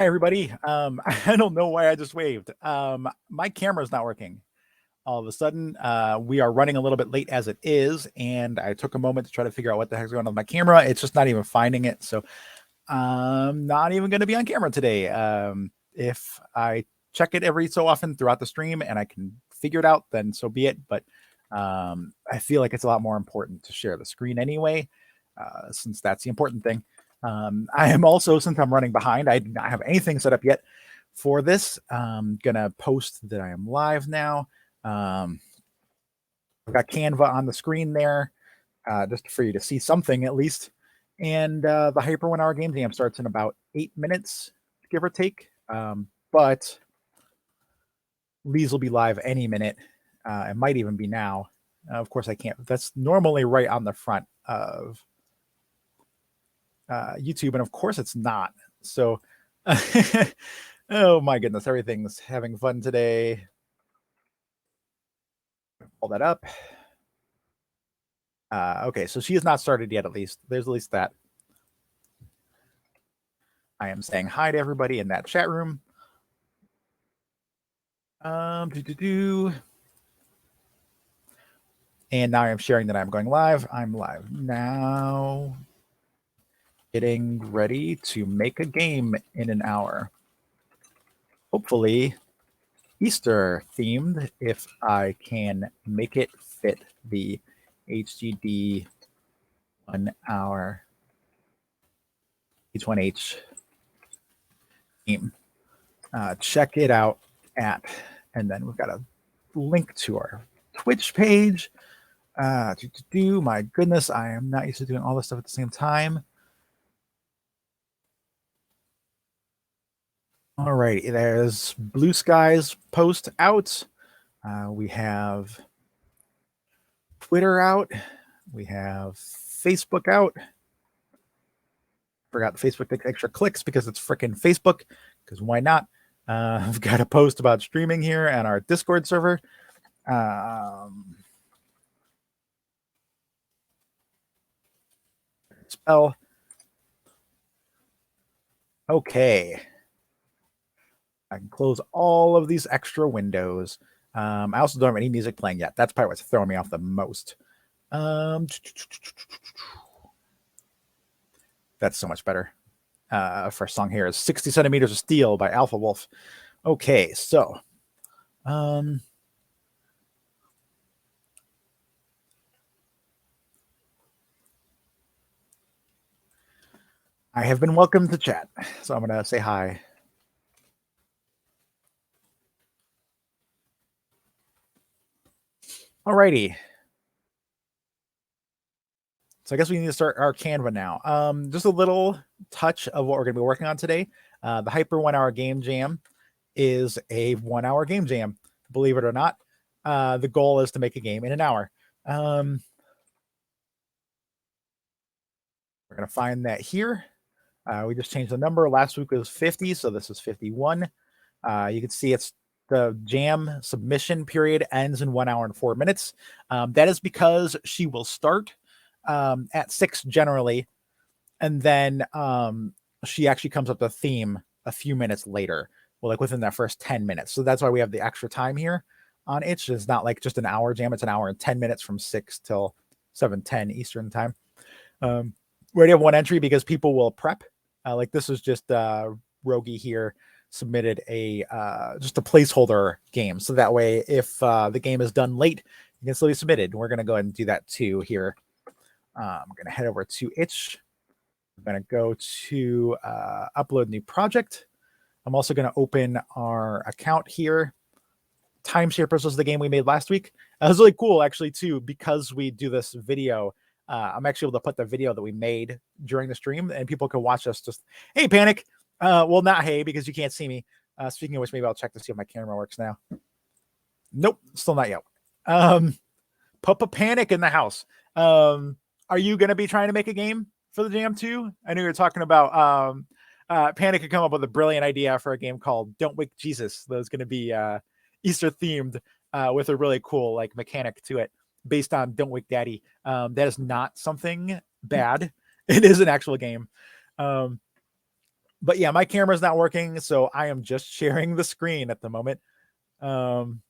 Hi, everybody. I don't know why I just waved. My camera's not working. All of a sudden, we are running a little bit late as it is, and I took a moment to try to figure out what the heck's going on with my camera. It's just not even finding it, so I'm not even going to be on camera today. If I check it every so often throughout the stream and I can figure it out, then so be it. But I feel like it's a lot more important to share the screen anyway, since that's the important thing. I am also, since I'm running behind, I do not have anything set up yet for this. I'm gonna post that I am live now. I've got Canva on the screen there, just for you to see something at least. And the Hyper 1 Hour Game Jam starts in about 8 minutes, give or take. But Lee's will be live any minute. It might even be now. Of course, I can't. That's normally right on the front of YouTube, and of course it's not. So, oh my goodness, everything's having fun today. Pull that up. Okay, so she has not started yet, at least. There's at least that. I am saying hi to everybody in that chat room. And now I'm sharing that I'm going live. I'm live now. Getting ready to make a game in an hour. Hopefully Easter themed, if I can make it fit the HGD 1 hour H1H theme. Check it out and then we've got a link to our Twitch page. My goodness, I am not used to doing all this stuff at the same time. All right, there's Blue Skies post out. We have Twitter out. We have Facebook out. Forgot Facebook takes extra clicks because it's freaking Facebook, because why not? I've got a post about streaming here and our Discord server. Spell. Okay. I can close all of these extra windows. I also don't have any music playing yet. That's probably what's throwing me off the most. That's so much better. First song here is 60 Centimeters of Steel by Alpha Wolf. Okay, so I have been welcomed to chat, so I'm gonna say hi. Alrighty. So I guess we need to start our Canva now. Just a little touch of what we're going to be working on today. The Hyper 1 Hour Game Jam is a 1 hour game jam. Believe it or not, the goal is to make a game in an hour. We're going to find that here. We just changed the number. Last week was 50, so this is 51. You can see it's the jam submission period ends in 1 hour and 4 minutes. That is because she will start at 6 generally, and then she actually comes up with a theme a few minutes later, well, like within that first 10 minutes. So that's why we have the extra time here on it. It's not like just an hour jam, it's an hour and 10 minutes from 6 till 7:10 Eastern time. We already have one entry because people will prep. Like this is just Rogie here submitted a just a placeholder game, so that way if the game is done late, you can still be submitted. We're going to go ahead and do that too here. I'm going to head over to itch. I'm going to go to upload new project. I'm also going to open our account here. Timeshapers was the game we made last week. It was really cool actually too, because we do this video. I'm actually able to put the video that we made during the stream, and people can watch us just, hey, Panic. Well, not hey, because you can't see me. Speaking of which, maybe I'll check to see if my camera works now. Nope, still not yet. Papa Panic in the house. Are you going to be trying to make a game for the jam too? I know you're talking about Panic had come up with a brilliant idea for a game called Don't Wake Jesus. That was going to be Easter themed with a really cool like mechanic to it based on Don't Wake Daddy. That is not something bad. It is an actual game. But yeah, my camera's not working, so I am just sharing the screen at the moment. Um,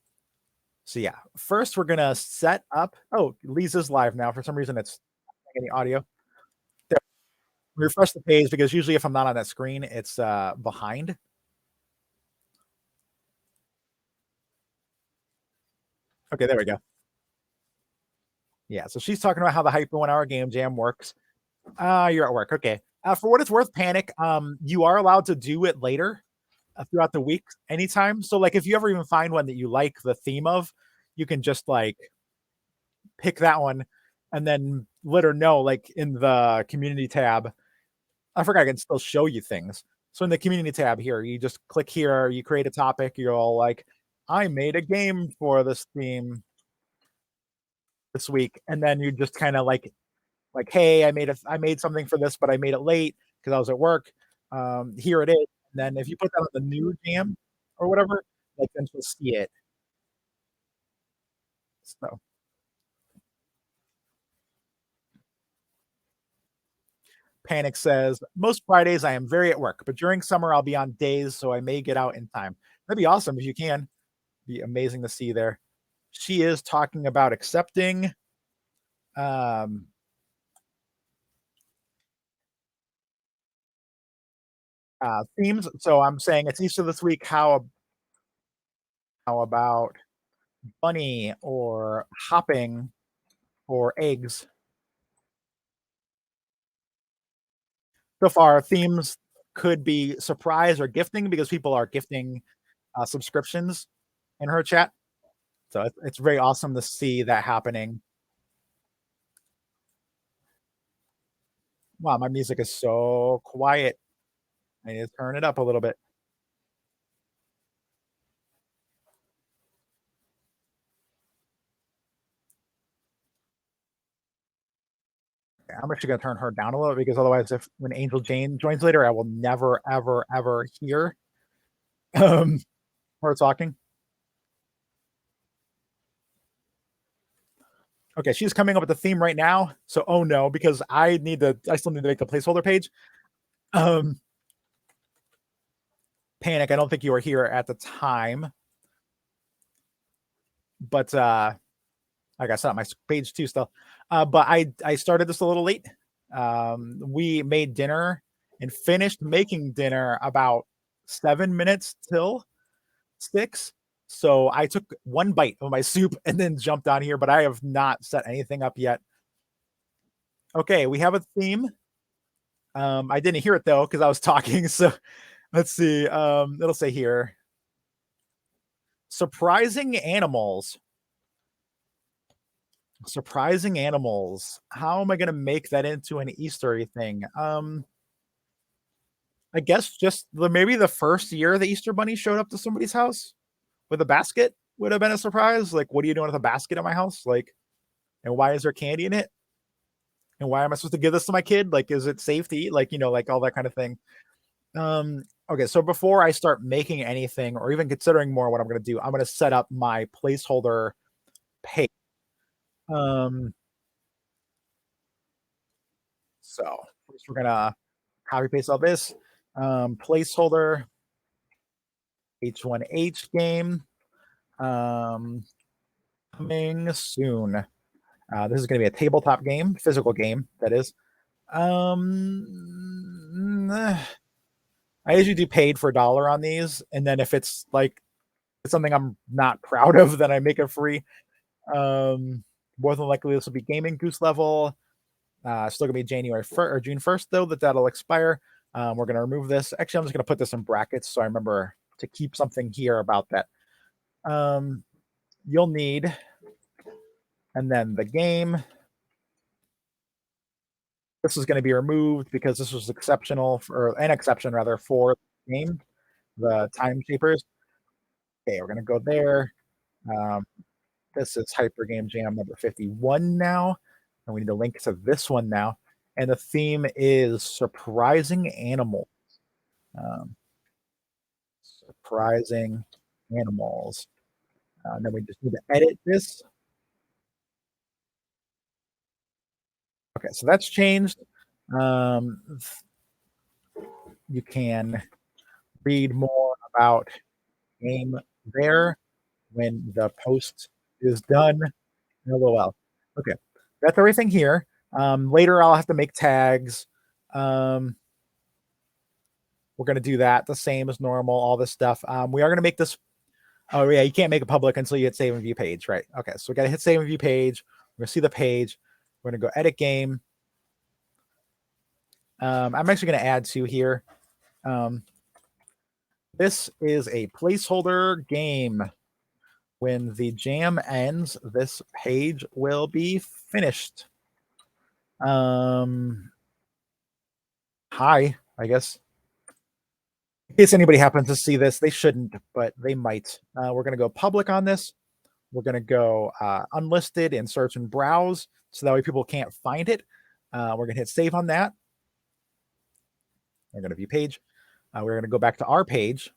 so yeah, first we're gonna set up. Oh, Lisa's live now. For some reason, it's not getting audio. There, refresh the page because usually if I'm not on that screen, it's behind. Okay, there we go. Yeah, so she's talking about how the hyper 1 hour game jam works. You're at work. Okay. For what it's worth, Panic, you are allowed to do it later throughout the week anytime. So like if you ever even find one that you like the theme of, you can just like pick that one and then let her know like in the community tab. I forgot I can still show you things. So in the community tab here, you just click here, you create a topic, you're all like, I made a game for this theme this week. And then you just kind of like, hey, I made something for this, but I made it late because I was at work. Here it is. And then if you put that on the new jam or whatever, like then she'll see it. So Panic says, most Fridays I am very at work, but during summer I'll be on days, so I may get out in time. That'd be awesome if you can. Be amazing to see there. She is talking about accepting um themes. So I'm saying it's Easter this week. How about bunny or hopping or eggs? So far, themes could be surprise or gifting because people are gifting subscriptions in her chat. So it's very awesome to see that happening. Wow, my music is so quiet. I need to turn it up a little bit. I'm actually gonna turn her down a little because otherwise, if when Angel Jane joins later, I will never, ever, ever hear um, her talking. Okay, she's coming up with the theme right now. So, oh no, because I still need to make the placeholder page. Um, Panic. I don't think you were here at the time, but I got set up my page too still. But I started this a little late. We made dinner and finished making dinner about 7 minutes till 6. So I took one bite of my soup and then jumped on here, but I have not set anything up yet. Okay, we have a theme. I didn't hear it though because I was talking. So let's see. It'll say here surprising animals. Surprising animals. How am I gonna make that into an Easter thing? I guess just maybe the first year the Easter Bunny showed up to somebody's house with a basket would have been a surprise. Like, what are you doing with a basket in my house? Like, and why is there candy in it? And why am I supposed to give this to my kid? Like, is it safe to eat? Like, like all that kind of thing. Okay, so before I start making anything or even considering more what I'm gonna do, I'm gonna set up my placeholder page. Um, so first we're gonna copy paste all this. Placeholder H1H game. Um, coming soon. This is going to be a tabletop game, physical game, that is. I usually do paid for $1 on these, and then if it's like it's something I'm not proud of, then I make it free. Um, More than likely, this will be gaming goose level. Still gonna be January 1st or June 1st though that'll expire. We're gonna remove this. Actually, I'm just gonna put this in brackets so I remember to keep something here about that. You'll need, and then the game. This is going to be removed because this was exceptional for an exception rather for the game, the time shapers. Okay, we're going to go there. Um, this is Hyper Game Jam number 51 now, and we need to link to this one now. And the theme is surprising animal. Um, surprising animals. And then we just need to edit this. Okay, so that's changed. Um, You can read more about game there when the post is done. LOL. Okay, that's everything here. Later, I'll have to make tags. Um, we're going to do that the same as normal, all this stuff. We are going to make this. Oh, yeah, you can't make it public until you hit save and view page, right? Okay, so we got to hit save and view page. We're going to see the page. We're going to go edit game. I'm actually going to add to here. This is a placeholder game. When the jam ends, this page will be finished. Hi, I guess. In case anybody happens to see this, they shouldn't, but they might. We're going to go public on this. We're going to go unlisted and search and browse so that way people can't find it. We're going to hit save on that. We're going to view page. We're going to go back to our page.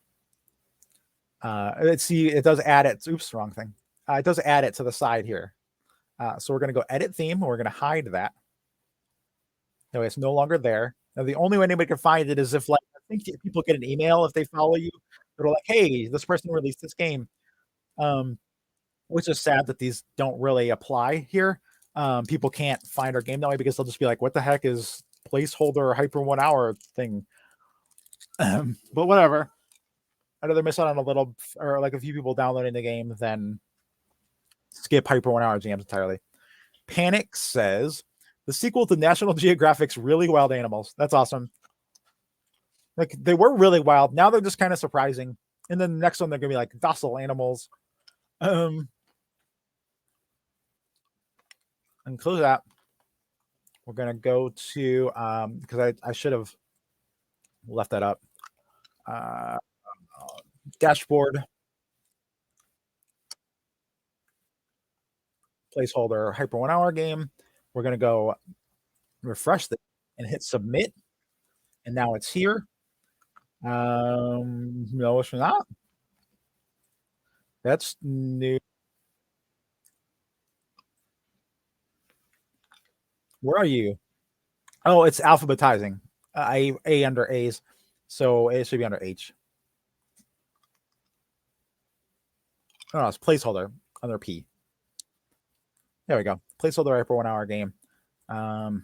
Let's see, it does add it. Oops, wrong thing. It does add it to the side here. So we're going to go edit theme. We're going to hide that. No, it's no longer there. Now, the only way anybody can find it is if, like, I think people get an email if they follow you. They're like, hey, this person released this game. Which is sad that these don't really apply here. People can't find our game that way because they'll just be like, what the heck is placeholder hyper 1 hour thing? But whatever. I'd rather miss out on a little or like a few people downloading the game than skip hyper 1 hour jams entirely. Panic says the sequel to National Geographic's Really Wild Animals. That's awesome. Like, they were really wild. Now they're just kind of surprising. And then the next one, they're going to be like docile animals. And close that. We're going to go to, because I should have left that up. Dashboard. Placeholder hyper 1 hour game. We're going to go refresh it and hit submit. And now it's here. No, it's not. That's new. Where are you? Oh, it's alphabetizing. A under A's. So it should be under H. Oh, no, it's placeholder under P. There we go. Placeholder hyper 1 hour game. So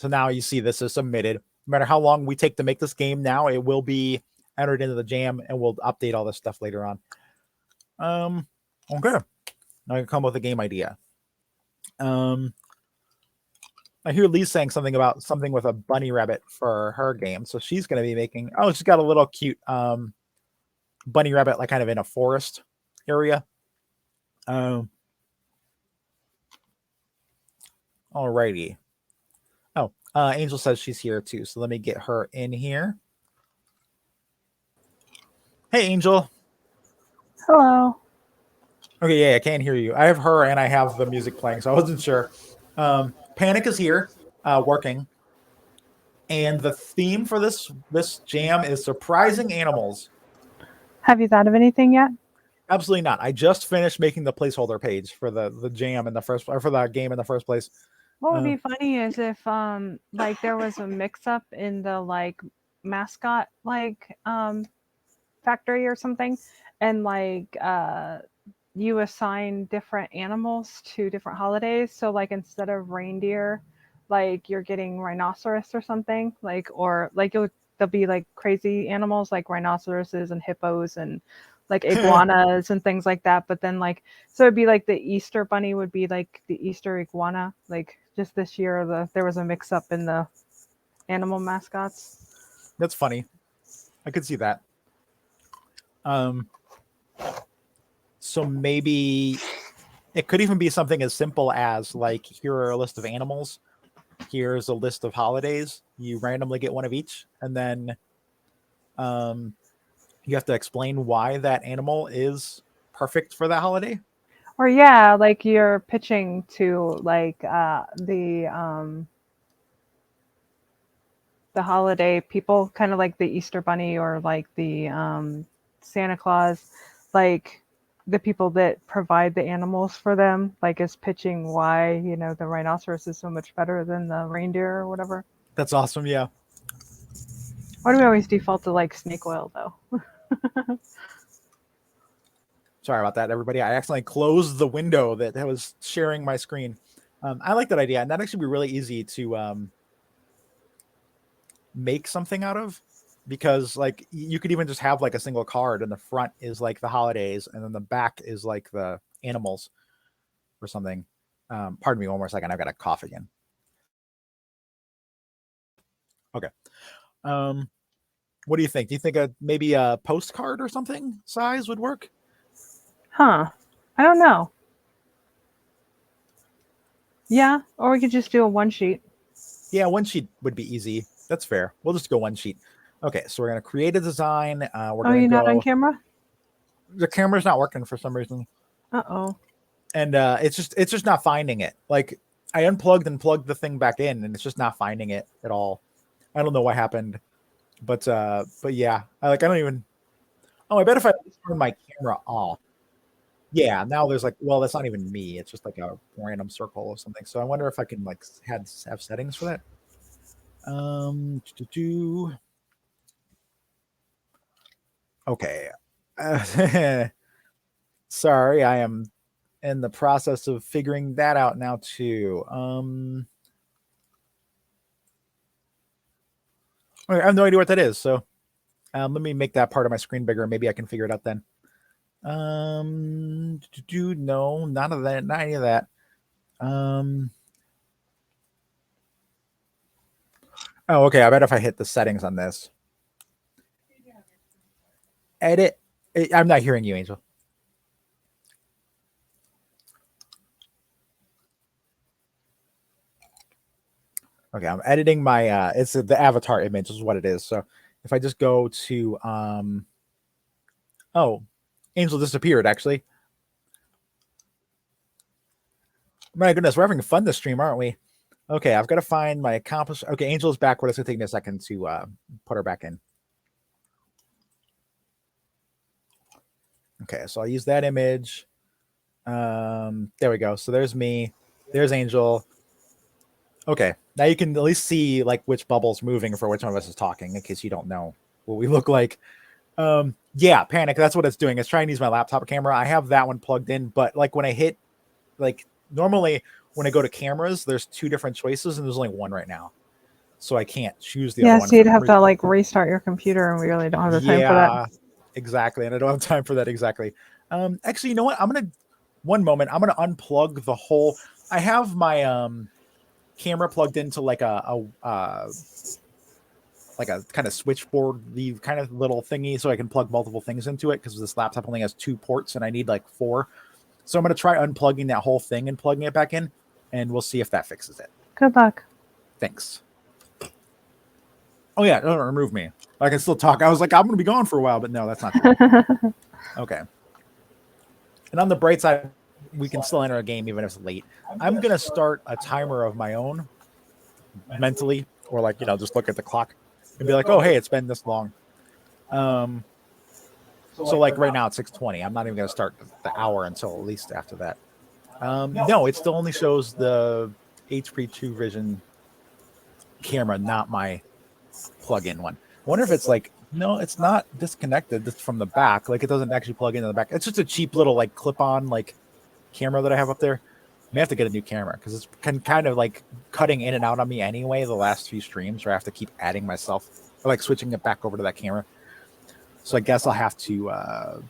now you see this is submitted. No matter how long we take to make this game now, it will be entered into the jam and we'll update all this stuff later on. Okay. Now I can come up with a game idea. I hear Lee saying something about something with a bunny rabbit for her game. So she's going to be making, oh, she's got a little cute bunny rabbit, like kind of in a forest area. Alrighty. Oh, Angel says she's here too. So let me get her in here. Hey, Angel. Hello. Okay, yeah, I can't hear you. I have her and I have the music playing, so I wasn't sure. Panic is here, working. And the theme for this jam is surprising animals. Have you thought of anything yet? Absolutely not. I just finished making the placeholder page for the jam in the first, or for the game in the first place. What would be funny is if like there was a mix up in the like mascot like factory or something, and like you assign different animals to different holidays. So like instead of reindeer, like you're getting rhinoceros or something, like, or like there'll be like crazy animals like rhinoceroses and hippos and like iguanas and things like that. But then like, so it'd be like the Easter bunny would be like the Easter iguana. Like just this year, there was a mix up in the animal mascots. That's funny. I could see that. So maybe it could even be something as simple as like, here are a list of animals. Here's a list of holidays. You randomly get one of each, and then you have to explain why that animal is perfect for that holiday. Or yeah, like you're pitching to like the holiday people, kind of like the Easter bunny or like the Santa Claus, like the people that provide the animals for them, like is pitching why, you know, the rhinoceros is so much better than the reindeer or whatever. That's awesome. Yeah. Why do we always default to like snake oil though? Sorry about that, everybody. I accidentally closed the window that was sharing my screen. I like that idea, and that actually be really easy to make something out of, because like you could even just have like a single card, and the front is like the holidays, and then the back is like the animals or something. Pardon me one more second. I've got to cough again. Okay. What do you think? Do you think maybe a postcard or something size would work? Huh. I don't know. Yeah, or we could just do a one sheet. Yeah, one sheet would be easy. That's fair. We'll just go one sheet. Okay, so we're gonna create a design. We're Oh, gonna you're not on go. camera? The camera's not working for some reason, Uh-oh. and it's just not finding it. Like I unplugged and plugged the thing back in, and it's just not finding it at all. I don't know what happened, but yeah, I don't even. Oh, I bet if I turn my camera off. Yeah, now there's like, well, that's not even me. It's just like a random circle or something. So I wonder if I can like have settings for that. Okay. Sorry, I am in the process of figuring that out now too. I have no idea what that is. So let me make that part of my screen bigger. Maybe I can figure it out then. No, none of that, not any of that. Oh, okay. I bet if I hit the settings on this, edit. I'm not hearing you, Angel. Okay, I'm editing my it's the avatar image is what it is. So if I just go to oh, Angel disappeared actually. My goodness, we're having fun this stream, aren't we? Okay, I've got to find my accomplish. Okay, Angel's backward. It's gonna take me a second to put her back in. Okay, so I'll use that image. There we go. So there's me. There's Angel. Okay, now you can at least see like which bubble's moving for which one of us is talking, in case you don't know what we look like. Yeah, panic. That's what it's doing. It's trying to use my laptop camera. I have that one plugged in, but like when I hit, like normally when I go to cameras, there's two different choices, and there's only one right now, so I can't choose the other Yeah, one so for you'd some have reason. to like restart your computer, and we really don't have the time for that. Yeah, exactly, and I don't have time for that exactly. Actually, you know what? I'm gonna one moment. I'm gonna unplug the whole. I have my camera plugged into like a like a kind of switchboard, the kind of little thingy, so I can plug multiple things into it because this laptop only has 2 ports and I need like 4. So I'm going to try unplugging that whole thing and plugging it back in, and we'll see if that fixes it. Good luck. Thanks. Oh yeah, don't remove me. I can still talk. I was like, I'm going to be gone for a while, but no, that's not true. Okay. And on the bright side, we can still enter a game even if it's late. I'm going to start a timer of my own mentally, or like, just look at the clock and be like, oh, hey, it's been this long. So like right now it's 6:20. I'm not even going to start the hour until at least after that. No, it still only shows the HP2 Vision camera, not my plug-in one. I wonder if it's like, no, it's not disconnected from the back. Like it doesn't actually plug into the back. It's just a cheap little like clip-on like camera that I have up there. I may have to get a new camera because it's kind of like cutting in and out on me anyway. The last few streams where I have to keep adding myself or like switching it back over to that camera. So I guess I'll have to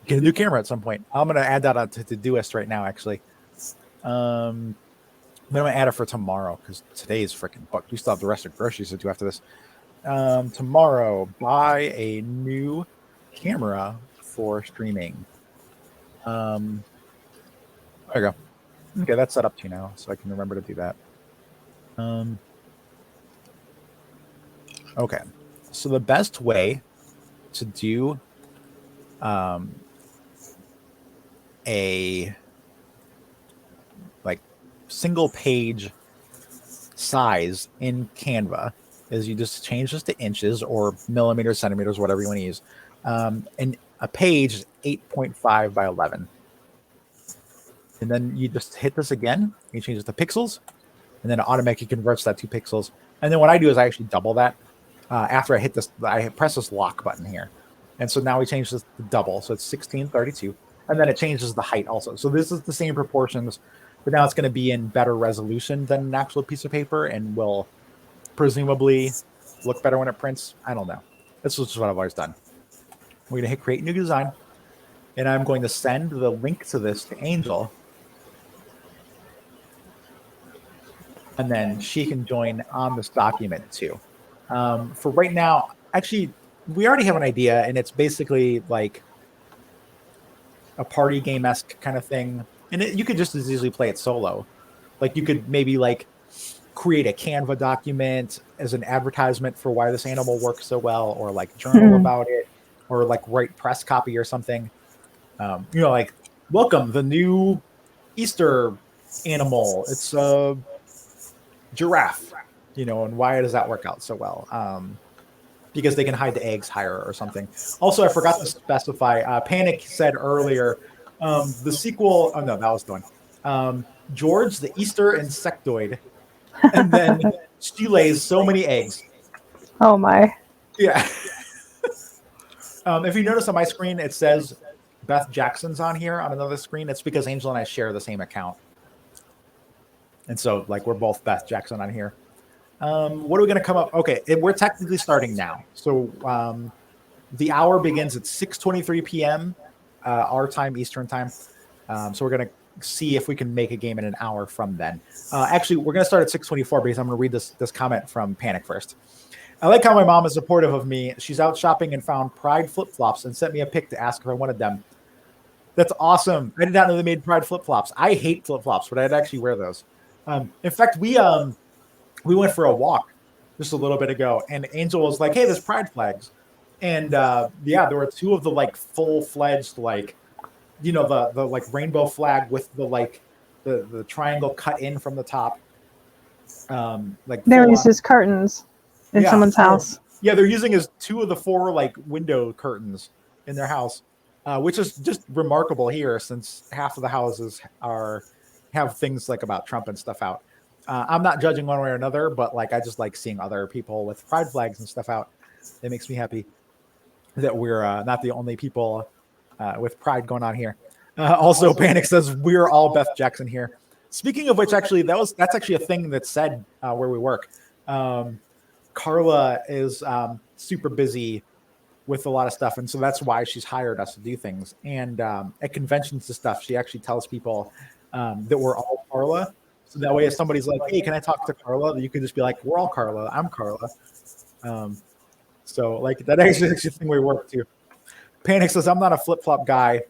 get a new camera at some point. I'm gonna add that to Todoist right now, actually. I'm gonna add it for tomorrow because today is freaking booked. We still have the rest of groceries to do after this. Tomorrow, buy a new camera for streaming. There you go. Okay, that's set up to now, so I can remember to do that. Okay, so the best way to do a like single page size in Canva is you just change this to inches or millimeters, centimeters, whatever you want to use. And a page is 8.5 by 11. And then you just hit this again. You change it to pixels, and then it automatically converts that to pixels. And then what I do is I actually double that. after I hit this, I press this lock button here. And so now we change this to double. So it's 1632. And then it changes the height also. So this is the same proportions, but now it's going to be in better resolution than an actual piece of paper and will presumably look better when it prints. I don't know. This is what I've always done. We're going to hit create new design. And I'm going to send the link to this to Angel. And then she can join on this document too. For right now, actually, we already have an idea, and it's basically like a party game-esque kind of thing. And you could just as easily play it solo. Like you could maybe like create a Canva document as an advertisement for why this animal works so well, or like journal about it, or like write press copy or something. Like welcome the new Easter animal. It's a giraffe, and why does that work out so well? Because they can hide the eggs higher or something. Also, I forgot to specify. Panic said earlier, the sequel. Oh no, that was the one. George, the Easter insectoid, and then she lays so many eggs. Oh my! Yeah. If you notice on my screen, it says Beth Jackson's on here on another screen. It's because Angel and I share the same account, and so like we're both Beth Jackson on here. What are we going to come up? Okay, we're technically starting now. So the hour begins at 6:23 p.m. Our time, Eastern time. So we're going to see if we can make a game in an hour from then. Actually, we're going to start at 6:24 because I'm going to read this comment from Panic first. I like how my mom is supportive of me. She's out shopping and found Pride flip-flops and sent me a pic to ask if I wanted them. That's awesome. I did not know they made Pride flip-flops. I hate flip-flops, but I'd actually wear those. In fact, we went for a walk just a little bit ago, and Angel was like, "Hey, there's pride flags," and there were two of the like full-fledged like, the like rainbow flag with the like the triangle cut in from the top. Like there is just curtains in someone's house. Yeah, they're using as two of the four like window curtains in their house, which is just remarkable here since half of the houses have things like about Trump and stuff out. I'm not judging one way or another, but like I just like seeing other people with pride flags and stuff out. It makes me happy that we're not the only people with pride going on here. Also, Panic says we're all Beth Jackson here. Speaking of which, actually, that's actually a thing that's said where we work. Carla is super busy with a lot of stuff, and so that's why she's hired us to do things. And at conventions and stuff, she actually tells people that we're all Carla. So that way, if somebody's like, "Hey, can I talk to Carla?" You can just be like, "We're all Carla. I'm Carla." So like that actually is a thing we work too. Panic says, "I'm not a flip flop guy,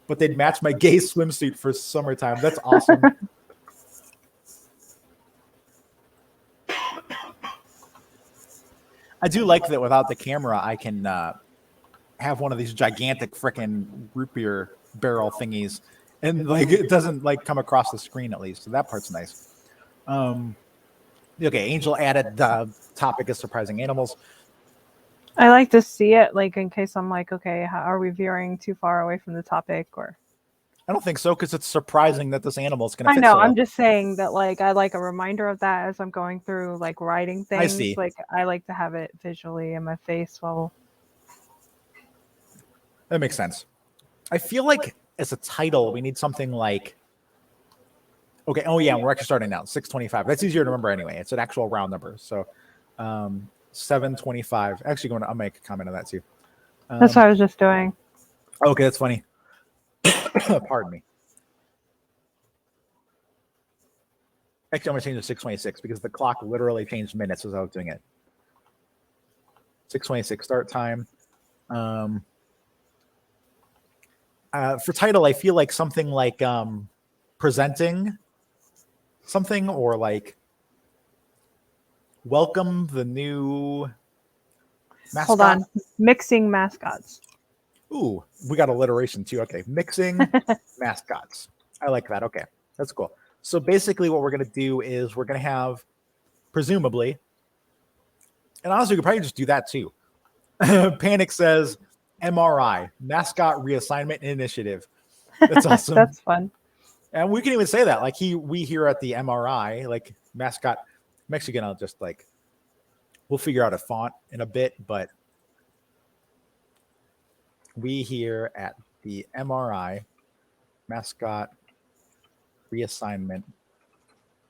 but they'd match my gay swimsuit for summertime." That's awesome. I do like that without the camera, I can have one of these gigantic frickin' root beer barrel thingies. And like it doesn't like come across the screen at least, so that part's nice. Okay, Angel added the topic of surprising animals. I like to see it, like in case I'm like, okay, are we veering too far away from the topic? Or I don't think so because it's surprising that this animal is going to fit. I know. So well. I'm just saying that, like, I like a reminder of that as I'm going through like writing things. I see. Like, I like to have it visually in my face while. That makes sense. I feel like as a title, we need something like. Okay. Oh yeah, we're actually starting now. 625. That's easier to remember anyway. It's an actual round number. So, 725. Actually, I'll make a comment on that too. That's what I was just doing. Okay, that's funny. Pardon me. Actually, I'm going to change to 626 because the clock literally changed minutes as I was doing it. 626 start time. For title, I feel like something like presenting something or like welcome the new mascot. Hold on. Mixing mascots. Ooh, we got alliteration too. Okay. Mixing mascots. I like that. Okay. That's cool. So basically what we're going to do is we're going to have presumably, and honestly, we could probably just do that too. Panic says MRI, Mascot Reassignment Initiative. That's awesome. That's fun. And we can even say that, like we here at the MRI, like mascot Mexican, I'll just like we'll figure out a font in a bit, but we here at the MRI Mascot Reassignment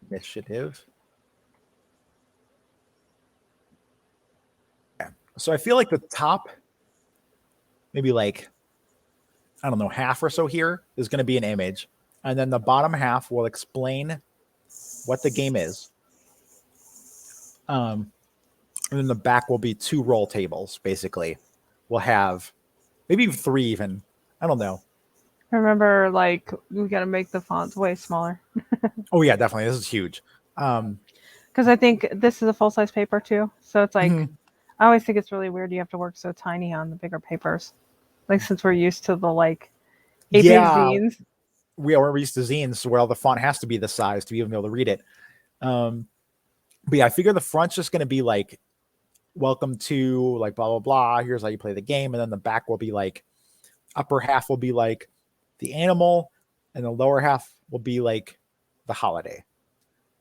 Initiative. Yeah. So I feel like the top, maybe like, I don't know, half or so here is going to be an image. And then the bottom half will explain what the game is. And then the back will be 2 roll tables, basically. We'll have maybe 3 even. I don't know. Remember, like, we got to make the fonts way smaller. Oh, yeah, definitely. This is huge. Because I think this is a full-size paper, too. So it's like, Mhm. I always think it's really weird you have to work so tiny on the bigger papers. Like, since we're used to the, like, 8-page Yeah, zines. we're used to zines where all the font has to be the size to even be able to read it. But yeah, I figure the front's just going to be like, welcome to like blah, blah, blah. Here's how you play the game. And then the back will be like, upper half will be like the animal, and the lower half will be like the holiday.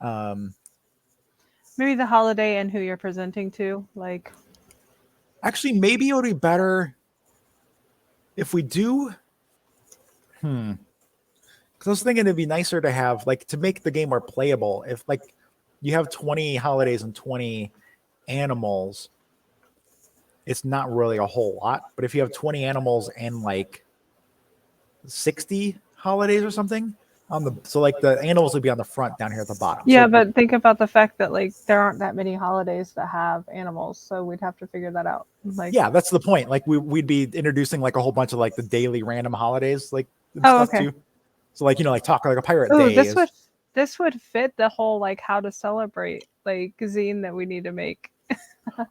Maybe the holiday and who you're presenting to. Like, Actually, maybe it would be better if we do. Because I was thinking it'd be nicer to have, like, to make the game more playable. If like you have 20 holidays and 20 animals, it's not really a whole lot. But if you have 20 animals and like 60 holidays or something on the, so like the animals would be on the front down here at the bottom. yeah, So but think about the fact that, like, there aren't that many holidays that have animals. So we'd have to figure that out. Like, yeah, that's the point. Like we'd be introducing like a whole bunch of like the daily random holidays, like and Oh, stuff okay. too. So like, like talk like a pirate Ooh, day is. this would fit the whole, like, how to celebrate, like, zine that we need to make.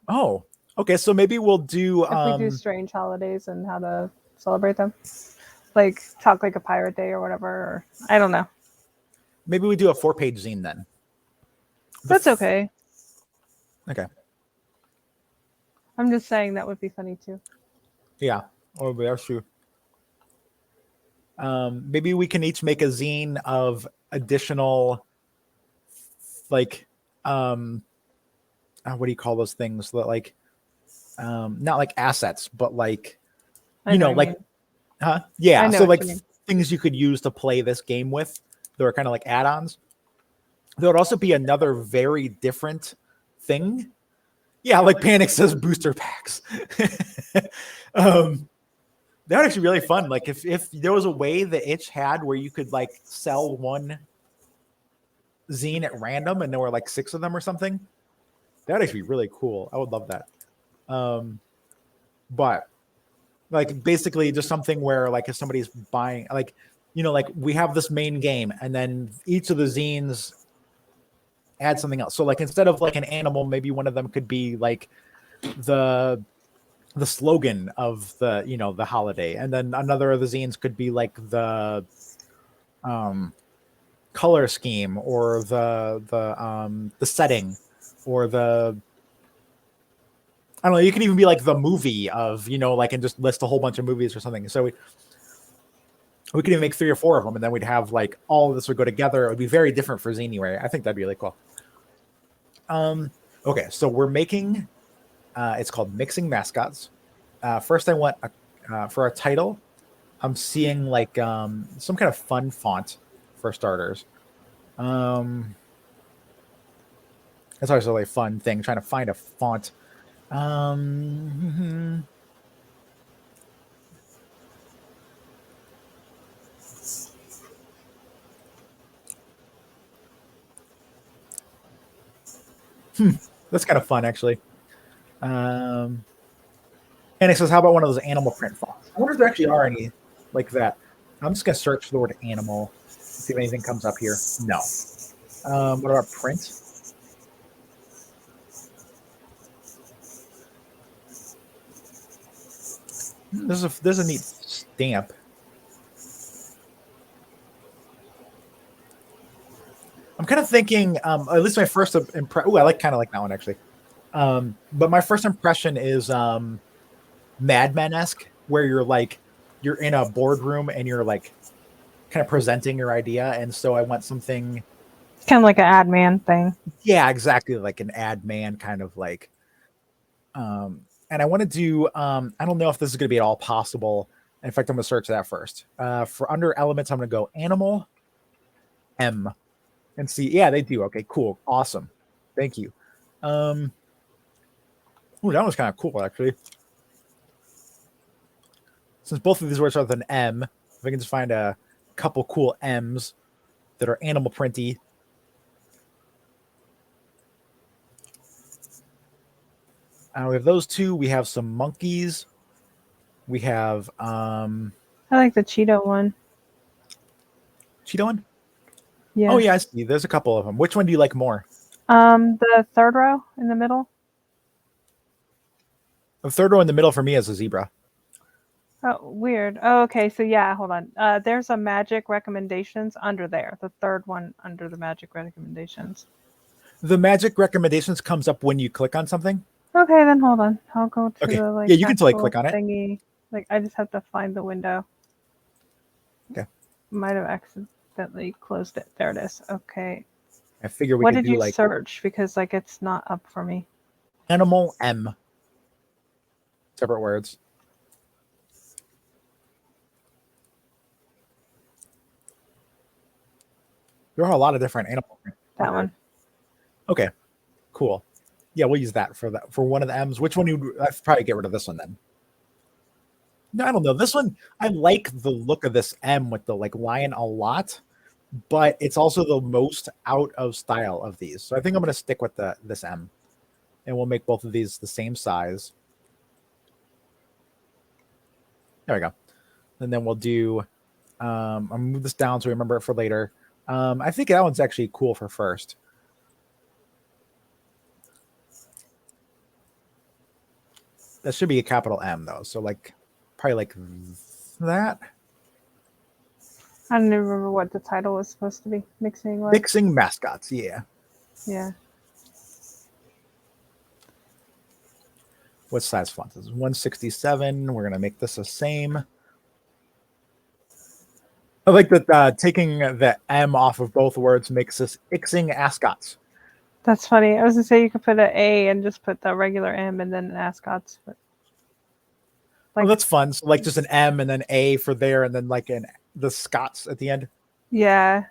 Oh, okay. So maybe we'll do If we do strange holidays and how to celebrate them. Like, talk like a pirate day or whatever. Or, I don't know. maybe we do a 4-page zine then. That's okay. Okay. I'm just saying that would be funny too. Yeah. Oh, that's true. Maybe we can each make a zine of additional, like, what do you call those things? Like, not like assets, but like, I know what like, you mean. huh? I Yeah. know So what like you mean. things you could use to play this game with. There are kind of like add-ons. There would also be another very different thing. Yeah, like Panic says booster packs. That would actually be really fun. Like if there was a way that Itch had where you could like sell one zine at random and there were like 6 of them or something, that would actually be really cool. I would love that. But like basically just something where like if somebody's buying like like we have this main game and then each of the zines add something else. So like instead of like an animal, maybe one of them could be like the slogan of the the holiday, and then another of the zines could be like the color scheme or the setting or the I don't know. You can even be like the movie of like and just list a whole bunch of movies or something. So we could even make 3 or 4 of them, and then we'd have like all of this would go together. It would be very different for Zine. I think that'd be really cool. Okay, so we're making. It's called Mixing Mascots. First, I want for a title. I'm seeing like some kind of fun font for starters. That's always a really fun thing trying to find a font. That's kind of fun actually. And it says, how about one of those animal print fonts? I wonder if there actually are any like that. I'm just gonna search for the word animal, see if anything comes up here. No. What about print? There's a neat stamp. I'm kind of thinking, at least my first impression. Oh, I kind of like that one actually. But my first impression is Mad Men-esque, where you're in a boardroom and you're like kind of presenting your idea, and so I want something. Kind of like an ad man thing. Yeah, exactly, like an ad man kind of like. And I want to do, I don't know if this is going to be at all possible. In fact, I'm going to search that first. For under elements, I'm going to go animal M and see. Yeah, they do. Okay, cool. Awesome. Thank you. Ooh, that was kind of cool, actually. Since both of these words start with an M, if I can just find a couple cool M's that are animal printy. We have those two. We have some monkeys. We have I like the Cheeto one. Cheeto one. Yeah. Oh yeah, I see. There's a couple of them. Which one do you like more? The third row in the middle. The third row in the middle for me is a zebra. Oh, weird. Oh, okay. So yeah, hold on. There's a magic recommendations under there. The third one under the magic recommendations. The magic recommendations comes up when you click on something. Okay, then hold on. I'll go to Okay. the like Yeah, you can actual click on it. thingy. Like I just have to find the window. Okay. Might have accidentally closed it. There it is. Okay. I figure we What could did do you like search? Because like it's not up for me. animal M. Separate words. There are a lot of different animal. That one. Okay. Cool. Yeah, we'll use that for one of the M's. Which one you? I'd probably get rid of this one then. No, I don't know. This one, I like the look of this M with the like lion a lot, but it's also the most out of style of these. So I think I'm going to stick with this M, and we'll make both of these the same size. There we go. And then we'll do. I'll move this down so we remember it for later. I think that one's actually cool for first. That should be a capital M though. So like, probably like that. I don't even remember what the title was supposed to be. Mixing like Mixing mascots. Yeah. yeah. What size font? This is 167. We're gonna make this the same. I like that taking the M off of both words makes this ixing ascots. That's funny. I was gonna say you could put an A and just put the regular M and then Mascots, but Like, oh, that's fun. So like just an M and then A for there, and then like the Scots at the end. Yeah.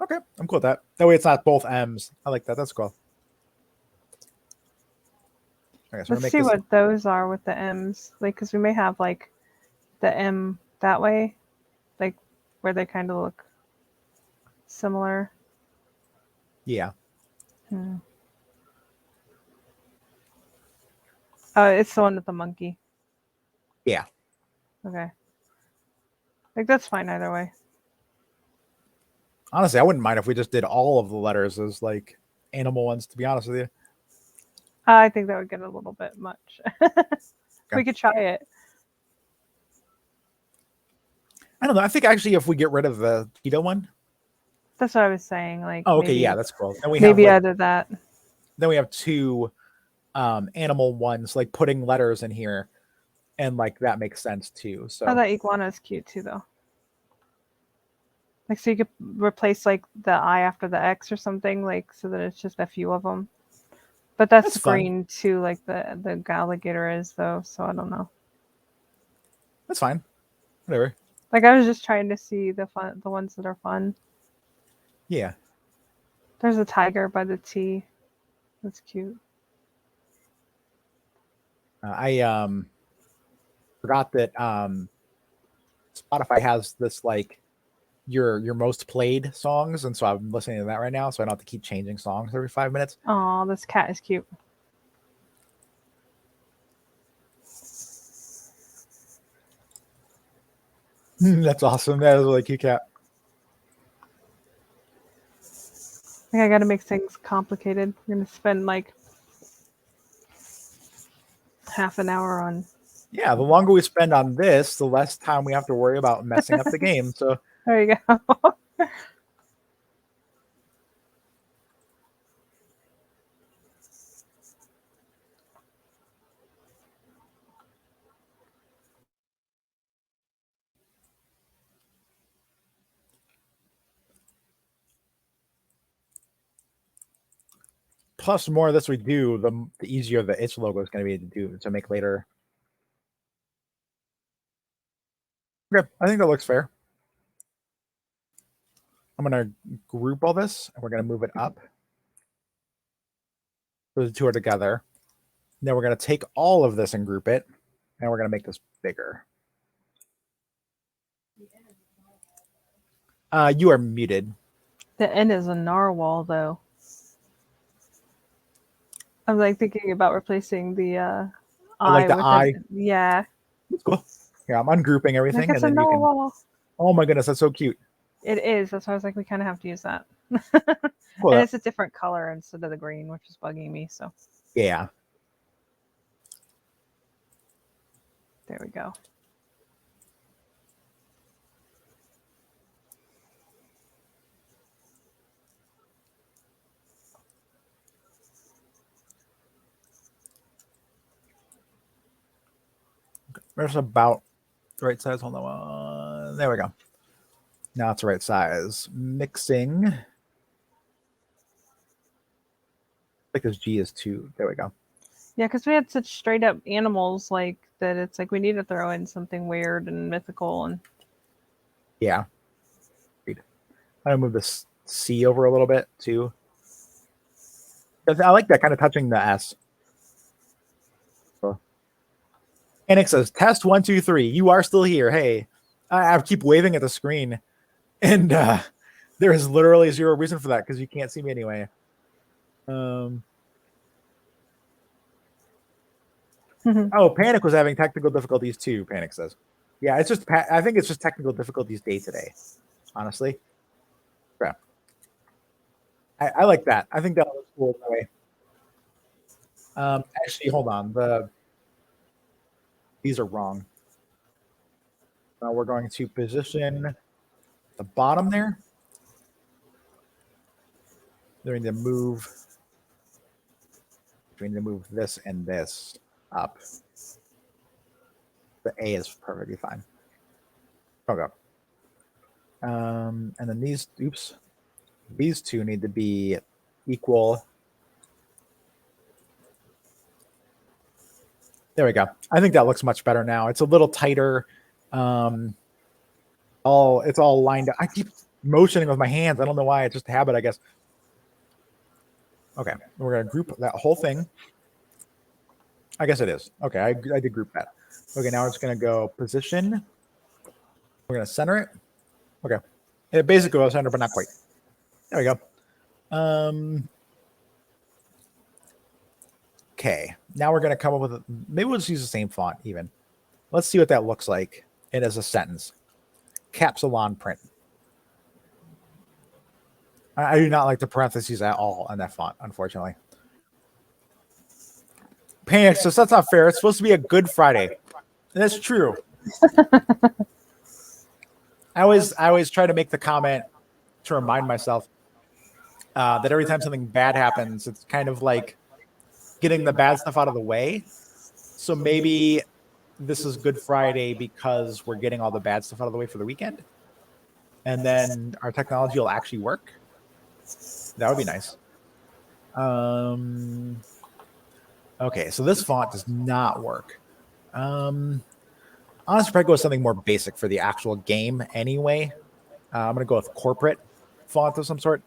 Okay, I'm cool with that. That way it's not both M's. I like that. That's cool. Okay, so Let's see what those are with the M's. Like, because we may have like the M that way, like where they kind of look similar. Yeah. Oh, it's the one with the monkey. Yeah. Okay. Like that's fine either way. Honestly, I wouldn't mind if we just did all of the letters as like animal ones. To be honest with you, I think that would get a little bit much. Okay. We could try it. I don't know. I think actually, if we get rid of the keto one, that's what I was saying. Like, oh, okay, maybe, yeah, that's cool. Then we maybe have either that. Then we have two animal ones, like putting letters in here, and like that makes sense too. So that iguana is cute too, though. Like, so you could replace like the I after the X or something, like so that it's just a few of them. But that's green too, like the alligator is though. So I don't know. That's fine. Whatever. Like I was just trying to see the ones that are fun. Yeah. There's a tiger by the T. That's cute. I forgot that Spotify has this like your most played songs, and so I'm listening to that right now, so I don't have to keep changing songs every 5 minutes. Oh, this cat is cute. That's awesome. That is a really cute cat. I think I got to make things complicated. We're gonna spend like half an hour on. Yeah, the longer we spend on this, the less time we have to worry about messing up the game. So there you go. Plus, the more of this we do, the easier the itch logo is going to be to make later. Okay, I think that looks fair. I'm going to group all this, and we're going to move it up. So the two are together. Then we're going to take all of this and group it, and we're going to make this bigger. You are muted. The N is a narwhal, though. I'm like thinking about replacing the I like the with eye. Yeah. That's cool. Yeah, I'm ungrouping everything, Like it's and a then you can. narwhal. Oh my goodness, that's so cute. It is. That's why I was like, we kind of have to use that. Cool. And it's a different color instead of the green, which is bugging me. So Yeah. there we go. There's about the right size. Hold on. There we go. Now it's the right size. Mixing. Because G is 2. There we go. Yeah, because we had such straight up animals like that. It's like we need to throw in something weird and mythical and. Yeah. I'm gonna move this C over a little bit too. I like that kind of touching the S. So. Anix says, test 1, 2, 3. You are still here. Hey, I keep waving at the screen, and there is literally zero reason for that because you can't see me anyway. Oh, Panic was having technical difficulties too. Panic says, "Yeah, it's just. I think it's just technical difficulties day to day. Honestly, yeah. I like that. I think that looks cool that way. Actually, hold on. These are wrong. We're going to position the bottom there. We're going to move. We're going to move this and this up. The A is perfectly fine. Okay. And then these two need to be equal. There we go. I think that looks much better now. It's a little tighter. It's all lined up. I keep motioning with my hands. I don't know why. It's just a habit, I guess. Okay, we're gonna group that whole thing. I guess it is. Okay, I did group that. Okay, now it's gonna go position. We're gonna center it. Okay, it basically was center, but not quite. There we go. Okay, now we're gonna come up with maybe we'll just use the same font even. Let's see what that looks like. It is a sentence. Capsulon print. I do not like the parentheses at all on that font, unfortunately. Panic says that's not fair. It's supposed to be a Good Friday. And that's true. I always try to make the comment to remind myself that every time something bad happens, it's kind of like getting the bad stuff out of the way. So maybe this is Good Friday because we're getting all the bad stuff out of the way for the weekend. And then our technology will actually work. That would be nice. Okay, so this font does not work. Honestly, probably go with something more basic for the actual game anyway. I'm going to go with corporate font of some sort.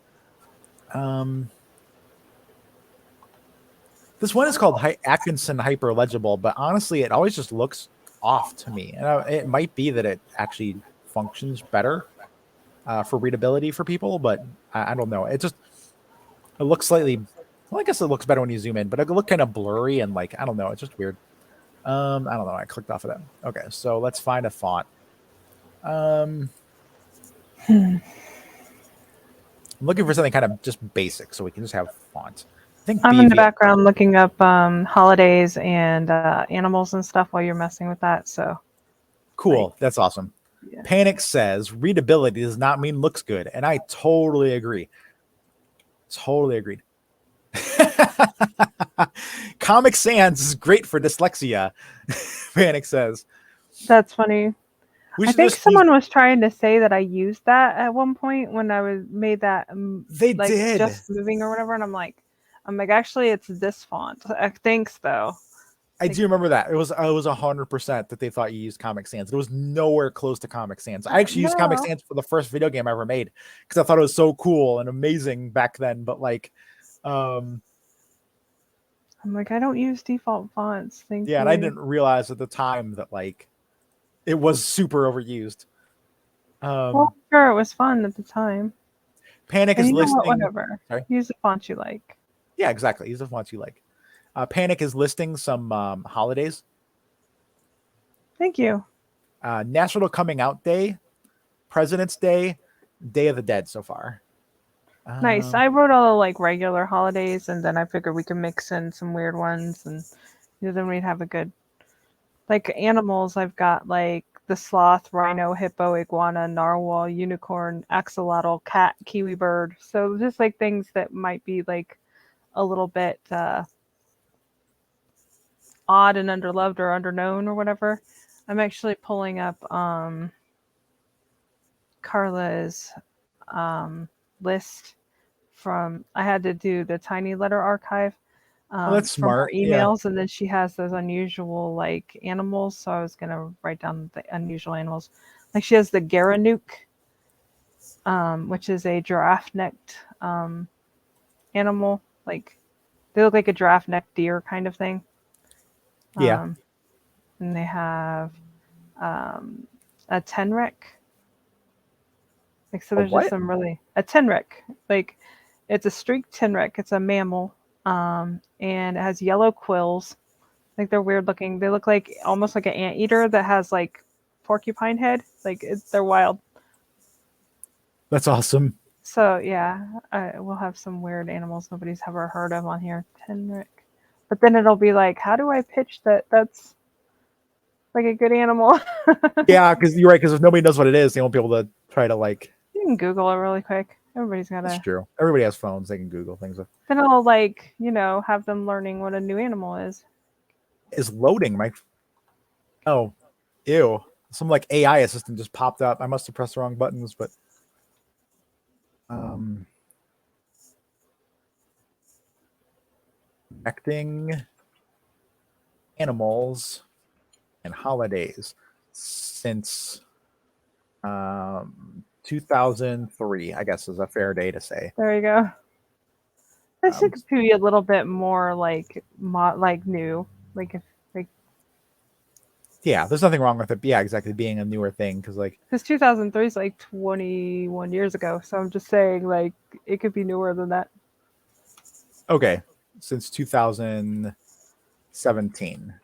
This one is called Atkinson Hyperlegible, but honestly, it always just looks off to me. And it might be that it actually functions better for readability for people, but I don't know. It looks slightly. Well, I guess it looks better when you zoom in, but it look kind of blurry and like I don't know. It's just weird. I don't know. I clicked off of that. Okay, so let's find a font. I'm looking for something kind of just basic, so we can just have font. I think I'm in the background looking up holidays and animals and stuff while you're messing with that. So cool. Like, that's awesome. Yeah. Panic says readability does not mean looks good, and I totally agree. Totally agreed. Comic Sans is great for dyslexia. Panic says. That's funny. I think someone was trying to say that I used that at one point when I made that. They like, did just moving or whatever, and I'm like, I'm like, actually, it's this font. Thanks though. I do remember that. It was 100% that they thought you used Comic Sans. It was nowhere close to Comic Sans. I actually used Comic No. Sans for the first video game I ever made because I thought it was so cool and amazing back then. But like, I'm like, I don't use default fonts. Thank yeah, you. and I didn't realize at the time that like it was super overused. Well, sure, it was fun at the time. Panic And is you know what? listing. Whatever. Sorry. Use the font you like. Yeah, exactly. Use the fonts you like. Panic is listing some holidays. Thank you. National Coming Out Day, President's Day, Day of the Dead so far. Nice. I wrote all the like regular holidays, and then I figured we could mix in some weird ones, and then we'd have a good like animals. I've got like the sloth, rhino, hippo, iguana, narwhal, unicorn, axolotl, cat, kiwi bird. So just like things that might be like a little bit odd and underloved or underknown or whatever. I'm actually pulling up Carla's list from I had to do the tiny letter archive That's from her smart. Yeah. emails, and then she has those unusual like animals. So I was gonna write down the unusual animals. Like she has the Garanuk, which is a giraffe-necked animal. Like they look like a giraffe-necked deer kind of thing. Yeah. And they have a tenrec. Like so, there's just What? some really a tenrec. Like it's a streaked tenrec. It's a mammal, and it has yellow quills. Like they're weird looking. They look like almost like an anteater that has like porcupine head. Like they're wild. That's awesome. So yeah, we'll have some weird animals nobody's ever heard of on here. Tenrec. But then it'll be like, how do I pitch that? That's like a good animal. Yeah, because you're right. Because if nobody knows what it is, they won't be able to try to like. You can Google it really quick. Everybody's got That's a. true. Everybody has phones; they can Google things. Then it'll like have them learning what a new animal is. Is loading my. Oh, ew! Some like AI assistant just popped up. I must have pressed the wrong buttons, but connecting animals and holidays since 2003. I guess is a fair day to say. There you go. This could be a little bit more like like new, like if like. Yeah, there's nothing wrong with it. Yeah, exactly, being a newer thing because like. Because 2003 is like 21 years ago, so I'm just saying like it could be newer than that. Okay, since 2017.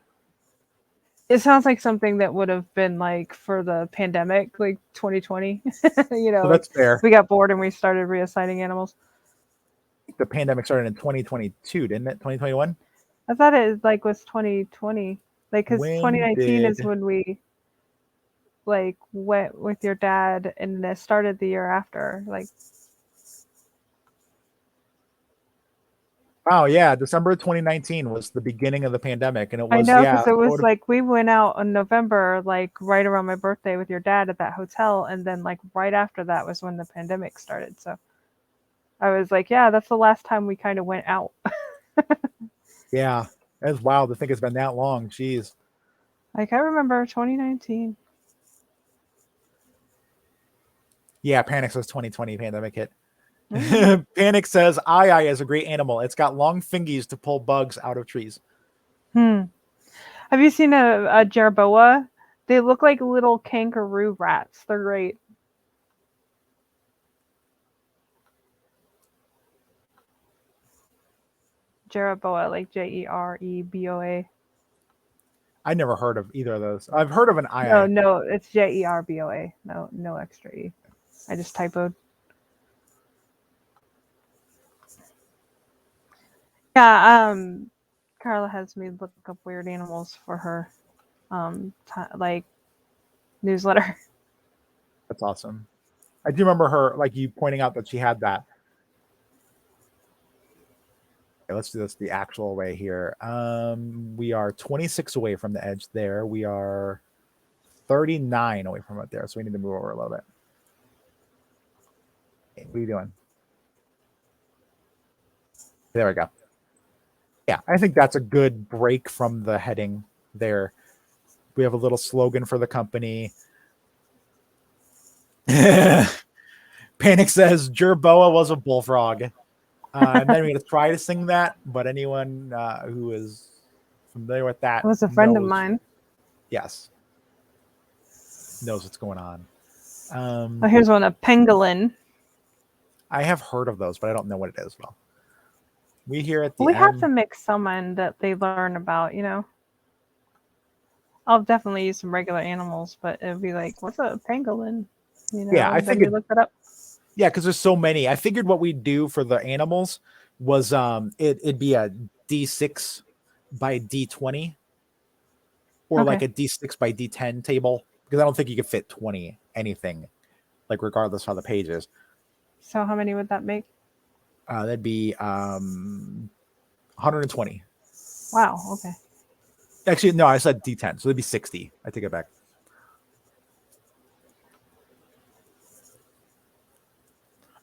It sounds like something that would have been like for the pandemic, like 2020. So like that's fair. we got bored and we started reassigning animals. The pandemic started in 2022, didn't it? 2021. I thought it like was 2020, like because When 2019 is did? when we like went with your dad, and it started the year after. Like, Oh yeah, December 2019 was the beginning of the pandemic, and it I was know yeah. because it was So like we went out in November, like right around my birthday with your dad at that hotel, and then like right after that was when the pandemic started. So I was like, yeah, that's the last time we kind of went out. yeah, that's wild to think it's been that long. Jeez. Like I remember 2019. Yeah, Panic says 2020 pandemic hit. Panic says Ai is a great animal. It's got long fingies to pull bugs out of trees. Have you seen a jerboa? They look like little kangaroo rats. They're great. Jerboa, like Jereboa. I never heard of either of those. I've heard of an No, Ai. no, it's Jerboa. No, no extra e. I just typoed. Yeah, Carla has me look up weird animals for her, like newsletter. That's awesome. I do remember her, like you pointing out that she had that. Okay, let's do this the actual way here. We are 26 away from the edge there. We are 39 away from it there, so we need to move over a little bit. Okay, what are you doing? There we go. Yeah, I think that's a good break from the heading there. We have a little slogan for the company. Panic says Jerboa was a bullfrog. And then we're going to try to sing that, but anyone who is familiar with that It was a friend of knows, mine. yes, knows what's going on. Oh, here's one, a pangolin. I have heard of those, but I don't know what it is. Well, we here at the We have end. to mix some in that they learn about, you know. I'll definitely use some regular animals, but it'll be like, what's a pangolin? You know, Yeah, I and then we figured. look that up. Yeah, because there's so many. I figured what we'd do for the animals was it'd be a D6 by D20 or like Okay. a D6 by D10 table because I don't think you could fit 20 anything, like regardless how the page is. So how many would that make? That'd be 120. Wow. Okay. Actually, no, I said D10, so it'd be 60. I take it back.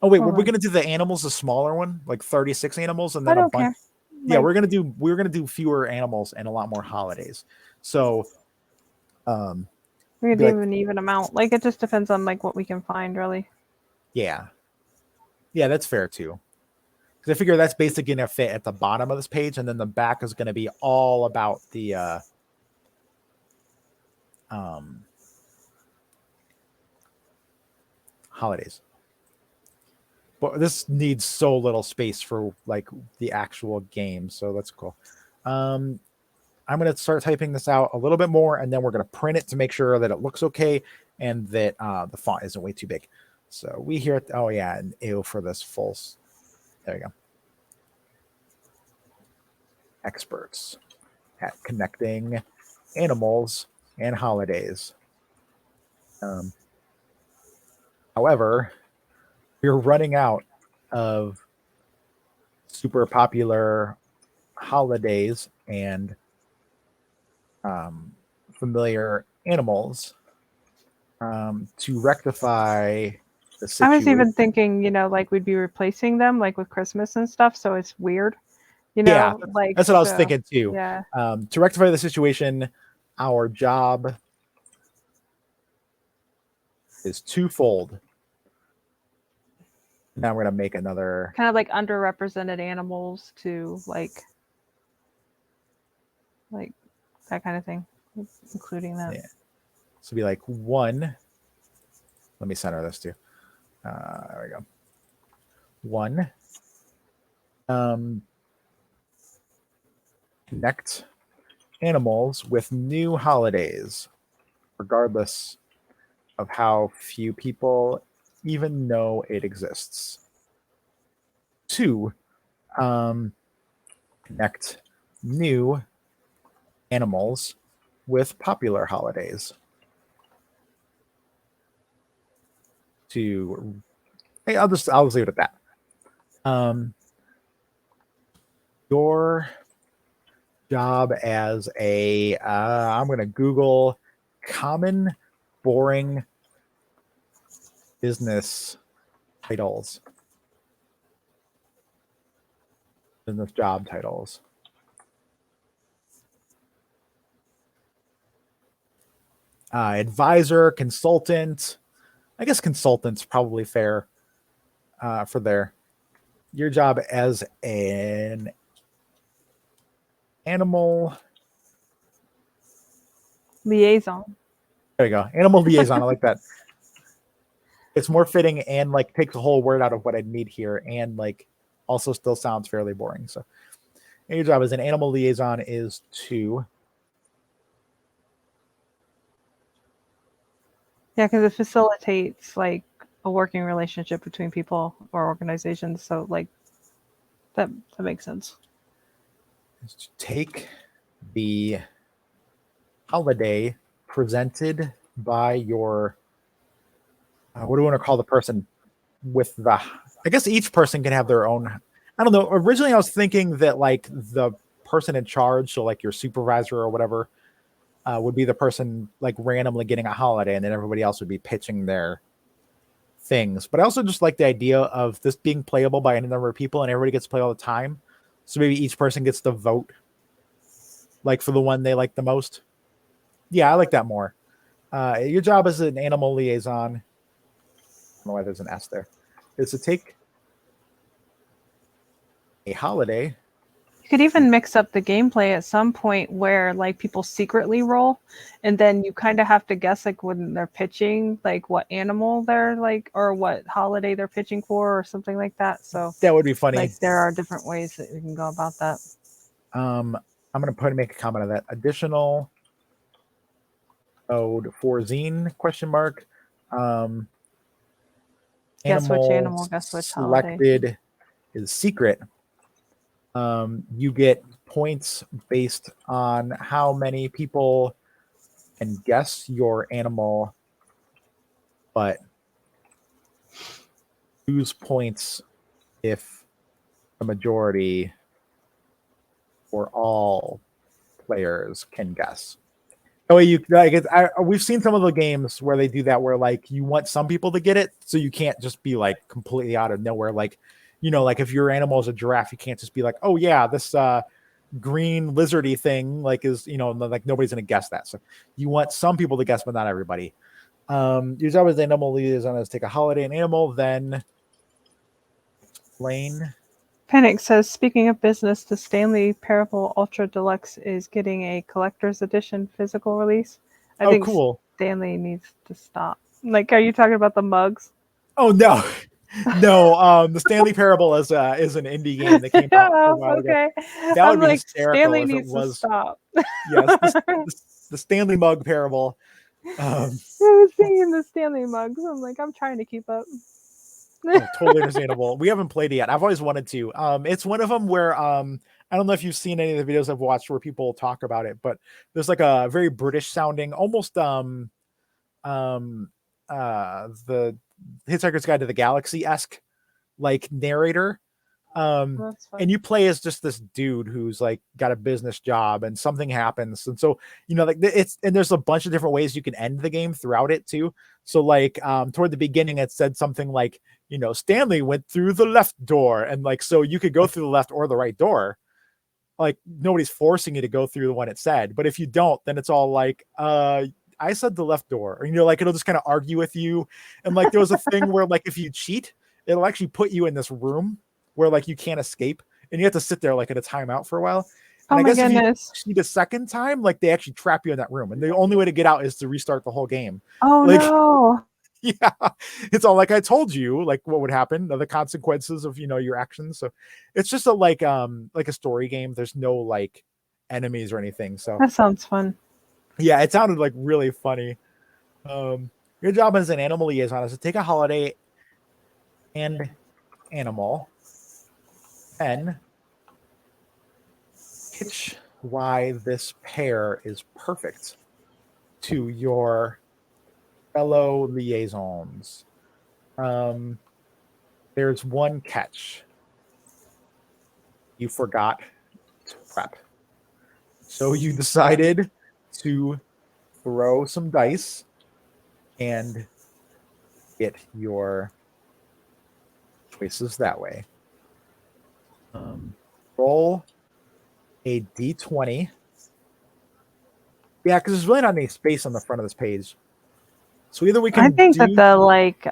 Oh wait, Hold we're on. gonna do the animals, the smaller one, like 36 animals, and I then a don't bunch. care. Yeah, Like, we're gonna do fewer animals and a lot more holidays. So we could be like, do an even amount. Like, it just depends on like what we can find, really. yeah, yeah, that's fair too. Because I figure that's basically gonna fit at the bottom of this page, and then the back is gonna be all about the holidays. But this needs so little space for like the actual game, so that's cool. I'm going to start typing this out a little bit more, and then we're going to print it to make sure that it looks okay and that the font isn't way too big. So we here at, oh yeah, an ew for this full. There you go. Experts at connecting animals and holidays. However, we're running out of super popular holidays and familiar animals to rectify the I was situation. even thinking, you know, like we'd be replacing them, like with Christmas and stuff. So it's weird, you Yeah, know, like, that's what I was so, thinking too. yeah. To rectify the situation, our job is twofold. Now we're going to make another. Kind of like underrepresented animals to like that kind of thing, including that. Yeah. So be like one. Let me center this too. There we go. One. Connect animals with new holidays, regardless of how few people even know it exists. Two, connect new animals with popular holidays. Hey, I'll just leave it at that. Your job as a I'm gonna Google common boring business titles. Business job titles. Advisor, consultant. I guess consultant's probably fair for your job as an animal Liaison. There you go. Animal liaison. I like that. It's more fitting and like takes a whole word out of what I'd need here, and like also still sounds fairly boring. So your job as an animal liaison is to Yeah, because it facilitates like a working relationship between people or organizations. So like that makes sense. take the holiday presented by your what do we want to call the person with the I guess each person can have their own. I don't know. Originally I was thinking that like the person in charge, so like your supervisor or whatever, would be the person like randomly getting a holiday, and then everybody else would be pitching their things. But I also just like the idea of this being playable by any number of people, and everybody gets to play all the time. So maybe each person gets to vote, like for the one they like the most. Yeah, I like that more. Your job as an animal liaison, I don't know why there's an S there, is to take a holiday. You could even mix up the gameplay at some point where like people secretly roll, and then you kind of have to guess like when they're pitching, like what animal they're like or what holiday they're pitching for or something like that. So That would be funny. like there are different ways that you can go about that. I'm gonna make a comment on that. Additional code for zine question mark. Guess which Animal animal, guess which holiday. selected is secret. You get points based on how many people can guess your animal, but lose points if the majority or all players can guess. Oh, you like we've seen some of the games where they do that, where like you want some people to get it, so you can't just be like completely out of nowhere. Like, like if your animal is a giraffe, you can't just be like, oh yeah, this green lizardy thing like is like nobody's gonna guess that. So you want some people to guess, but not everybody. Your job as animal liaison is take a holiday and animal, then explain. Panic says, speaking of business, the Stanley Parable Ultra Deluxe is getting a collector's edition physical release. I think Cool. Stanley needs to stop. Like, are you talking about the mugs? Oh no. No, the Stanley Parable is an indie game that came out a while ago. Okay. That would I'm be like, hysterical Stanley if it needs to was. stop. Yes, the Stanley Mug Parable. I was thinking the Stanley mugs. I'm like, I'm trying to keep up. Totally understandable. We haven't played it yet. I've always wanted to. It's one of them where I don't know if you've seen any of the videos I've watched where people talk about it, but there's like a very British sounding, almost the Hitchhiker's Guide to the Galaxy-esque like narrator. And you play as just this dude who's like got a business job and something happens, and so like there's a bunch of different ways you can end the game throughout it too. So like toward the beginning it said something like Stanley went through the left door, and like so you could go through the left or the right door. Like nobody's forcing you to go through the one it said, but if you don't, then it's all like I said the left door, or like it'll just kind of argue with you. And like there was a thing where like if you cheat, it'll actually put you in this room where like you can't escape, and you have to sit there like at a timeout for a while. And I guess if you cheat a second time, like they actually trap you in that room, and the only way to get out is to restart the whole game. Oh like, no. Yeah, it's all like I told you, like what would happen, the consequences of your actions. So it's just like a story game. There's no like enemies or anything. So that sounds fun. Yeah, it sounded like really funny. Your job as an animal liaison is to take a holiday and animal and pitch why this pair is perfect to your fellow liaisons. There's one catch. You forgot to prep. So you decided to throw some dice and get your choices that way. Roll a d20. Yeah, because there's really not any space on the front of this page. So either we can I think that the like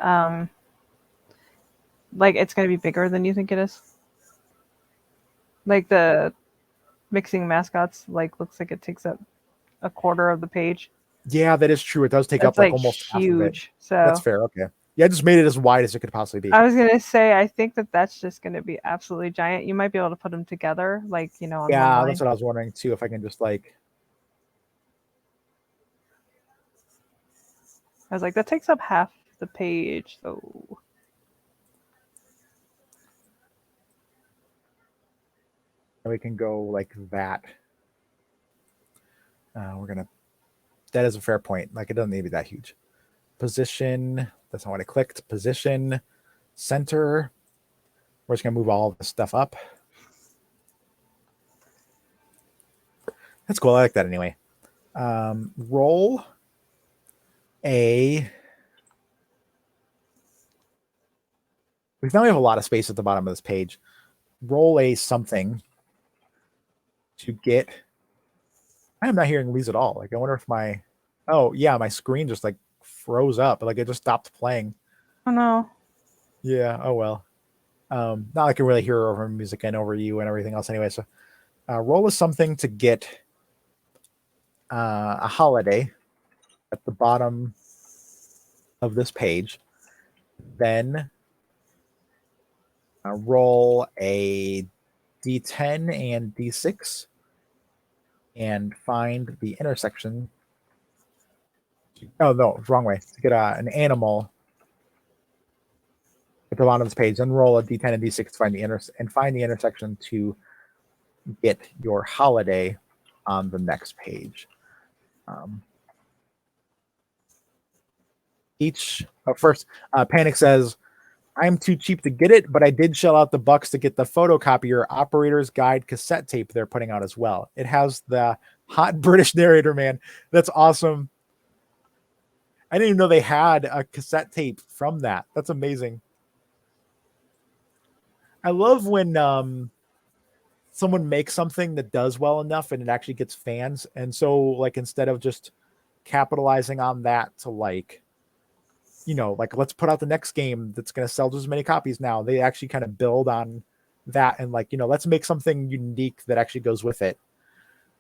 it's going to be bigger than you think it is. Like the mixing mascots looks like it takes up a quarter of the page. Yeah, that is true. It does take up like almost huge. half of it. So that's fair. Okay. Yeah, I just made it as wide as it could possibly be. I was gonna say, I think that's just gonna be absolutely giant. You might be able to put them together, on yeah, one line. That's what I was wondering too. If I can just like, I was like, that takes up half the page, so. We can go like that. That is a fair point. Like it doesn't need to be that huge. Position. That's not what I clicked. Position. Center. We're just gonna move all of this stuff up. That's cool. I like that anyway. Roll a. We now have a lot of space at the bottom of this page. Roll a something to get. I am not hearing Lee's at all. Like, I wonder if my. Oh yeah, my screen just like froze up. Like it just stopped playing. Oh no. Yeah. Oh well. Not like I can really hear over music and over you and everything else anyway. So, roll is something to get a holiday at the bottom of this page. Then roll a d10 and d6 and find the intersection. Oh no, wrong way. To get an animal at the bottom of this page, then roll a d10 and d6 to find the intersection to get your holiday on the next page. First, Panic says, I'm too cheap to get it, but I did shell out the bucks to get the photocopier operator's guide cassette tape they're putting out as well. It has the hot British narrator, man. That's awesome. I didn't even know they had a cassette tape from that. That's amazing. I love when someone makes something that does well enough and it actually gets fans. And so, like, instead of just capitalizing on that to like, like let's put out the next game that's going to sell just as many copies now. They actually kind of build on that and like, let's make something unique that actually goes with it.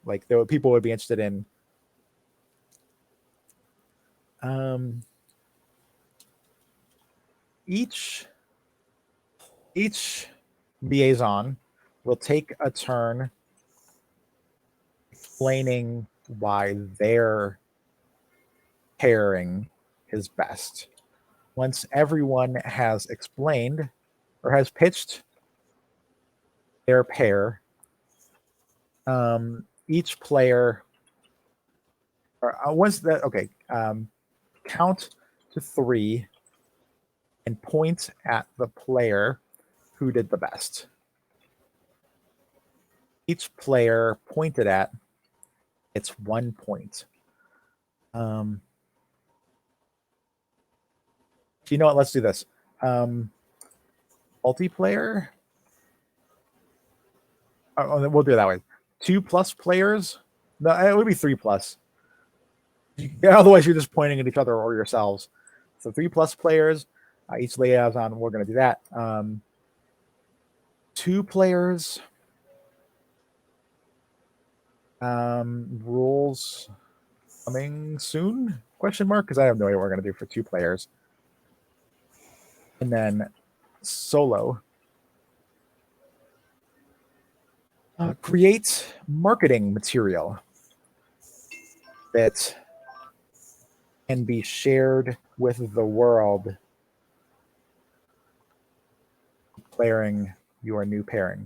Like people would be interested in. Each liaison will take a turn explaining why their pairing is best. Once everyone has explained or has pitched their pair, each player once that count to 3 and point at the player who did the best. Each player pointed at, it's 1 point. You know what? Let's do this. Multiplayer. We'll do it that way. 2+ players. No, it would be 3+. Otherwise, you're just pointing at each other or yourselves. So 3+ players. Each liaison. We're going to do that. 2 players. Rules coming soon? Question mark? Because I have no idea what we're going to do for 2 players. And then solo. Create marketing material that can be shared with the world, declaring your new pairing.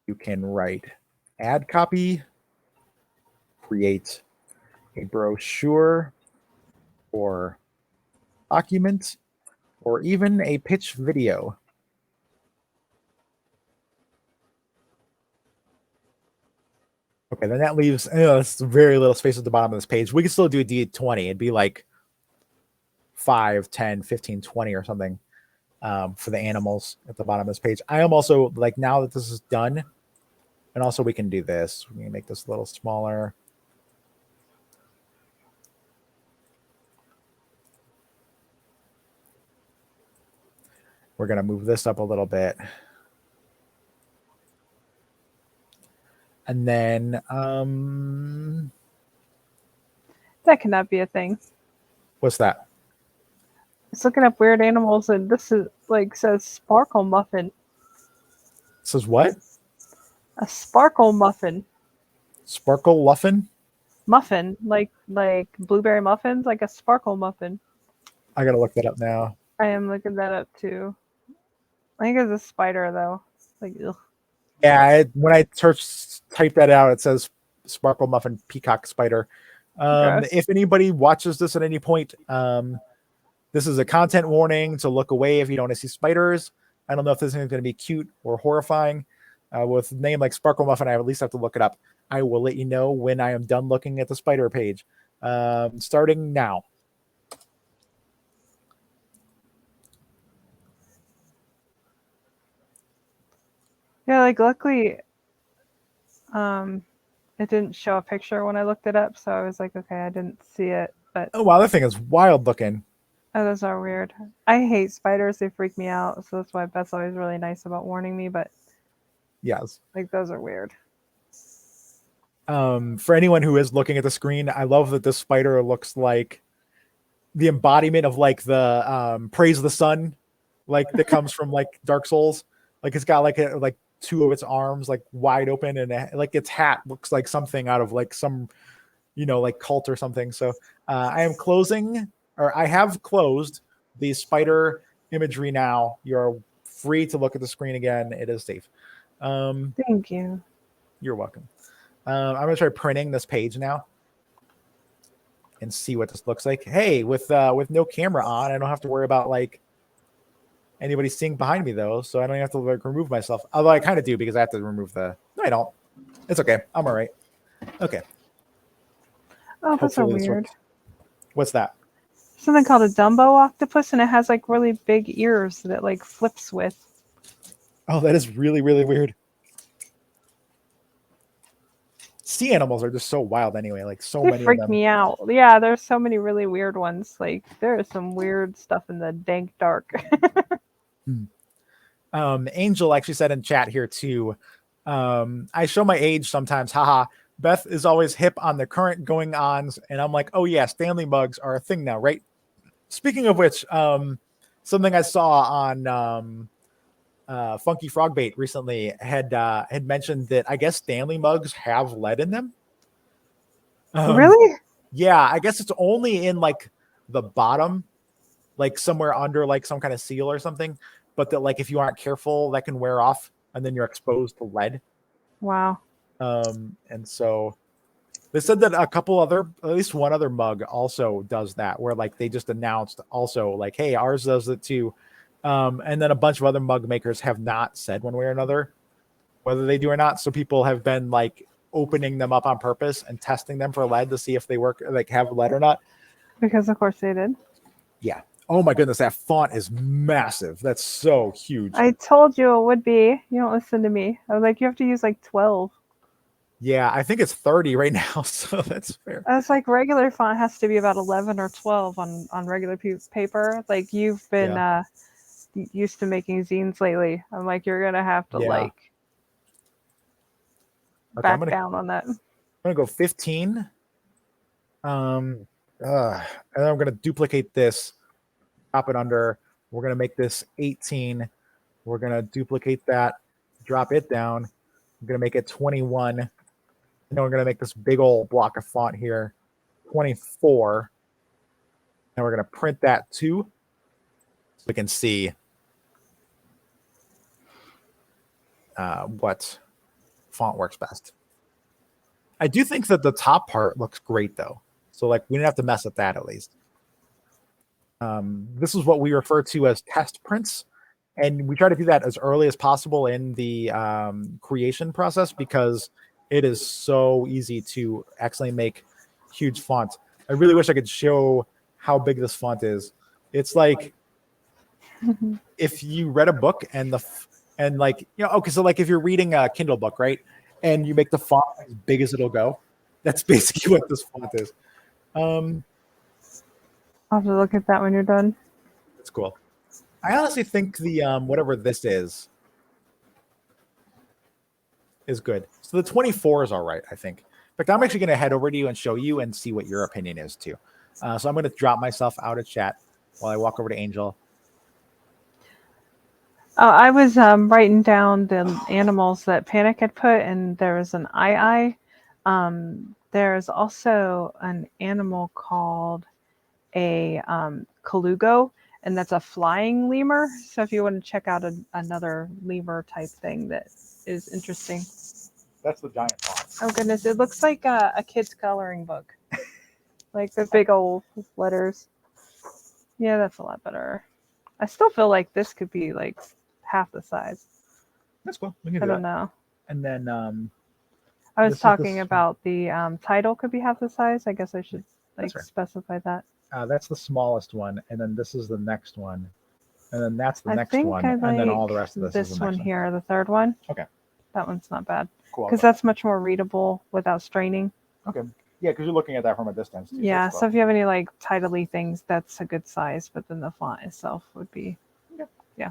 You can write ad copy, create a brochure or document, or even a pitch video. Okay, then that leaves very little space at the bottom of this page. We can still do a D20. It'd be like 5, 10, 15, 20 or something for the animals at the bottom of this page. I am also, like, now that this is done, and also we can do this. We can make this a little smaller. We're going to move this up a little bit. And then that cannot be a thing. What's that? It's looking up weird animals, and this is like says sparkle muffin. It says what? A sparkle muffin. Sparkle muffin? Muffin, like blueberry muffins, like a sparkle muffin. I gotta look that up now. I am looking that up too. I think it's a spider though. Like, ugh. Yeah, when I type that out, it says sparkle muffin peacock spider. If anybody watches this at any point, this is a content warning to look away if you don't want to see spiders. I don't know if this is going to be cute or horrifying. With a name like Sparkle Muffin, I at least have to look it up. I will let you know when I am done looking at the spider page. Starting now. Yeah, like luckily It didn't show a picture when I looked it up, so I was like, okay, I didn't see it. But Oh wow, that thing is wild looking. oh, those are weird. I hate spiders; they freak me out. So that's why Beth's always really nice about warning me. But Yes. like, those are weird. For anyone who is looking at the screen, I love that this spider looks like the embodiment of like the praise of the sun, like that comes from like Dark Souls. Like it's got like two of its arms like wide open, and like its hat looks like something out of like some like cult or something. So I am closing, or I have closed the spider imagery now. You're free to look at the screen again. It is safe. Thank you. You're welcome. I'm gonna try printing this page now and see what this looks like. Hey, with no camera on, I don't have to worry about like anybody seeing behind me though, so I don't have to like remove myself. Although I kind of do because I have to remove the. No, I don't. It's okay. I'm all right. Okay. Oh, those are Hopefully this weird. works. What's that? Something called a Dumbo octopus, and it has like really big ears that like flips with. Oh, that is really really weird. Sea animals are just so wild anyway. Like so They many of freak them. me out. Yeah, there's so many really weird ones. Like there is some weird stuff in the dank dark. Hmm. Angel actually said in chat here too. I show my age sometimes. Haha. Beth is always hip on the current going ons, and I'm like, oh yeah, Stanley mugs are a thing now, right? Speaking of which, something I saw on Funky Frogbait recently had mentioned that I guess Stanley mugs have lead in them. Really? Yeah, I guess it's only in like the bottom, like somewhere under like some kind of seal or something. But that like if you aren't careful, that can wear off, and then you're exposed to lead. Wow. And so they said that a couple other, at least one other mug also does that, where like they just announced also like, hey, ours does it too. And then a bunch of other mug makers have not said one way or another whether they do or not. So people have been like opening them up on purpose and testing them for lead to see if they work, like have lead or not. Because of course they did. Yeah. Oh my goodness, that font is massive. That's so huge. I told you it would be. You don't listen to me. I was like, you have to use like 12. Yeah, I think it's 30 right now, so that's fair. I was like, regular font has to be about 11 or 12 on regular paper. Like you've been Yeah. used to making zines lately. I'm like, you're gonna have to Yeah. like Okay, back down on that. I'm gonna go 15. And then I'm gonna duplicate this, drop it under. We're gonna make this 18. We're gonna duplicate that, drop it down. I'm gonna make it 21. And then we're gonna make this big old block of font here, 24. And we're gonna print that too, so we can see what font works best. I do think that the top part looks great though. So like we didn't have to mess with that at least. This is what we refer to as test prints. And we try to do that as early as possible in the creation process because it is so easy to actually make huge fonts. I really wish I could show how big this font is. It's like if you read a book and and like okay, so like if you're reading a Kindle book, right, and you make the font as big as it'll go, that's basically what this font is. I'll have to look at that when you're done. That's cool. I honestly think the whatever this is good. So the 24 is all right, I think. In fact, I'm actually going to head over to you and show you and see what your opinion is too. So I'm going to drop myself out of chat while I walk over to Angel. I was writing down the animals that Panic had put, and there was an eye. There's also an animal called a colugo, and that's a flying lemur. So if you want to check out another lemur type thing that is interesting. That's the giant font. Oh goodness, it looks like a kid's coloring book. Like the big old letters. Yeah, that's a lot better. I still feel like this could be like half the size. That's cool. We can I do don't that. know. And then I was talking about the title could be half the size. I guess I should like specify that. That's the smallest one, and then this is the next one, and then that's the next one, I and then all the rest of this is the one next here, the third one. Okay. That one's not bad. Cool. because that's much more readable without straining. Okay. Yeah, because you're looking at that from a distance. Too, Yeah, so so if you have any like titly things, that's a good size, but then the font itself would be, yeah. yeah.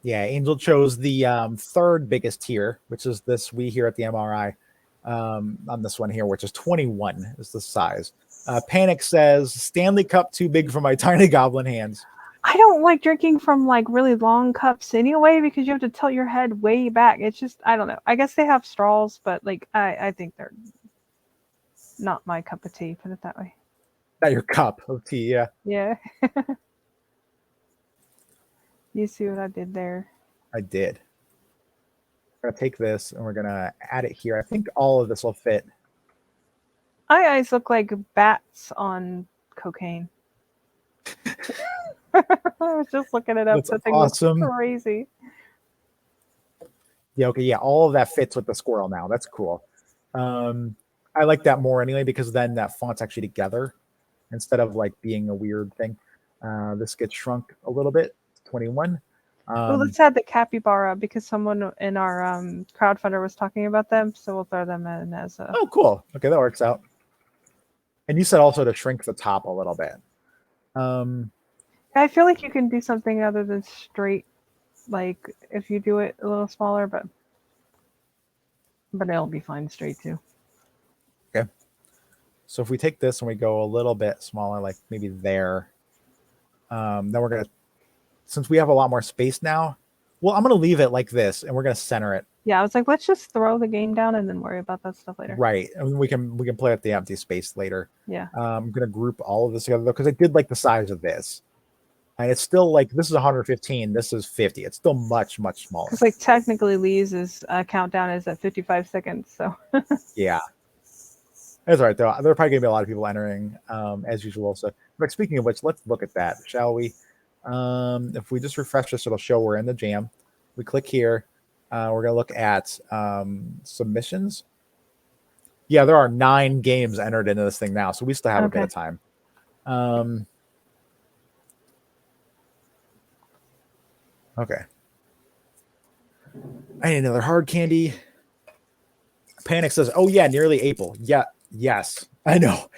Yeah, Angel chose the third biggest tier, which is this we here at the MRI on this one here, which is 21 is the size. Panic says Stanley Cup too big for my tiny goblin hands. I don't like drinking from like really long cups anyway because you have to tilt your head way back. It's just I don't know. I guess they have straws, but like I think they're not my cup of tea. Put it that way. Not your cup of tea, yeah. Yeah. You see what I did there? I did. We're gonna take this and we're gonna add it here. I think all of this will fit. My eyes look like bats on cocaine. I was just looking it up. That's The thing awesome. looks crazy. Yeah, okay, yeah, all of that fits with the squirrel now. That's cool. I like that more anyway because then that font's actually together instead of like being a weird thing. This gets shrunk a little bit, 21. Well, let's add the capybara because someone in our crowdfunder was talking about them, so we'll throw them in as a. Oh, cool. Okay, that works out. And you said also to shrink the top a little bit. I feel like you can do something other than straight, like if you do it a little smaller, but it'll be fine straight too. Okay. So if we take this and we go a little bit smaller, like maybe there, then we're gonna, since we have a lot more space now, well, I'm gonna leave it like this and we're gonna center it. Yeah, I was like, let's just throw the game down and then worry about that stuff later. Right. And we can play with the empty space later. Yeah. I'm gonna group all of this together though, because I did like the size of this. And it's still like this is 115, this is 50. It's still much, much smaller. Because like technically Lee's countdown is at 55 seconds, so yeah. That's all right though. There are probably gonna be a lot of people entering as usual. So but speaking of which, let's look at that, shall we? If we just refresh this, it'll show we're in the jam. We click here. We're gonna look at submissions. Yeah, there are 9 games entered into this thing now, so we still have a bit of time. Okay. I need another hard candy. Panic says, "Oh yeah, nearly April." Yeah, yes, I know.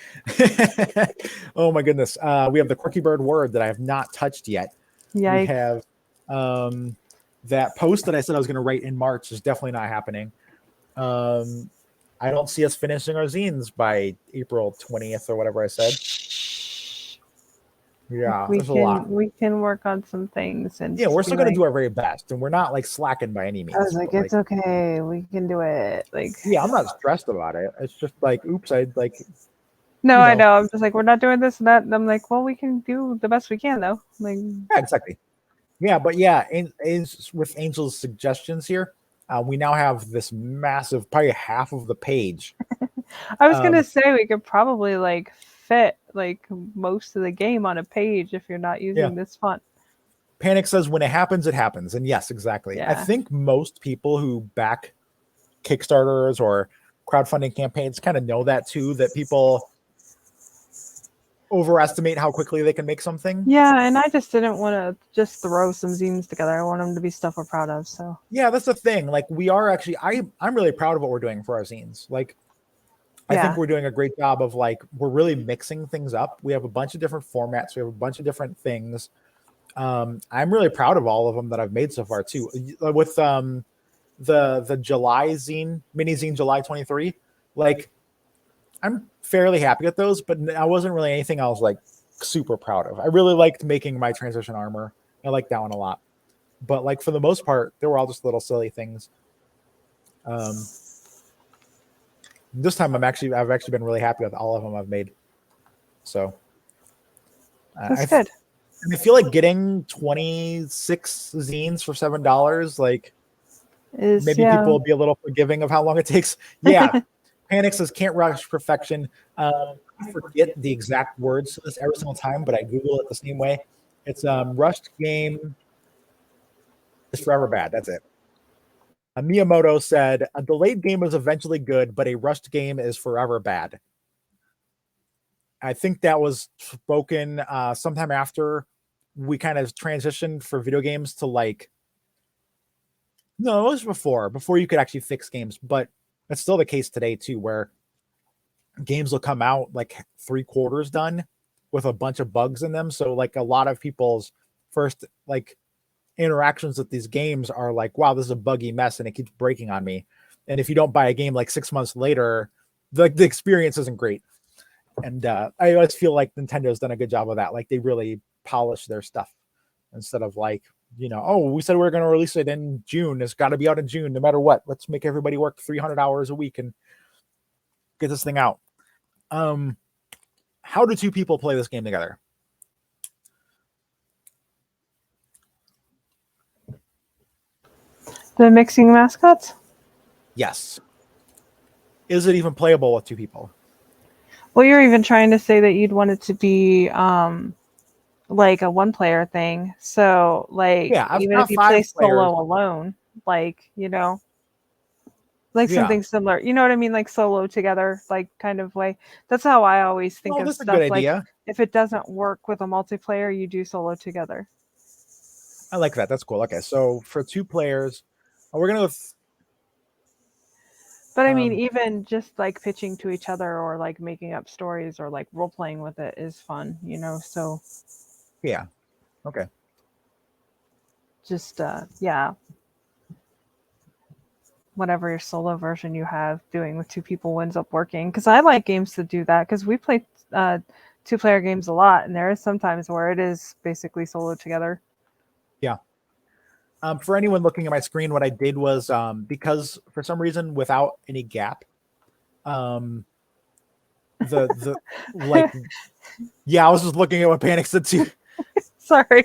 Oh my goodness. We have the Quirky Bird word that I have not touched yet. Yikes. We have that post that I said I was going to write in March is definitely not happening. I don't see us finishing our zines by April 20th or whatever I said. Yeah, there's a lot. We can work on some things, and yeah, we're still going to do our very best, and we're not like slacking by any means. I was like, it's okay, we can do it. Like, yeah, I'm not stressed about it. It's just like, oops, I like. No, I know. I'm just like, we're not doing this and that. And I'm like, well, we can do the best we can, though. Like, yeah, exactly. Yeah, but yeah, with Angel's suggestions here, we now have this massive, probably half of the page. I was gonna say we could probably like fit like most of the game on a page if you're not using this font. Panic says when it happens, and yes, exactly. Yeah. I think most people who back Kickstarters or crowdfunding campaigns kind of know that too, that people overestimate how quickly they can make something. Yeah, and I just didn't want to just throw some zines together. I want them to be stuff we're proud of. So yeah, that's the thing. Like we are actually, I'm really proud of what we're doing for our zines. Like I think we're doing a great job of like, we're really mixing things up. We have a bunch of different formats. We have a bunch of different things. I'm really proud of all of them that I've made so far too. With the July zine, mini zine July 23, like I'm fairly happy with those, but I wasn't really anything I was like super proud of. I really liked making my transition armor. I like that one a lot. But like for the most part, they were all just little silly things. This time I've actually been really happy with all of them I've made. So that's good. And I feel like getting 26 zines for $7, like maybe people will be a little forgiving of how long it takes. Yeah. Panic says can't rush perfection. I forget the exact words to this every single time, but I Google it the same way. It's rushed game is forever bad. That's it. Miyamoto said, "A delayed game is eventually good, but a rushed game is forever bad." I think that was spoken sometime after we kind of transitioned for video games to like, no, it was before you could actually fix games, but it's still the case today too, where games will come out like 3/4 done with a bunch of bugs in them. So like a lot of people's first like interactions with these games are like, wow, this is a buggy mess and it keeps breaking on me. And if you don't buy a game like 6 months later, the experience isn't great. And I always feel like Nintendo's done a good job of that. Like they really polish their stuff instead of like, oh, we said we were going to release it in June. It's got to be out in June, no matter what. Let's make everybody work 300 hours a week and get this thing out. How do two people play this game together? The mixing mascots? Yes. Is it even playable with two people? Well, you're even trying to say that you'd want it to be like a one player thing. So like Yeah, I've even if got you play 5 players. solo alone, like, like Yeah. something similar. You know what I mean? Like solo together, like kind of way. That's how I always think Well, of that's a good stuff. Like idea. if it doesn't work with a multiplayer, you do solo together. I like that. That's cool. Okay, so for 2 players, we're gonna go with, But I mean, even just like pitching to each other or like making up stories or like role playing with it is fun, So yeah. Okay. just yeah, whatever your solo version you have doing with two people ends up working. Because I like games to do that because we play 2-player games a lot, and there is sometimes where it is basically solo together. Yeah. For anyone looking at my screen, what I did was because for some reason without any gap, um, the like, yeah, I was just looking at what Panic said too. Sorry.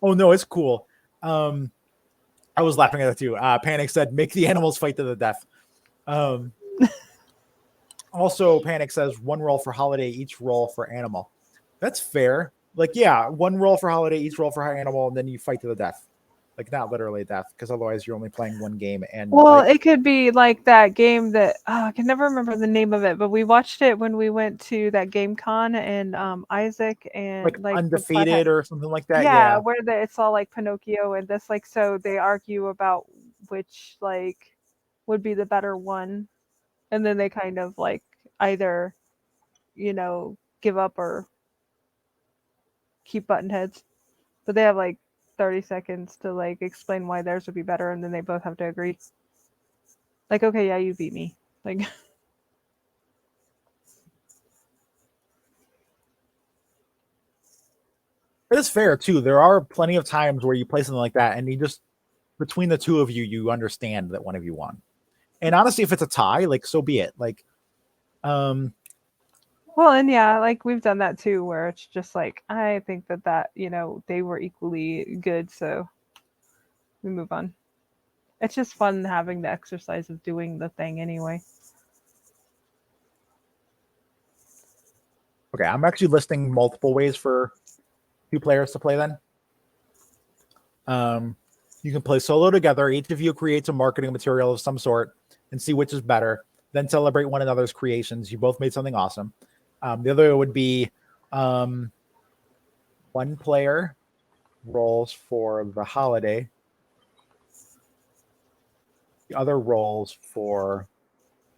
Oh no, it's cool. I was laughing at that too. Panic said, "Make the animals fight to the death." Um, also, Panic says, "One roll for holiday, each roll for animal." That's fair. Like, yeah, one roll for holiday, each roll for animal, and then you fight to the death. Like, not literally death, because otherwise you're only playing one game. And Well, like, it could be like that game that I can never remember the name of it, but we watched it when we went to that game con, and Isaac and like the undefeated flathead. or something like that. Yeah, Yeah, where it's all like Pinocchio and this, like, so they argue about which like would be the better one, and then they kind of like either give up or keep button heads, but they have like 30 seconds to like explain why theirs would be better, and then they both have to agree. Like, okay, yeah, you beat me. Like, it is fair too. There are plenty of times where you play something like that, and you just between the two of you, you understand that one of you won. And honestly, if it's a tie, like so be it. Like, um, well, and yeah, like we've done that too, where it's just like I think that they were equally good, so we move on. It's just fun having the exercise of doing the thing anyway. okay, I'm actually listing multiple ways for 2 players to play. Then, um, you can play solo together. Each of you creates a marketing material of some sort and see which is better. Then celebrate one another's creations. You both made something awesome. The other would be um, 1 player rolls for the holiday. The other rolls for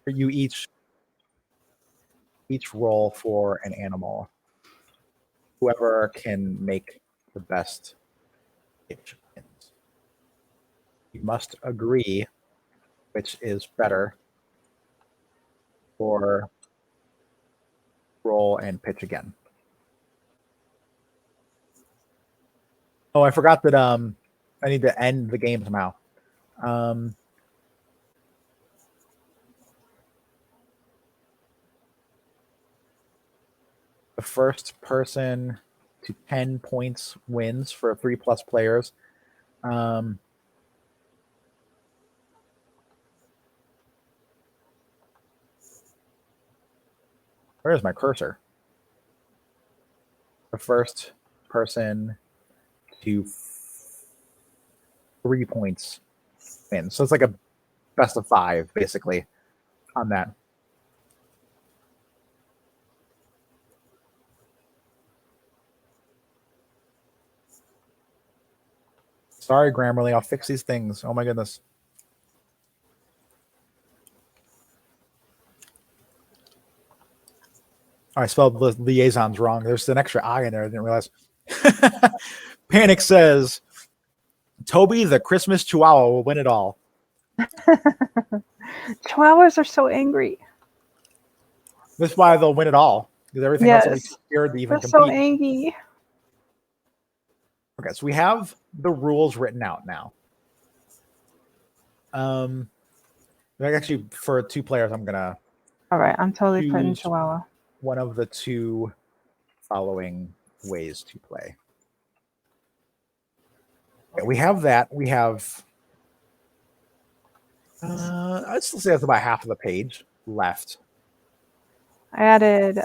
you each roll for an animal. Whoever can make the best pitch wins. You must agree which is better or roll and pitch again. Oh, I forgot that I need to end the game somehow. Um the first person to 10 points wins for 3+ players. Um where is my cursor? The first person to 3 points win. So it's like a best of 5 basically on that. Sorry, Grammarly. I'll fix these things. Oh my goodness. Oh, I spelled liaisons wrong. There's an extra I in there. I didn't realize. Panic says, Toby, the Christmas Chihuahua, will win it all. Chihuahuas are so angry. That's why they'll win it all. Because everything else will be Yes. scared to even They're so compete. angry. Okay, so we have the rules written out now. Actually, for 2 players, I'm gonna All right, I'm totally putting choose Chihuahua. one of the 2 following ways to play. Okay, we have that. We have I'd still say that's about half of the page left. I added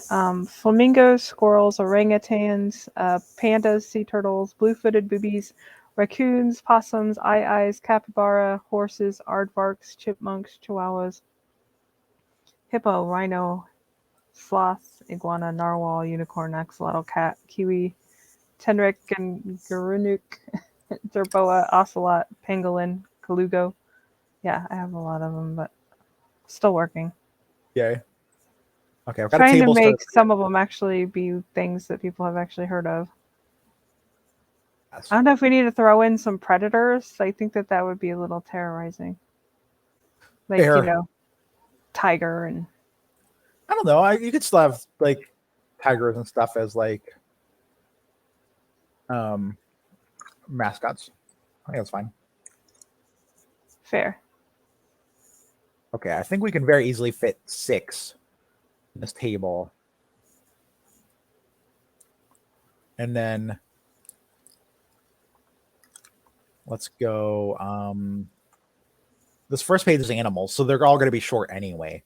flamingos, squirrels, orangutans, pandas, sea turtles, blue-footed boobies, raccoons, possums, eyes, capybara, horses, aardvarks, chipmunks, chihuahuas, hippo, rhino, sloth, iguana, narwhal, unicorn, axolotl, cat, kiwi, tenrec, and garunuk, jerboa, ocelot, pangolin, colugo. Yeah, I have a lot of them, but still working. Okay. Okay, I've got a Trying to table make started. some of them actually be things that people have actually heard of. Yes. I don't know if we need to throw in some predators. I think that would be a little terrorizing. Like, Fair. tiger and... I don't know. You could still have like tigers and stuff as like mascots. I think that's fine. Fair. Okay, I think we can very easily fit 6 in this table. And then let's go. This first page is animals, so they're all going to be short anyway.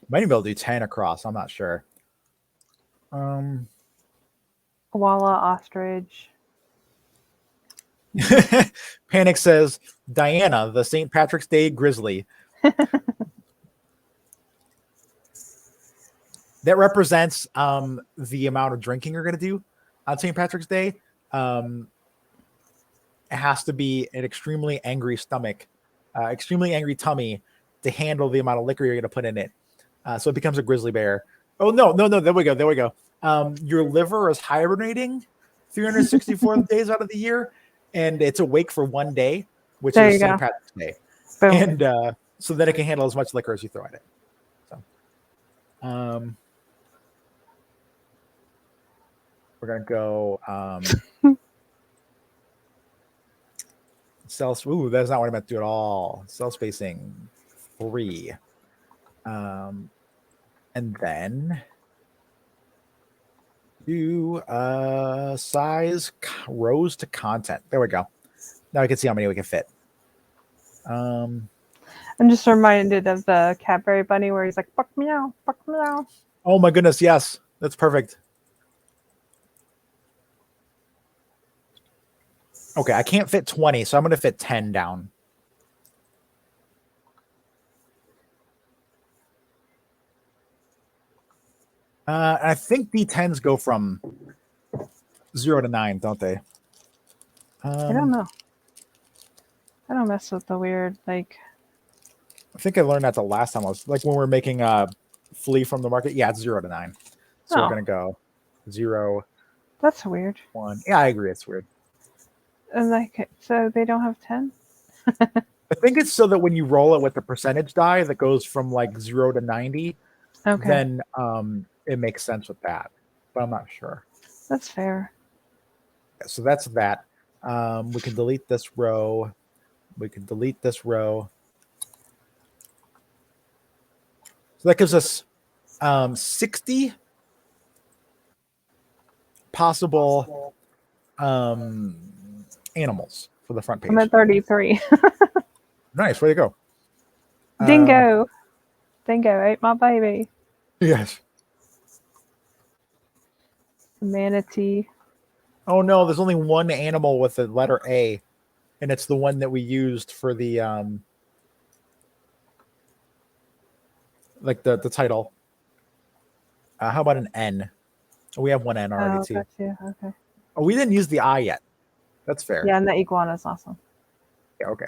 Might even be able to do 10 across. I'm not sure. Koala, ostrich. Panic says, Diana, the St. Patrick's Day grizzly. That represents the amount of drinking you're going to do on St. Patrick's Day. It has to be an extremely angry stomach, extremely angry tummy to handle the amount of liquor you're going to put in it. So it becomes a grizzly bear. Oh, no. There we go. Your liver is hibernating 364 days out of the year, and it's awake for 1 day, which There is you St. go. Patrick's Day. Boom. And so then it can handle as much liquor as you throw at it. So, we're going to go cell. Ooh, that's not what I meant to do at all. Cell spacing 3. And then do size rows to content. There we go. Now we can see how many we can fit. I'm just reminded of the Cadbury bunny where he's like, "Buck meow, buck meow." Oh my goodness, yes. That's perfect. Okay, I can't fit 20, so I'm going to fit 10 down. I think D10s go from 0 to 9, don't they? I don't know. I don't mess with the weird, like... I think I learned that the last time I was, like when we were making Flee from the Market. Yeah, it's 0 to 9. So we're going to go 0. That's weird. 1. Yeah, I agree. It's weird. And like, so they don't have 10? I think it's so that when you roll it with the percentage die that goes from like 0 to 90, Okay. then it makes sense with that. But I'm not sure. That's fair. So that's that. We can delete this row. We can delete this row. So that gives us 60 possible animals for the front page. I'm at 33. Nice. Way to go. Dingo. Dingo ate my baby. Yes. Manatee. Oh no, there's only one animal with the letter A and it's the one that we used for the like the title. How about an N? We have one N already Oh, too. got you. Okay. Oh, we didn't use the I yet. That's fair. Yeah, and the iguana is awesome. Yeah, okay.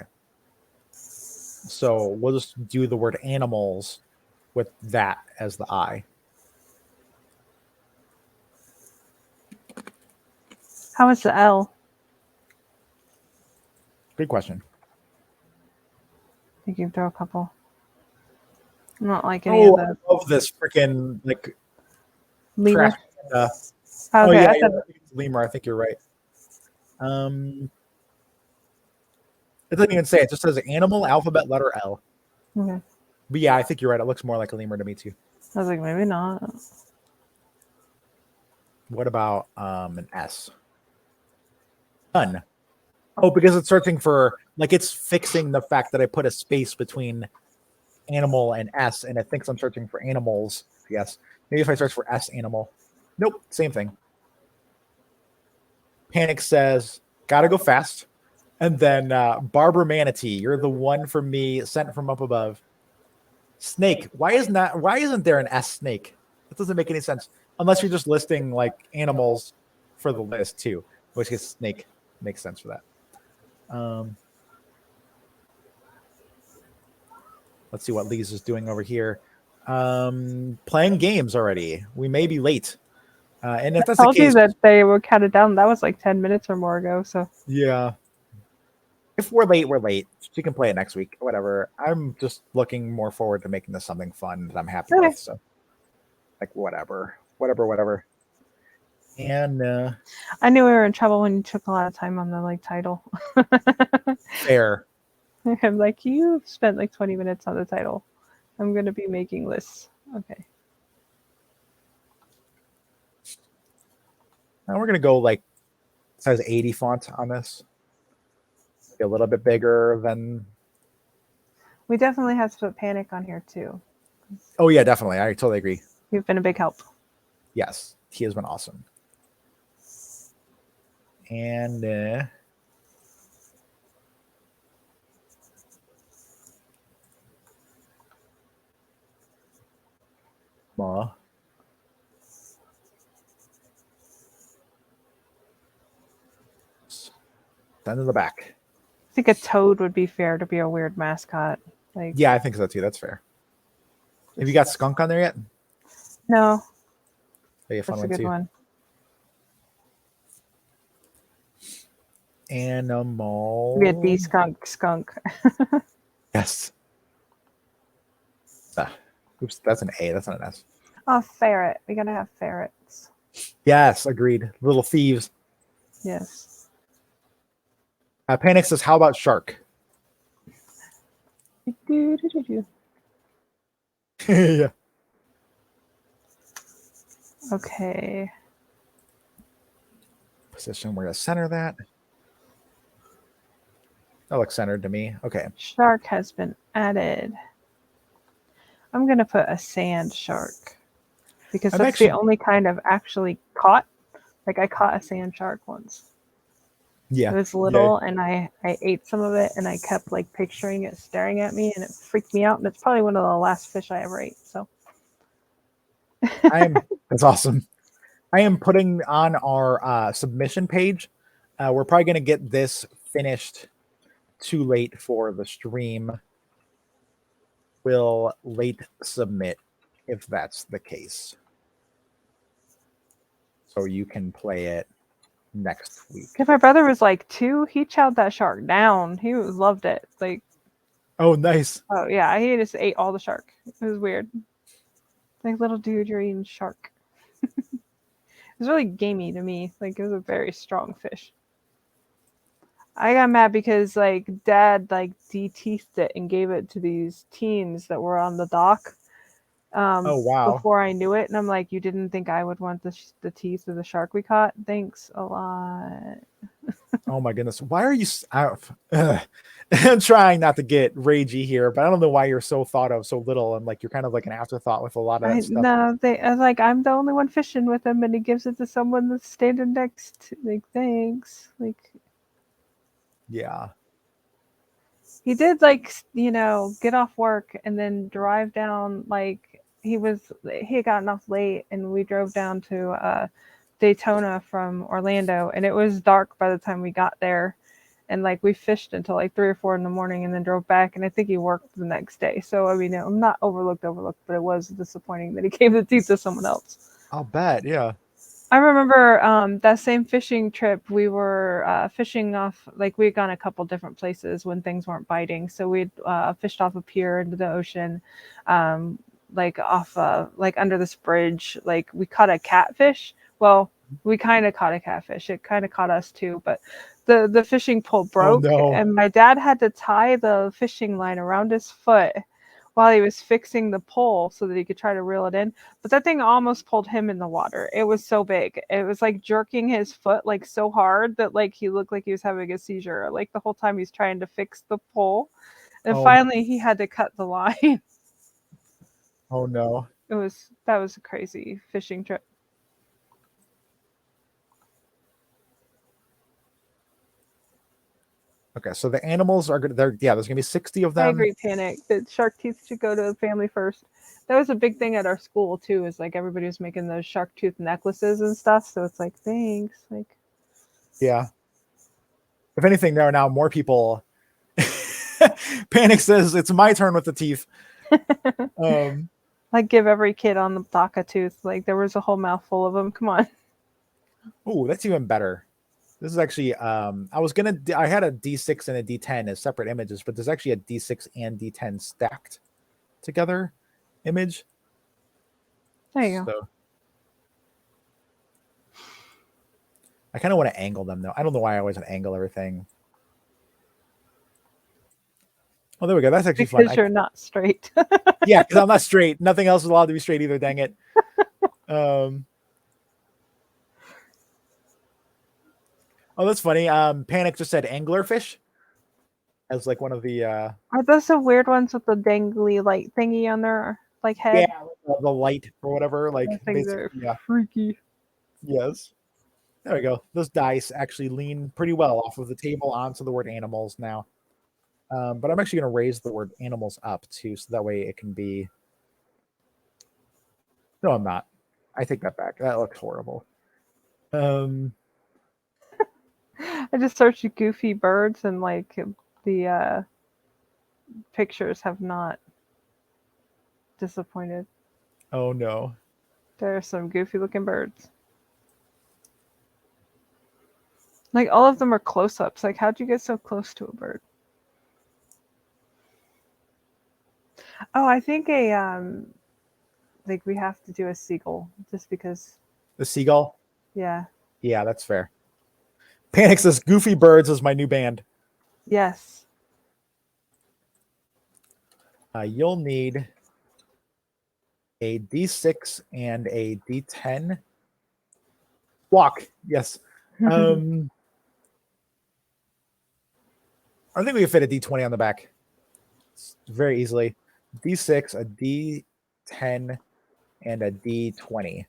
So we'll just do the word animals with that as the I. How is the L? Good question. You can throw a couple. Not like any Oh, of I the love this freaking like lemur. trash. Oh Okay, yeah, I said I think it's lemur. I think you're right. It doesn't even say it. It just says animal, alphabet, letter L. okay. But yeah, I think you're right. It looks more like a lemur to me too. I was like, maybe not. What about an S? None. Oh, because it's searching for like it's fixing the fact that I put a space between animal and S, and it thinks I'm searching for animals. Yes. Maybe if I search for S animal. Nope, same thing. Panic says, gotta go fast. And then Barbara Manatee, you're the one for me, sent from up above. Snake. Why isn't there an S snake? That doesn't make any sense. Unless you're just listing like animals for the list too, which is snake makes sense for that. Let's see what Lisa's doing over here. Playing games already. We may be late. And if that's I the told you case, that they were counted down. That was like 10 minutes or more ago. So yeah. If we're late, we're late. She can play it next week. Whatever. I'm just looking more forward to making this something fun that I'm happy okay. with. So, like, whatever. And I knew we were in trouble when you took a lot of time on the like title. fair. I'm like, you spent like 20 minutes on the title. I'm gonna be making lists. Okay. Now we're gonna go like size 80 font on this. Be a little bit bigger than. We definitely have to put panic on here too. Oh yeah, definitely. I totally agree. You've been a big help. Yes, he has been awesome. And down to the back. I think a toad would be fair to be a weird mascot. Like, Yeah, I think so too. That's fair. Have you got skunk on there yet? no, Be a fun that's a one good too. one. Animal. We had bee skunk. Yes. Oops, that's an A. That's not an S. Oh, ferret. We gotta have ferrets. Yes, agreed. Little thieves. Yes. Panic says, "How about shark?" Yeah. Okay. Position. We're gonna center that. That looks centered to me. Okay. Shark has been added. I'm gonna put a sand shark because that's the only kind I've actually caught. Like I caught a sand shark once. Yeah. It was little and I ate some of it and I kept like picturing it staring at me and it freaked me out and it's probably one of the last fish I ever ate. So That's awesome. I am putting on our submission page. We're probably gonna get this finished too late for the stream. Will late submit if that's the case. So you can play it next week. if my brother was like 2, he chowed that shark down. He loved it. Like, oh, nice. Oh yeah, he just ate all the shark. It was weird. Like, little dude, you're eating shark. It was really gamey to me. Like, it was a very strong fish. I got mad because like dad like de-teethed it and gave it to these teens that were on the dock. Oh wow. Before I knew it, and I'm like, you didn't think I would want the teeth of the shark we caught? Thanks a lot. Oh my goodness. Why are you? I'm trying not to get ragey here, but I don't know why you're so thought of so little and like you're kind of like an afterthought with a lot of that stuff. No, I was like, I'm the only one fishing with him, and he gives it to someone that's standing next. Like, thanks. Like, yeah. He did like get off work and then drive down. Like he had gotten off late, and we drove down to Daytona from Orlando, and it was dark by the time we got there. And like we fished until like 3 or 4 in the morning, and then drove back. And I think he worked the next day. So I mean, I'm not overlooked, but it was disappointing that he gave the teeth to someone else. I'll bet. Yeah. I remember that same fishing trip. We were fishing off, like we'd gone a couple different places when things weren't biting. So we'd fished off a pier into the ocean, um, like off, like under this bridge. Like we caught a catfish. Well, we kind of caught a catfish. It kind of caught us too, but the fishing pole Oh broke, no. and my dad had to tie the fishing line around his foot while he was fixing the pole so that he could try to reel it in, but that thing almost pulled him in the water. It was so big. It was like jerking his foot like so hard that like he looked like he was having a seizure. Like the whole time he's trying to fix the pole. And Oh. finally he had to cut the line. Oh no. That was a crazy fishing trip. Okay, so the animals are gonna. There's gonna be 60 of I them. agree, Panic. That shark teeth should go to the family first. That was a big thing at our school too, is like everybody was making those shark tooth necklaces and stuff. So it's like thanks. Like Yeah. If anything, there are now more people. Panic says it's my turn with the teeth. Um. like give every kid on the block a tooth. Like there was a whole mouthful of them. Come on. Oh, that's even better. This is actually. I had a D6 and a D10 as separate images, but there's actually a D6 and D10 stacked together image. There you go. So I kind of want to angle them though. I don't know why I always angle everything. Oh, there we go. That's actually fun. Because you're not straight. Yeah, because I'm not straight. Nothing else is allowed to be straight either. Dang it. Um. Oh, that's funny. Panic just said anglerfish as like one of the Are those the weird ones with the dangly light thingy on their like yeah, head? the light or whatever. Like Those things basically, are yeah. freaky. Yes. There we go. Those dice actually lean pretty well off of the table onto the word animals now. But I'm actually going to raise the word animals up too, so that way it can be. No, I'm not. I take that back. That looks horrible. Um, I just searched goofy birds and like the pictures have not disappointed. oh no. There are some goofy looking birds. Like all of them are close ups. Like how'd you get so close to a bird? Oh, I think a like we have to do a seagull just because The seagull. yeah. Yeah, that's fair. Panic says Goofy Birds is my new band. Yes. You'll need a D6 and a D10. Walk. Yes. Um, I think we can fit a D20 on the back very easily. D6, a D10, and a D20.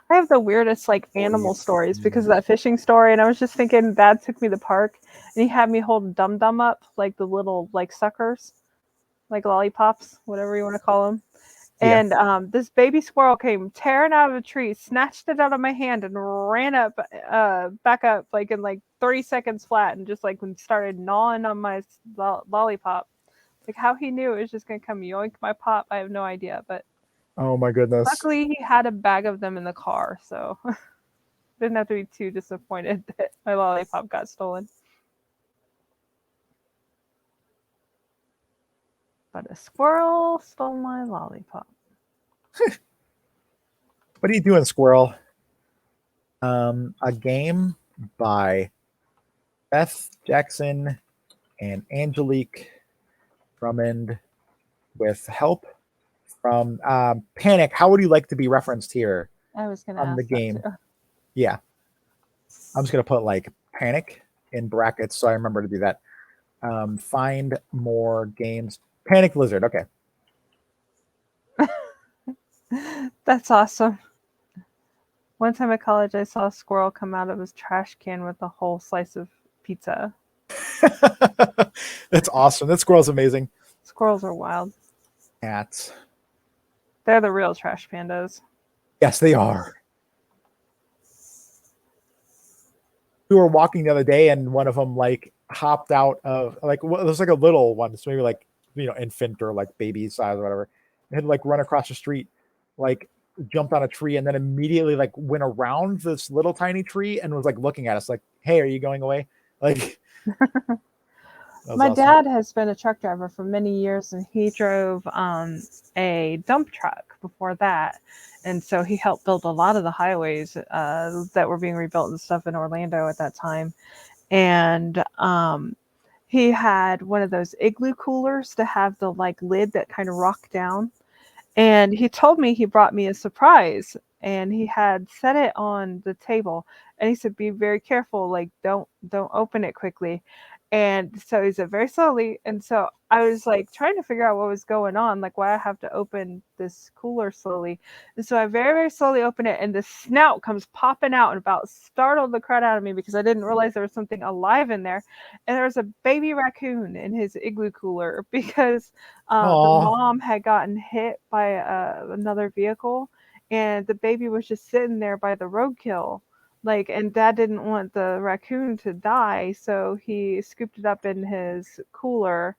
I have the weirdest like animal stories because of that fishing story, and I was just thinking, Dad took me to the park, and he had me hold Dum Dum up, like the little like suckers, like lollipops, whatever you want to call them. Yeah. And this baby squirrel came tearing out of a tree, snatched it out of my hand, and ran up, back up like in like 30 seconds flat, and just like started gnawing on my lollipop. Like how he knew it was just gonna come yoink my pop, I have no idea, but Oh my goodness. luckily, he had a bag of them in the car, so didn't have to be too disappointed that my lollipop got stolen. But a squirrel stole my lollipop. What are you doing, Squirrel? A game by Beth Jackson and Angelique Drummond with help from Panic. How would you like to be referenced here I was gonna on ask the that game? too. Yeah. I'm just going to put like Panic in brackets so I remember to do that. Find more games. Panic Lizard. Okay. That's awesome. One time at college, I saw a squirrel come out of his trash can with a whole slice of pizza. That's awesome. That squirrel's amazing. Squirrels are wild. Cats. They're the real trash pandas. Yes, they are. We were walking the other day, and one of them like hopped out of like it was like a little one, so maybe like infant or like baby size or whatever. And had like run across the street, like jumped on a tree, and then immediately like went around this little tiny tree and was like looking at us like, "Hey, are you going away?" Like that was My awesome. dad has been a truck driver for many years, and he drove a dump truck before that. And so he helped build a lot of the highways that were being rebuilt and stuff in Orlando at that time. And he had one of those igloo coolers to have the like lid that kind of rocked down. And he told me he brought me a surprise, and he had set it on the table, and he said be very careful, like don't open it quickly. And so he said very slowly, and so I was like trying to figure out what was going on, like why I have to open this cooler slowly. And so I very slowly open it, and the snout comes popping out and about startled the crud out of me because I didn't realize there was something alive in there. And there was a baby raccoon in his igloo cooler because the Oh, mom had gotten hit by another vehicle, and the baby was just sitting there by the roadkill. Like, and dad didn't want the raccoon to die, so he scooped it up in his cooler.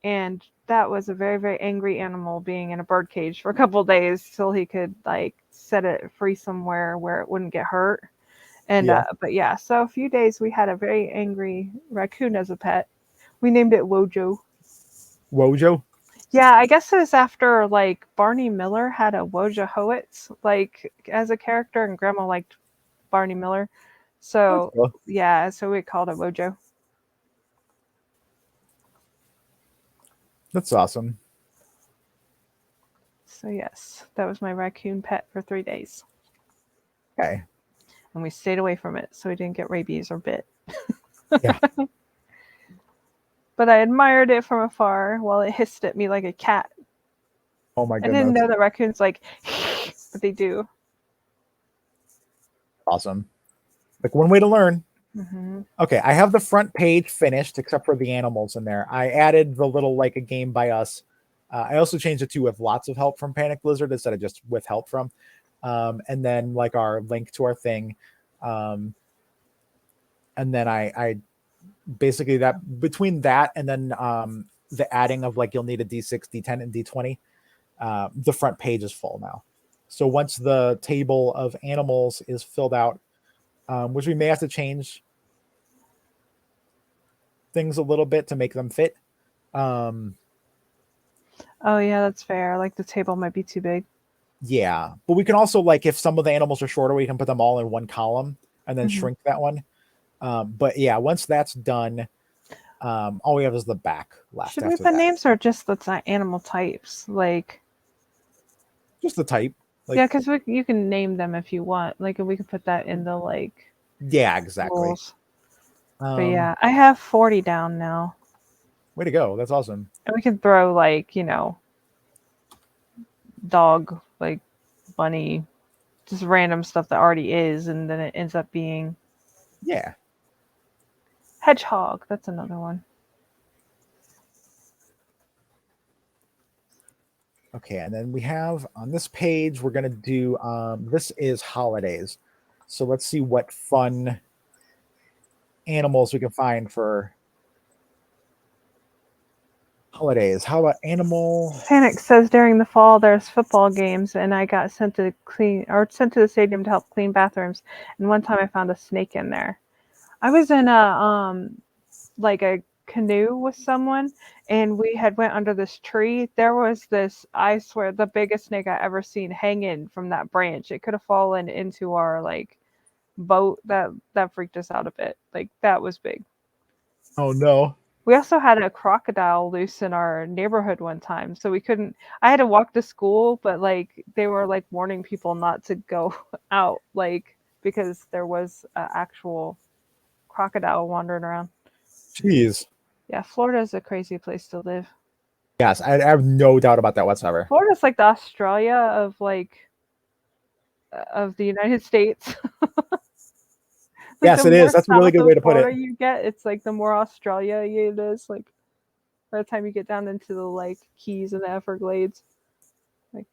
And that was a very angry animal being in a bird cage for a couple of days till he could like set it free somewhere where it wouldn't get hurt. And yeah. but yeah, so a few days we had a very angry raccoon as a pet. We named it Wojo. Wojo. Yeah, I guess it was after like Barney Miller had a Woja Howitz like as a character, and Grandma liked Barney Miller, That's so cool. yeah, so we called it Wojo. That's awesome. So yes, that was my raccoon pet for 3 days, Okay. and we stayed away from it so we didn't get rabies or bit. Yeah. But I admired it from afar while it hissed at me like a cat. Oh my I didn't goodness. know that raccoons like, but they do. Awesome. Like one way to learn. Hmm. Okay, I have the front page finished except for the animals in there. I added the little like a game by us. I also changed it to with lots of help from Panic Blizzard instead of just with help from. And then like our link to our thing. Um, and then I basically that between that and then the adding of like you'll need a D6, D10, and D20. The front page is full now. So once the table of animals is filled out, which we may have to change things a little bit to make them fit. Um, Oh yeah, that's fair. Like the table might be too big. yeah, but we can also like if some of the animals are shorter, we can put them all in one column and then Hmm. shrink that one. But yeah, once that's done, all we have is the back left Should we after put that. names or just the animal types? Like, Just the type, yeah, like because you can name them if you want. Like, we could put that in the like yeah, exactly. rules. But Um, yeah, I have 40 down now, Way to go, that's awesome. and we can throw like dog, like bunny, just random stuff that already is, and then it ends up being Yeah. hedgehog. That's another one. Okay, and then we have on this page we're gonna do this is holidays. So let's see what fun animals we can find for holidays. How about animal? Panic says during the fall there's football games, and I got sent to the stadium to help clean bathrooms. And one time I found a snake in there. I was in like a canoe with someone, and we had went under this tree. There was this, I swear, the biggest snake I ever seen hanging from that branch. It could have fallen into our like boat. That freaked us out a bit. Like that was big. Oh no. We also had a crocodile loose in our neighborhood one time, so we couldn't. I had to walk to school, but like they were like warning people not to go out, like because there was an actual crocodile wandering around. Jeez. Yeah, Florida is a crazy place to live. Yes, I have no doubt about that whatsoever. Florida's like the Australia of like of the United States. Like Yes, the it is. more That's a really south good of way to put it. Florida you get, it's like the more Australia it is. Like by the time you get down into the like Keys and the Everglades, like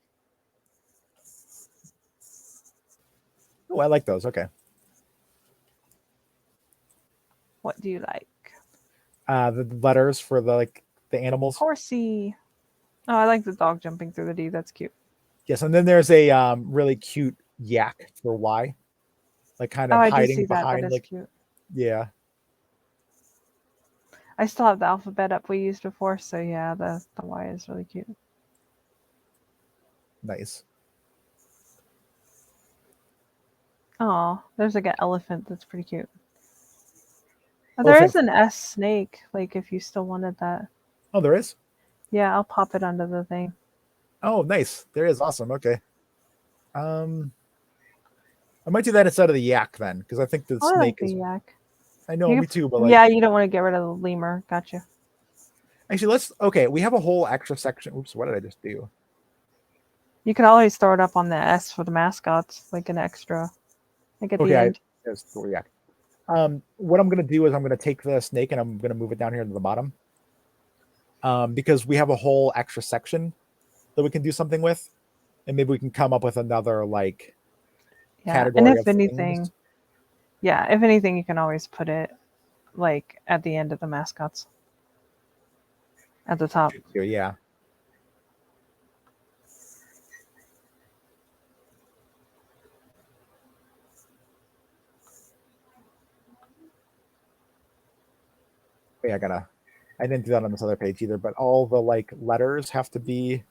Oh, I like those. Okay. what do you like? The letters for the animals. Horsey. Oh, I like the dog jumping through the D. That's cute. Yes, and then there's a really cute yak for Y, like kind Oh, of I do see hiding that. That behind is like cute. yeah, I still have the alphabet up we used before, so yeah, the Y is really cute. nice. Oh, there's like an elephant that's pretty cute. Oh, there is Elephant. an S snake, like if you still wanted that. Oh, there is. Yeah, I'll pop it under the thing. Oh, nice. There is. Awesome. Okay. Um, I might do that instead of the yak then, because I think the Oh, I like snake the is. yak. I know, You me too. But yeah, you don't want to get rid of the lemur. Gotcha. actually, let's. Okay, we have a whole extra section. Oops, what did I just do? You could always throw it up on the S for the mascots, like an extra, like at the Okay, end. there's the yak. What I'm gonna do is I'm gonna take the snake and I'm gonna move it down here to the bottom. Because we have a whole extra section that we can do something with, and maybe we can come up with another like Yeah, and category if of things. anything, yeah, if anything, you can always put it like at the end of the mascots, at the top. Yeah. Wait, I didn't do that on this other page either, but all the like letters have to be.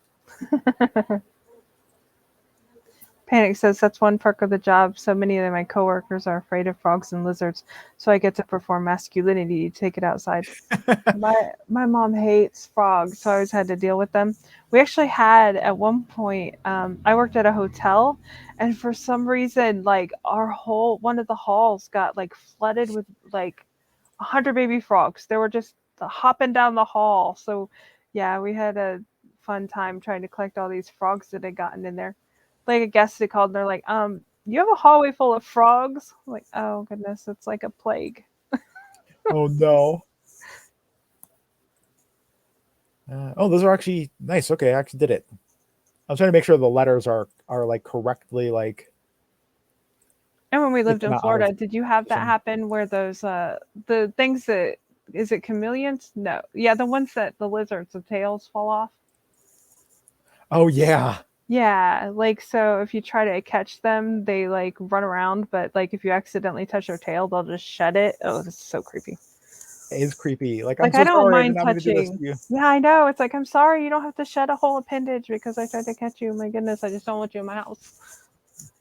Panic says that's one perk of the job. So many of my coworkers are afraid of frogs and lizards, so I get to perform masculinity to take it outside. My mom hates frogs, so I always had to deal with them. We actually had at one point. I worked at a hotel, and for some reason, like our whole one of the halls got like flooded with like 100 baby frogs. They were just hopping down the hall. So, yeah, we had a fun time trying to collect all these frogs that had gotten in there. Like a guest had called, and they're like, you have a hallway full of frogs?" I'm like, oh goodness, it's like a plague. Oh no. Oh, those are actually nice. Okay, I actually did it. I'm trying to make sure the letters are like correctly like And when we if lived they're in not out of Florida, did you have that position. happen where those the things that is it chameleons? No. Yeah, the ones that the lizards, the tails fall off. Oh yeah. Yeah, like so if you try to catch them, they like run around, but like if you accidentally touch their tail, they'll just shed it. Oh, this is so creepy. It is creepy. Like, I'm Like I so don't sorry. I did mind not mean to do this to touching. you. Yeah, I know. It's like I'm sorry, you don't have to shed a whole appendage because I tried to catch you. My goodness, I just don't want you in my house.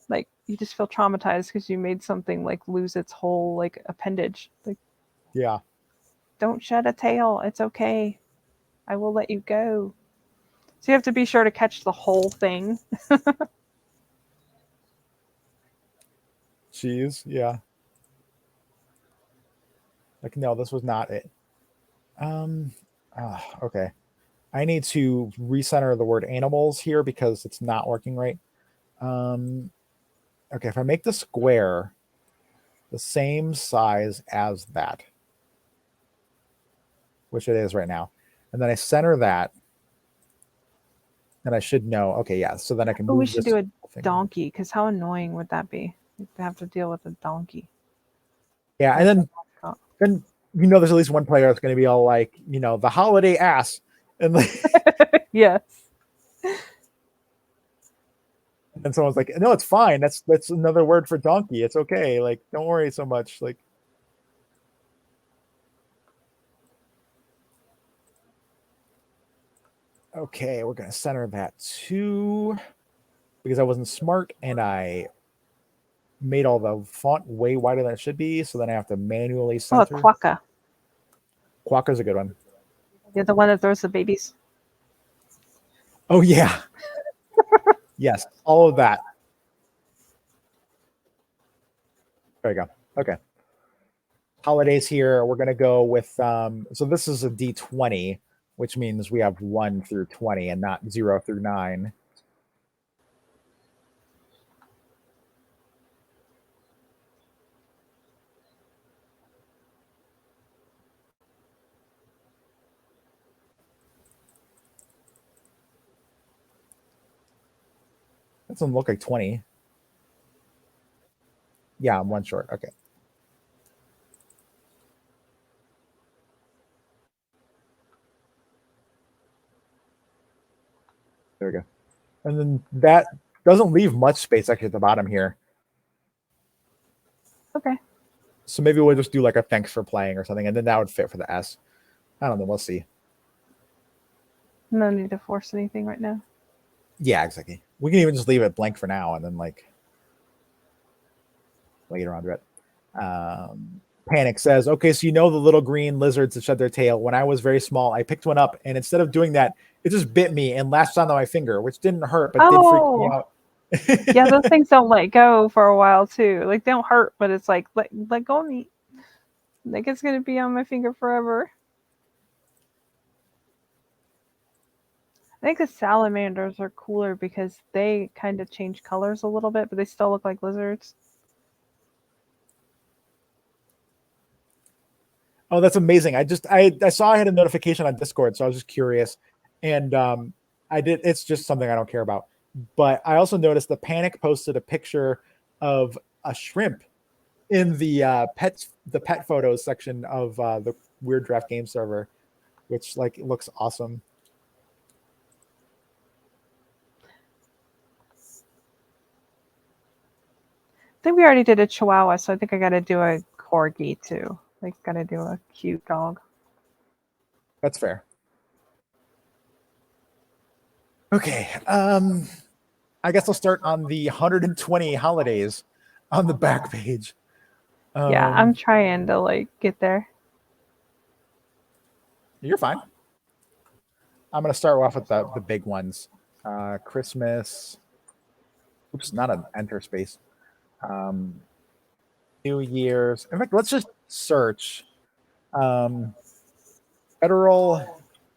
Like you just feel traumatized because you made something like lose its whole like appendage. Like Yeah. don't shed a tail. It's okay. I will let you go. So you have to be sure to catch the whole thing. Jeez. Yeah. Like, no, this was not it. Um. Okay. I need to recenter the word animals here because it's not working right. Um. Okay. If I make the square the same size as that, which it is right now, and then I center that, then I should know. Okay. Yeah. So then I can Oh, we move should this do a thing. donkey because how annoying would that be? To have to deal with a donkey. Yeah. And As a then there's at least one player that's going to be all like, the holiday ass, and like, yes. and someone's like, no, it's fine. That's another word for donkey. It's okay. Like, don't worry so much. Like, okay, we're gonna center that too because I wasn't smart and I made all the font way wider than it should be. So then I have to manually Oh, a center. quokka. Quokka's a good one. You're the one that throws the babies. Oh yeah, yes, all of that. There you go. Okay. Holidays here. We're gonna go with so this is a D20, which means we have 1 through 20 and not 0 through 9. doesn't look like 20. Yeah, I'm one short. Okay. There we go. And then that doesn't leave much space actually at the bottom here. Okay. So maybe we'll just do like a thanks for playing or something, and then that would fit for the S. I don't know. We'll see. No need to force anything right now. Yeah, exactly. We can even just leave it blank for now, and then like later on do it. Panic says, okay, so you know the little green lizards that shed their tail. When I was very small, I picked one up, and instead of doing that, it just bit me and latched onto my finger, which didn't hurt, but did freak me out. Yeah, those things don't let go for a while too. Like they don't hurt, but it's like let go of me. Like it's gonna be on my finger forever. I think the salamanders are cooler because they kind of change colors a little bit, but they still look like lizards. Oh, that's amazing. I saw I had a notification on Discord, so I was just curious. And I did it's just something I don't care about. But I also noticed the Panic posted a picture of a shrimp in the pet photos section of the Weird Draft game server, which like looks awesome. I think we already did a Chihuahua, so I think I got to do a Corgi too. Like, got to do a cute dog. That's fair. Okay. I guess I'll start on the 120 holidays on the back page. Yeah, I'm trying to like get there. You're fine. I'm gonna start off with the big ones. Christmas. Oops, not an enter space. New Year's. In fact, let's just search um, federal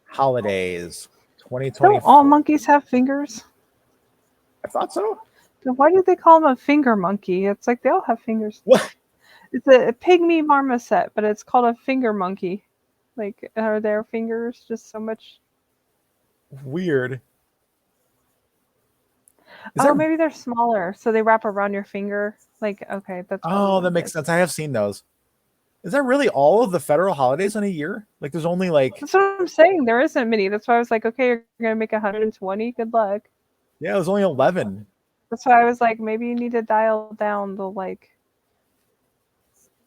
holidays Don't all 2024. monkeys have fingers? I thought so. Then why did they call them a finger monkey? It's like they all have fingers. What? It's a pygmy marmoset, but it's called a finger monkey. Like, are their fingers just so much? Weird. Is Oh, that? maybe they're smaller, so they wrap around your finger. Like, okay, that's probably Oh, what that it makes is. sense. I have seen those. Is that really all of the federal holidays in a year? Like, there's only like, That's what I'm saying. There isn't many. That's why I was like, okay, you're gonna make 120. Good luck. yeah, there's only 11. That's why I was like, maybe you need to dial down the like,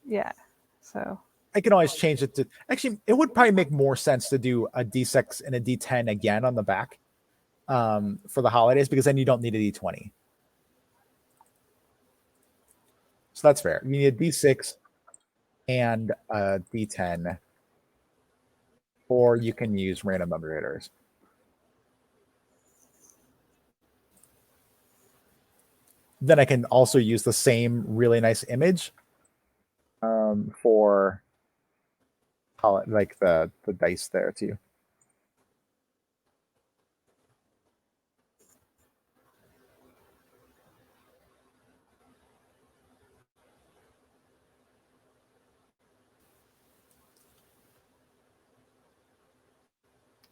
yeah. So I can always change it to. Actually, it would probably make more sense to do a D6 and a D10 again on the back for the holidays because then you don't need a D20. So that's fair. You need a D6 and a D10, or you can use random number generators. Then I can also use the same really nice image for like the dice there too.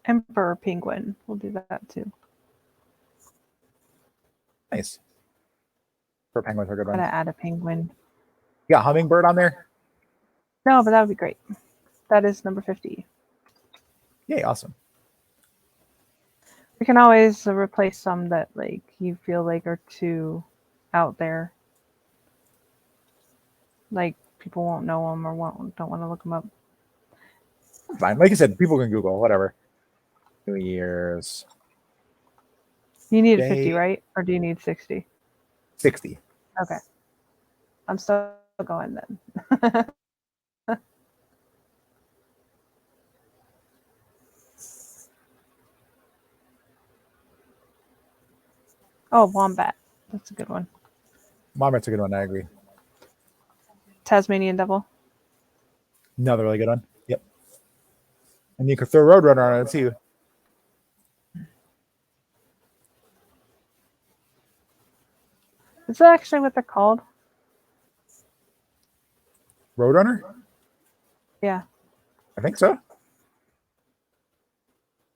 emperor penguin, we'll do that too. Nice. For penguins are good Gotta ones. add a penguin. You got hummingbird on there? No, but that would be great. That is number 50. Yay, awesome. We can always replace some that like you feel like are too out there. Like people won't know them or don't want to look them up. Fine. Like I said, people can Google, whatever. New Year's. You need a Day 50, right? Or do you need 60? 60. Okay. I'm still going then. Oh, wombat. That's a good one. Marmot's a good one, I agree. Tasmanian devil. Another really good one. Yep. And you can throw Roadrunner on it too. Is that actually what they're called? Roadrunner? Yeah. I think so.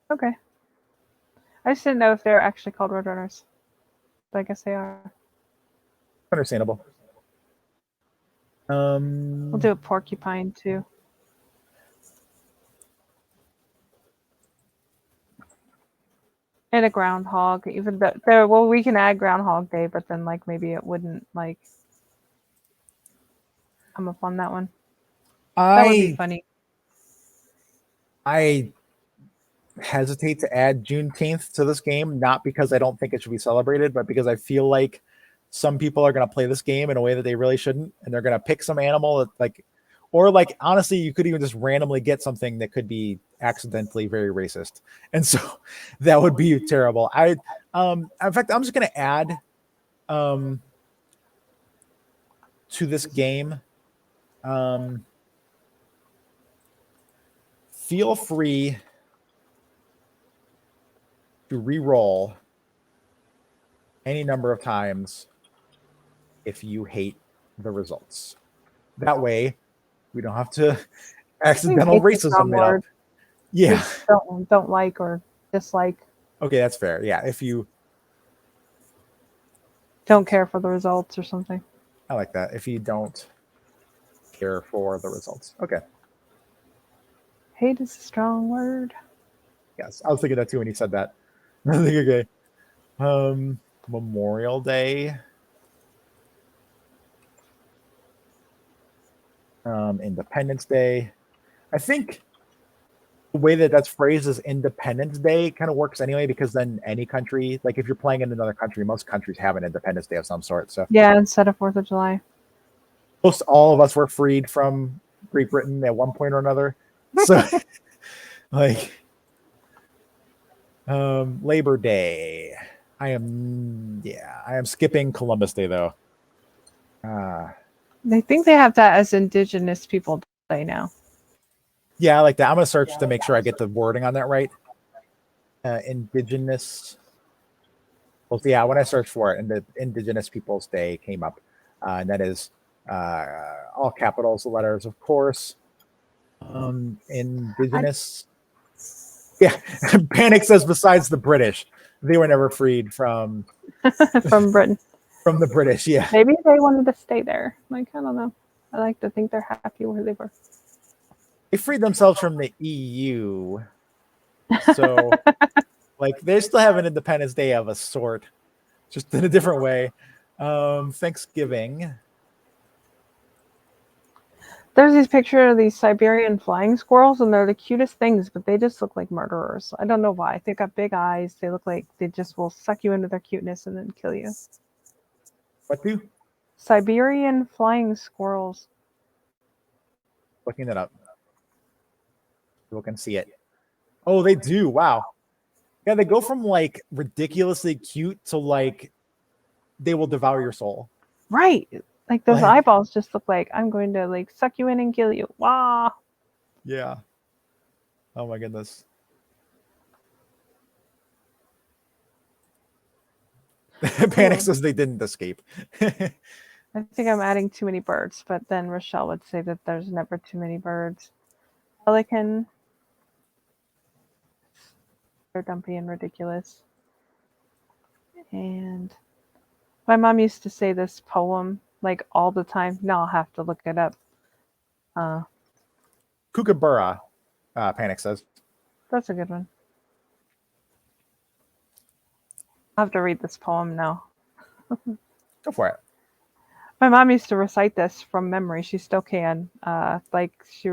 Okay. I just didn't know if they're actually called roadrunners. But I guess they are. Understandable. We'll do a porcupine too. And a groundhog. Even though there, well, we can add Groundhog Day, but then like maybe it wouldn't like come up on that one. That would be funny. I hesitate to add Juneteenth to this game, not because I don't think it should be celebrated, but because I feel like some people are going to play this game in a way that they really shouldn't, and they're going to pick some animal that like, or like honestly, you could even just randomly get something that could be accidentally very racist, and so that would be terrible. In fact, I'm just going to add to this game. Feel free to re-roll any number of times if you hate the results. That way, we don't have to accidental racism it up. Yeah. Don't like or dislike. Okay, that's fair. Yeah, if you don't care for the results or something. I like that. If you don't care for the results. Okay. Hate is a strong word. Yes, I was thinking that too when you said that. I think okay. Memorial Day. Independence Day. I think the way that that's phrased as Independence Day kind of works anyway, because then any country, like if you're playing in another country, most countries have an Independence Day of some sort. So yeah, instead of 4th of July. Most all of us were freed from Great Britain at one point or another. So like Labor Day. I am skipping Columbus Day though. They think they have that as Indigenous People Day now. Yeah, I like that. I'm gonna search to make sure I get the wording on that right. Indigenous. Well, yeah, when I searched for it, and the Indigenous Peoples Day came up, and that is all capitals, letters, of course. Indigenous. Yeah, Panic says besides the British, they were never freed from from Britain. From the British, yeah. Maybe they wanted to stay there. Like, I don't know. I like to think they're happy where they were. They freed themselves from the EU. So, like, they still have an Independence Day of a sort, just in a different way. Thanksgiving. There's these pictures of these Siberian flying squirrels, and they're the cutest things, but they just look like murderers. I don't know why. They got big eyes. They look like they just will suck you into their cuteness and then kill you. What do? Siberian flying squirrels. Looking it up. People can see it. Oh, they do. Wow. Yeah, they go from like ridiculously cute to like they will devour your soul. Right. Like those eyeballs just look like I'm going to like suck you in and kill you. Wow. Yeah. Oh my goodness. Panic says they didn't escape. I think I'm adding too many birds, but then Rochelle would say that there's never too many birds. Pelican. They're dumpy and ridiculous. And my mom used to say this poem like all the time. Now I'll have to look it up. Kookaburra, Panic says. That's a good one. I'll have to read this poem now. Go for it. My mom used to recite this from memory. She still can. Like she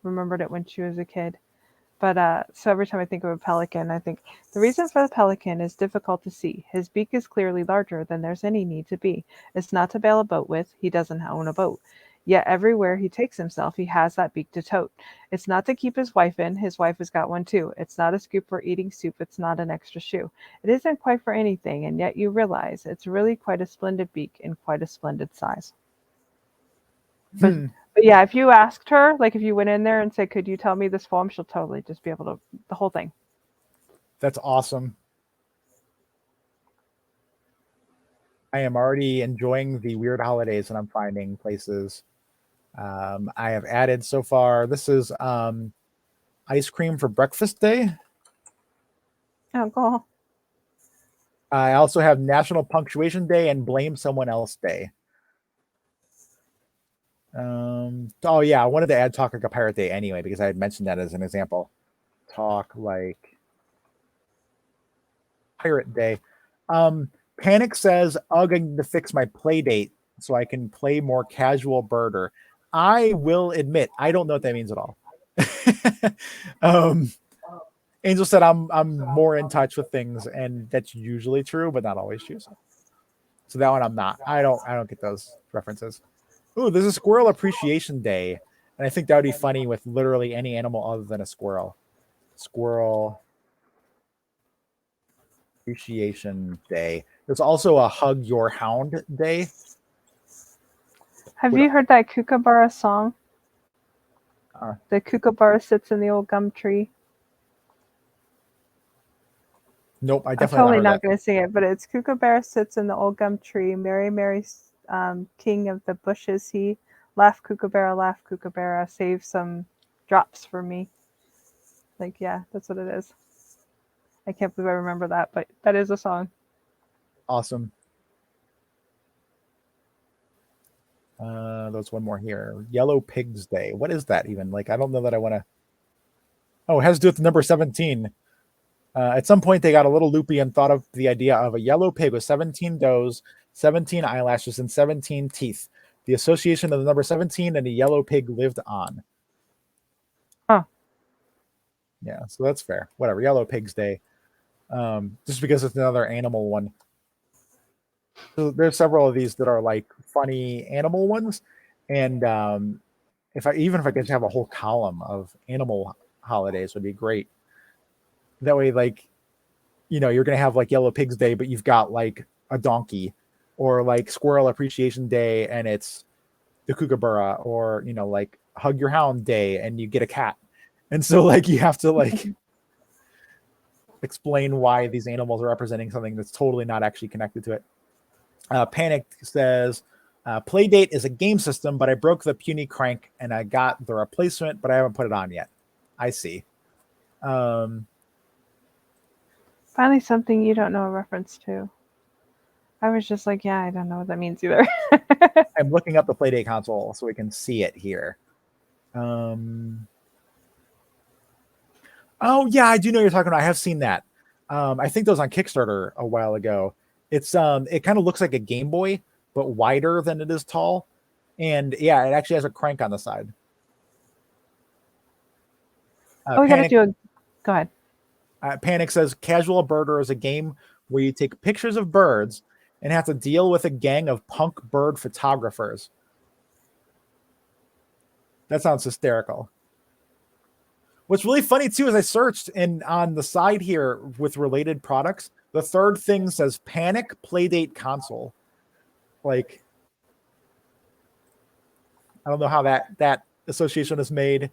remembered it when she was a kid. But so every time I think of a pelican, I think the reason for the pelican is difficult to see. His beak is clearly larger than there's any need to be. It's not to bail a boat with. He doesn't own a boat. Yet everywhere he takes himself, he has that beak to tote. It's not to keep his wife in. His wife has got one too. It's not a scoop for eating soup. It's not an extra shoe. It isn't quite for anything, and yet you realize it's really quite a splendid beak in quite a splendid size. But yeah, if you asked her, like if you went in there and said, could you tell me this poem, she'll totally just be able to, the whole thing. That's awesome. I am already enjoying the weird holidays and I'm finding places. I have added so far, this is ice cream for breakfast day. Oh, cool. I also have National Punctuation Day and Blame Someone Else Day. Oh yeah, I wanted to add Talk Like a Pirate Day anyway because I had mentioned that as an example. Talk Like Pirate Day. Panic says, "Ugh, I need to fix my play date so I can play more casual birder." I will admit, I don't know what that means at all. um, Angel said, "I'm more in touch with things," and that's usually true, but not always true. So that one I'm not. I don't get those references. Ooh, there's a Squirrel Appreciation Day, and I think that would be funny with literally any animal other than a squirrel. Squirrel Appreciation Day. There's also a Hug Your Hound Day. Have you heard that kookaburra song? Uh, The kookaburra sits in the old gum tree. Nope, I I'm definitely totally not heard not that. going to sing it, but it's kookaburra sits in the old gum tree. Mary, Mary, king of the bushes, he laugh kookaburra, save some drops for me. Like, yeah, that's what it is. I can't believe I remember that, but that is a song. Awesome. There's one more here. Yellow Pigs Day. What is that even? Like, I don't know that I want to. Oh, it has to do with the number 17. At some point, they got a little loopy and thought of the idea of a yellow pig with 17 does, 17 eyelashes, and 17 teeth. The association of the number 17 and a yellow pig lived on. Huh. Yeah, so that's fair. Whatever. Yellow Pigs Day. Just because it's another animal one. So there's several of these that are like funny animal ones, and if I could have a whole column of animal holidays, would be great. That way, like you're gonna have like Yellow Pigs Day, but you've got like a donkey, or like Squirrel Appreciation Day, and it's the kookaburra, or like Hug Your Hound Day, and you get a cat, and so like you have to like explain why these animals are representing something that's totally not actually connected to it. Panic says, Playdate is a game system, but I broke the puny crank and I got the replacement, but I haven't put it on yet. I see. Finally, something you don't know a reference to. I was just like, yeah, I don't know what that means either. I'm looking up the Playdate console so we can see it here. Oh yeah, I do know what you're talking about. I have seen that. I think that was on Kickstarter a while ago. It kind of looks like a Game Boy, but wider than it is tall. And yeah, it actually has a crank on the side. We got to Panic do a. Go ahead. Panic says Casual Birder is a game where you take pictures of birds and have to deal with a gang of punk bird photographers. That sounds hysterical. What's really funny too is I searched, and on the side here with related products, the third thing says Panic Playdate Console. Like, I don't know how that association is made.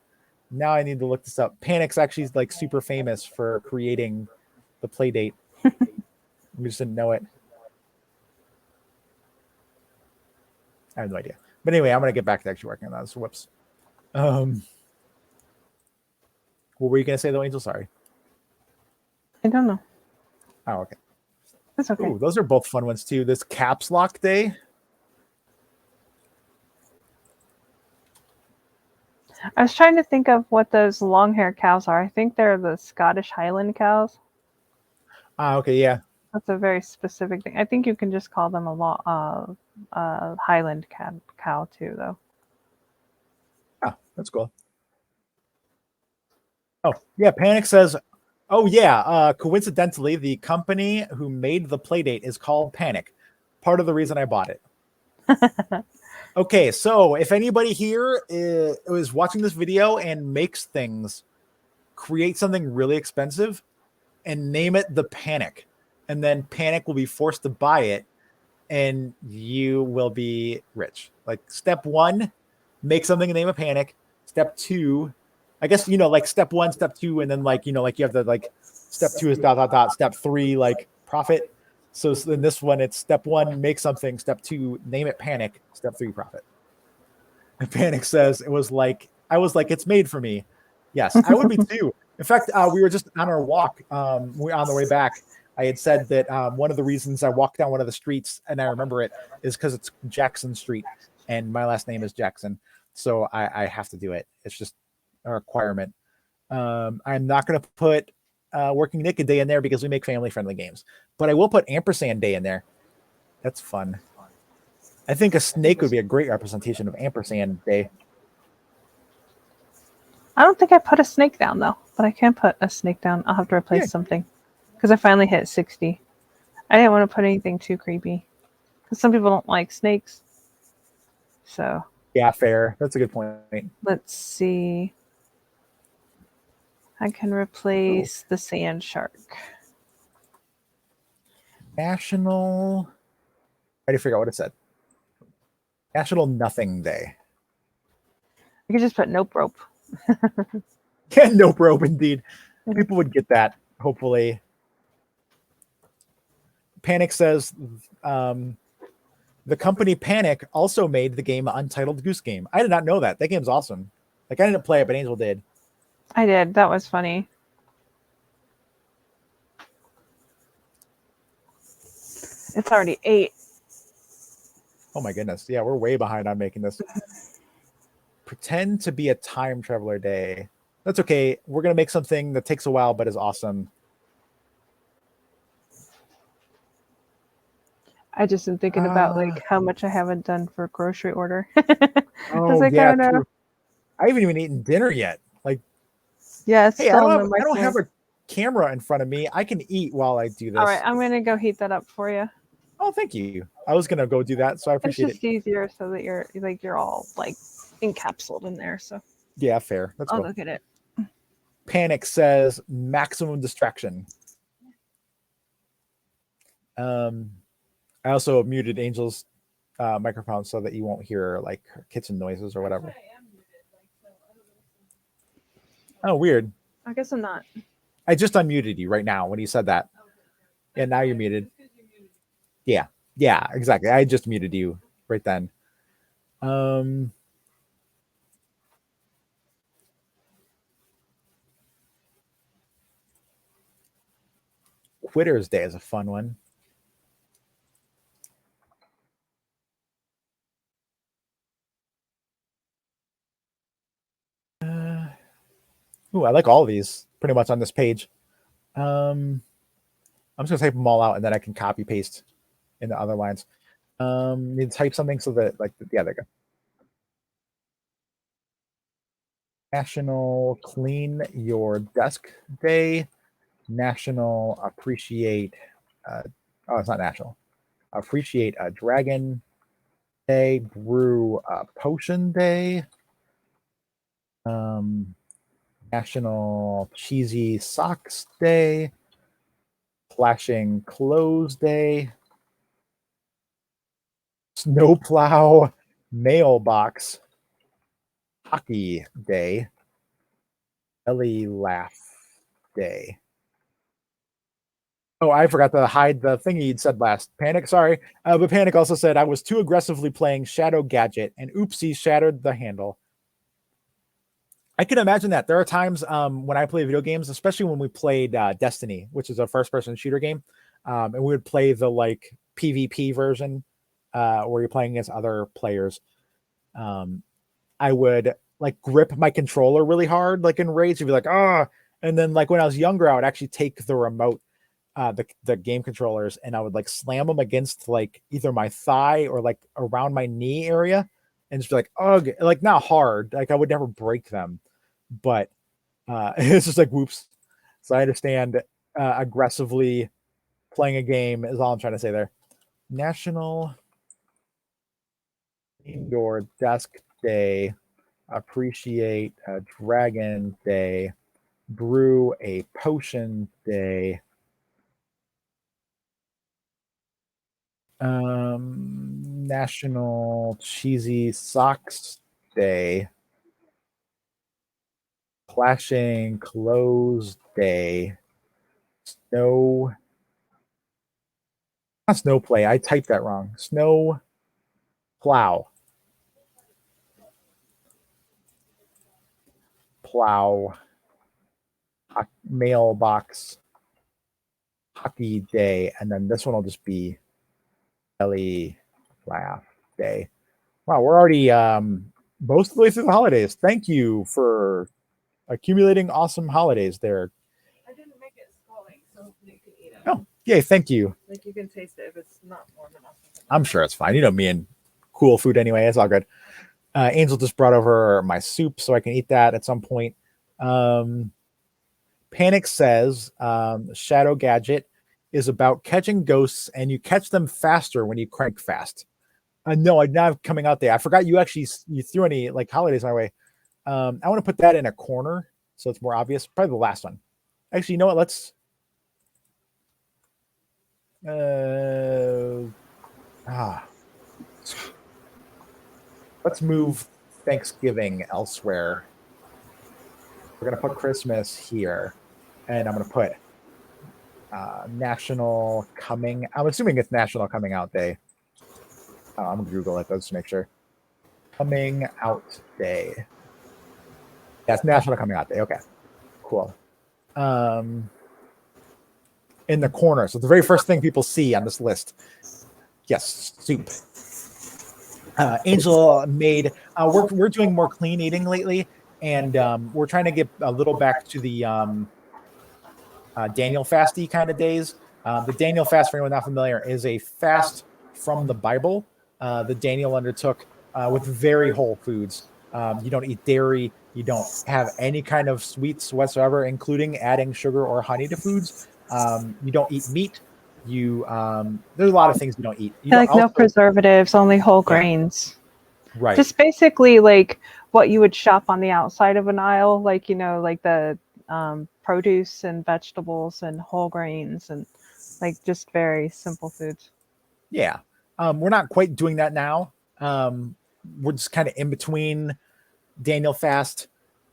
Now I need to look this up. Panic's actually like super famous for creating the Playdate. We just didn't know it. I have no idea. But anyway, I'm gonna get back to actually working on that. So whoops. What were you gonna say though, Angel? Sorry. I don't know. Oh, okay. That's okay. Ooh, those are both fun ones too. This Caps Lock Day. I was trying to think of what those long hair cows are. I think they're the Scottish Highland cows. Okay, yeah. That's a very specific thing. I think you can just call them Highland cow too, though. Oh, that's cool. Oh, yeah. Panic says, oh, yeah. Coincidentally, the company who made the Playdate is called Panic. Part of the reason I bought it. Okay, so if anybody here is watching this video and makes things, create something really expensive and name it the Panic. And then Panic will be forced to buy it and you will be rich. Like step 1, make something and name a Panic. Step 2, I guess, like step 1, step 2, and then like, like you have to like step 2 is ... Step 3, like profit. So in this one, it's step 1, make something. Step 2, name it Panic. Step 3, profit. And Panic says I was like, it's made for me. Yes, I would be too. In fact, we were just on our walk. On the way back, I had said that one of the reasons I walked down one of the streets and I remember it is because it's Jackson Street and my last name is Jackson. So I have to do it. It's just a requirement. I'm not going to put Working Naked Day in there because we make family friendly games, but I will put Ampersand Day in there. That's fun. I think a snake would be a great representation of Ampersand Day. I don't think I put a snake down though, but I can put a snake down. I'll have to replace something because I finally hit 60. I didn't want to put anything too creepy because some people don't like snakes. So yeah, fair. That's a good point. Let's see. I can replace the sand shark. National. I had to figure out what it said. National Nothing Day. I could just put nope rope. Yeah, nope rope indeed. People would get that, hopefully. Panic says the company Panic also made the game Untitled Goose Game. I did not know that. That game's awesome. Like I didn't play it, but Angel did. I did. That was funny. It's already 8. Oh my goodness. Yeah, we're way behind on making this. Pretend to be a time traveler day. That's okay. We're going to make something that takes a while but is awesome. I just am thinking about like how much I haven't done for grocery order. Oh yeah, true. I haven't even eaten dinner yet. Like, yeah, it's hey, still I in the don't have microwave. a camera in front of me. I can eat while I do this. All right, I'm gonna go heat that up for you. Oh, thank you. I was gonna go do that, so I appreciate it. It's just easier so that you're all like encapsulated in there. So yeah, fair. Let's I'll go. go get it. Panic says maximum distraction. I also muted Angel's microphone so that you won't hear like kitchen noises or whatever. Oh, weird. I guess I'm not. I just unmuted you right now when you said that. Yeah, now you're muted. Yeah, yeah, exactly. I just muted you right then. Quitter's Day is a fun one. Ooh, I like all of these pretty much on this page. I'm just gonna type them all out and then I can copy paste in the other lines. Need to type something so that like yeah, there you go. National Clean Your Desk Day. National Appreciate. Oh, it's not national. Appreciate a Dragon Day. Brew Potion Day. National Cheesy Socks Day. Flashing Clothes Day. Snowplow Mailbox Hockey Day. Belly Laugh Day. Oh, I forgot to hide the thing you'd said last. Panic, sorry. But Panic also said I was too aggressively playing Shadow Gadget and oopsie shattered the handle. I can imagine that. There are times when I play video games, especially when we played Destiny, which is a first-person shooter game, and we would play the like PvP version where you're playing against other players. I would like grip my controller really hard, like in rage, and be like, ah. And then like when I was younger, I would actually take the remote, the game controllers, and I would like slam them against like either my thigh or like around my knee area, and just be like, ugh, like not hard, like I would never break them, but it's just like whoops. So I understand aggressively playing a game is all I'm trying to say there. National Indoor Desk Day. Appreciate a Dragon Day. Brew a Potion Day. National Cheesy Socks Day. Clashing Clothes Day. Snow. Not snow play. I typed that wrong. Snow plow. Plow. Mailbox. hockey day, and then this one will just be belly laugh day. Wow, we're already most of the way through the holidays. Thank you for accumulating awesome holidays there. I didn't make it swelling, so hopefully you can eat it. Oh, yay, thank you. Like you can taste it if it's not warm enough. I'm sure it's fine. You know me and cool food anyway. It's all good. Angel just brought over my soup so I can eat that at some point. Panic says Shadow Gadget is about catching ghosts, and you catch them faster when you crank fast. No, I'm not coming out there. I forgot you threw any like holidays my way. I want to put that in a corner so it's more obvious. Probably the last one. Actually, you know what? Let's let's move Thanksgiving elsewhere. We're gonna put Christmas here, and I'm gonna put National Coming. I'm assuming it's National Coming Out Day. I'm gonna Google it just to make sure. Coming Out Day. Yeah, it's National Coming Out Day. Okay, cool. In the corner, so the very first thing people see on this list. Yes, soup. Angel made. We're doing more clean eating lately, and we're trying to get a little back to the Daniel fasty kind of days. The Daniel fast, for anyone not familiar, is a fast from the Bible that Daniel undertook with very whole foods. You don't eat dairy. You don't have any kind of sweets whatsoever, including adding sugar or honey to foods. You don't eat meat. There's a lot of things you don't eat. No preservatives, only whole grains. Right. Just basically like what you would shop on the outside of an aisle, like like the produce and vegetables and whole grains and like just very simple foods. Yeah. We're not quite doing that now. We're just kind of in between Daniel fast.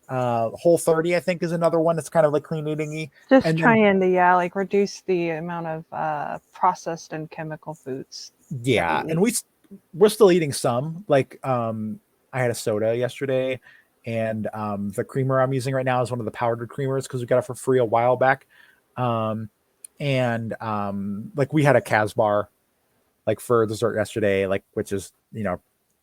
Whole 30, I think, is another one that's kind of like clean eating-y. Just trying to like reduce the amount of processed and chemical foods. Yeah, and we're still eating some. Like I had a soda yesterday, and the creamer I'm using right now is one of the powdered creamers because we got it for free a while back. Like we had a Cas bar like for dessert yesterday, like which is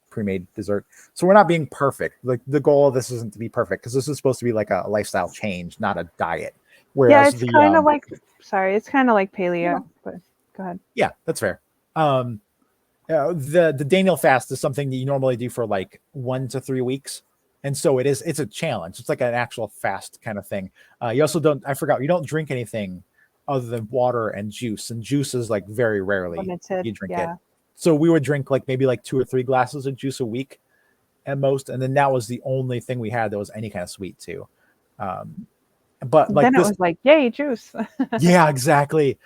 pre-made dessert. So we're not being perfect. Like the goal of this isn't to be perfect because this is supposed to be like a lifestyle change, not a diet. Whereas it's kind of like it's kind of like paleo. But go ahead. Yeah, that's fair. The Daniel fast is something that you normally do for like 1 to 3 weeks. And so it's a challenge. It's like an actual fast kind of thing. You also you don't drink anything other than water and juice. And juice is like very rarely you drink it. So we would drink like maybe like 2 or 3 glasses of juice a week at most. And then that was the only thing we had that was any kind of sweet too. But like then it was like, yay, juice. Yeah, exactly.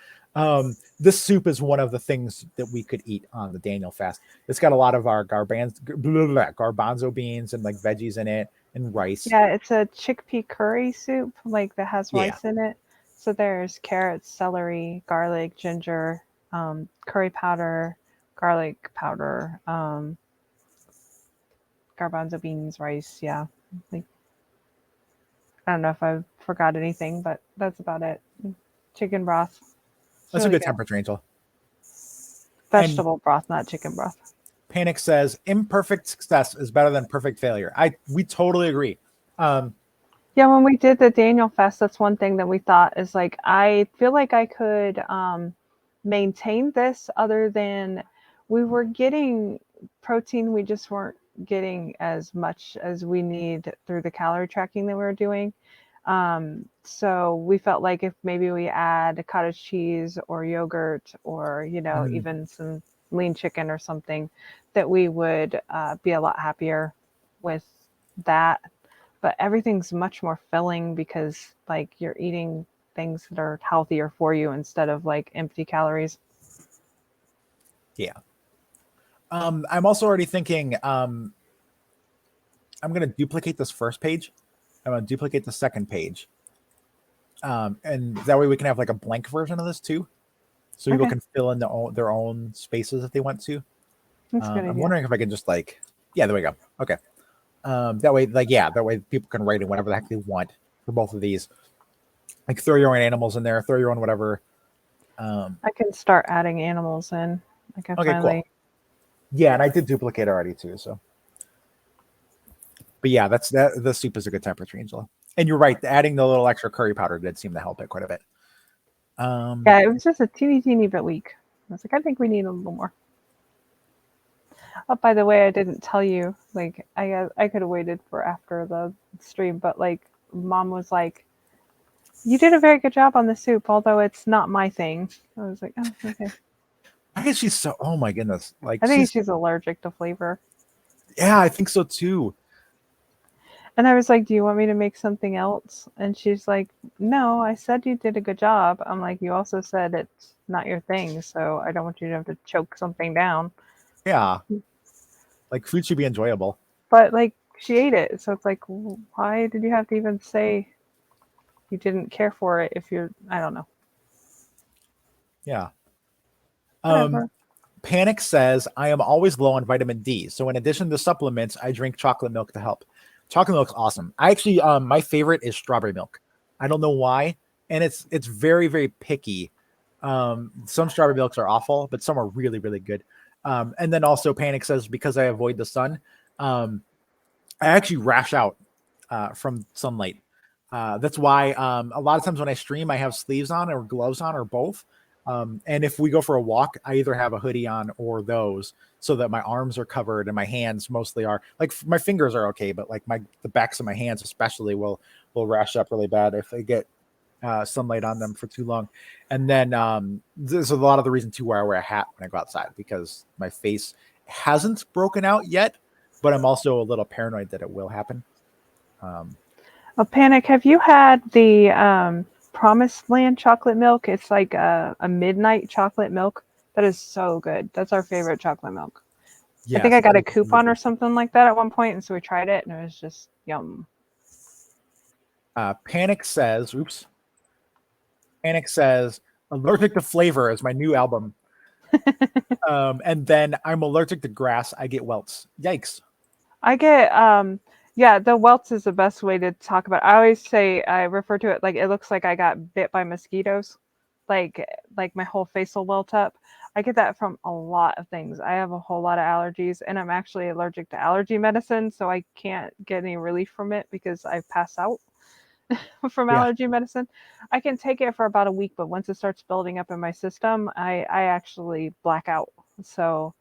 This soup is one of the things that we could eat on the Daniel fast. It's got a lot of our garbanzo beans and like veggies in it and rice. Yeah, it's a chickpea curry soup, like that has rice in it. So there's carrots, celery, garlic, ginger, curry powder, garlic powder, garbanzo beans, rice. Yeah. Like, I don't know if I forgot anything, but that's about it. Chicken broth. That's really a good temperature, Angel. Vegetable broth, not chicken broth. Panic says imperfect success is better than perfect failure. We totally agree. Yeah, when we did the Daniel Fest, that's one thing that we thought is like, I feel like I could maintain this other than we were getting protein. We just weren't getting as much as we need through the calorie tracking that we were doing. So we felt like if maybe we add cottage cheese or yogurt or, even some lean chicken or something, that we would be a lot happier with that. But everything's much more filling because like you're eating things that are healthier for you instead of like empty calories. Yeah. I'm also already thinking, I'm going to duplicate this first page. I'm going to duplicate the second page. And that way we can have like a blank version of this too. So people can fill in their own spaces if they want to. I'm wondering if I can just there we go. Okay. That way people can write in whatever the heck they want for both of these. Like throw your own animals in there, throw your own whatever. I can start adding animals in. I can Okay, cool. finally. Yeah, and I did duplicate already too. So, but yeah, that's that. The soup is a good temperature, Angela. And you're right. Adding the little extra curry powder did seem to help it quite a bit. Yeah, it was just a teeny bit weak. I was like, I think we need a little more. Oh, by the way, I didn't tell you. Like, I could have waited for after the stream, but like, mom was like, "You did a very good job on the soup, although it's not my thing." I was like, "Oh, okay." Why is she so? Oh my goodness! Like I think she's. she's allergic to flavor. Yeah, I think so too. And I was like, "Do you want me to make something else?" And she's like, "No, I said you did a good job." I'm like, "You also said it's not your thing, so I don't want you to have to choke something down." Yeah, like food should be enjoyable. But like, she ate it, so it's like, why did you have to even say you didn't care for it if you're? I don't know. Yeah. Um, Whatever. Panic says, I am always low on vitamin D. So in addition to supplements, I drink chocolate milk to help. Chocolate milk's awesome. I actually my favorite is strawberry milk. I don't know why. And it's very, very picky. Some strawberry milks are awful, but some are really, really good. And then also Panic says, because I avoid the sun, um, I actually rash out from sunlight. That's why a lot of times when I stream, I have sleeves on or gloves on or both. And if we go for a walk, I either have a hoodie on or those so that my arms are covered and my hands mostly are like my fingers are okay, but like the backs of my hands especially will rash up really bad if they get sunlight on them for too long. And then there's a lot of the reason too why I wear a hat when I go outside because my face hasn't broken out yet, but I'm also a little paranoid that it will happen. Um, A panic. Have you had the Promised Land chocolate milk? It's like a midnight chocolate milk. That is so good. That's our favorite chocolate milk. I think yes, I that got a is really coupon or good. something like that at one point, and so we tried it, and it was just yum. Panic says, oops, Panic says, allergic to flavor is my new album. And then I'm allergic to grass. I get welts. Yikes. I get yeah, the welts is the best way to talk about it. I always say I refer to it like it looks like I got bit by mosquitoes. Like my whole face will welt up. I get that from a lot of things. I have a whole lot of allergies and I'm actually allergic to allergy medicine, so I can't get any relief from it because I pass out from Yeah. allergy medicine. I can take it for about a week, but once it starts building up in my system, I actually black out. So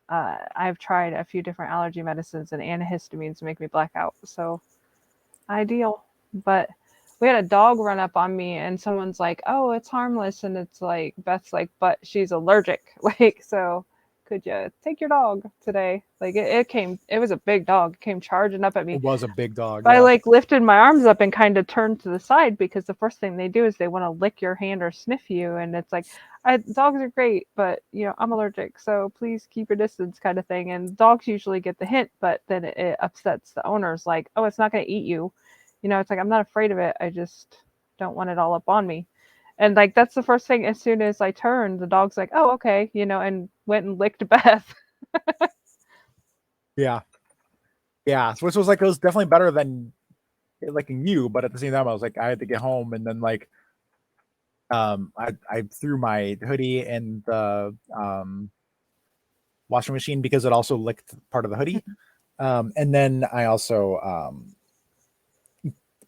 I've tried a few different allergy medicines and antihistamines to make me black out. So ideal. But we had a dog run up on me and someone's like, "Oh, it's harmless." And it's like Beth's like, "But she's allergic." Like, so could you take your dog today? Like it was a big dog. It came charging up at It me. was a big dog. But I Yeah. like lifted my arms up and kind of turned to the side because the first thing they do is they want to lick your hand or sniff you, and it's like, dogs are great, but I'm allergic, so please keep your distance, kind of thing. And dogs usually get the hint, but then it upsets the owners, like, oh, it's not going to eat you. It's like I'm not afraid of it. I just don't want it all up on me. And like that's the first thing. As soon as I turned, the dog's like, oh, okay, and went and licked Beth. Yeah. Yeah. So which was like, it was definitely better than licking you, but at the same time, I was like, I had to get home and then like, I threw my hoodie in the washing machine because it also licked part of the hoodie. And then I also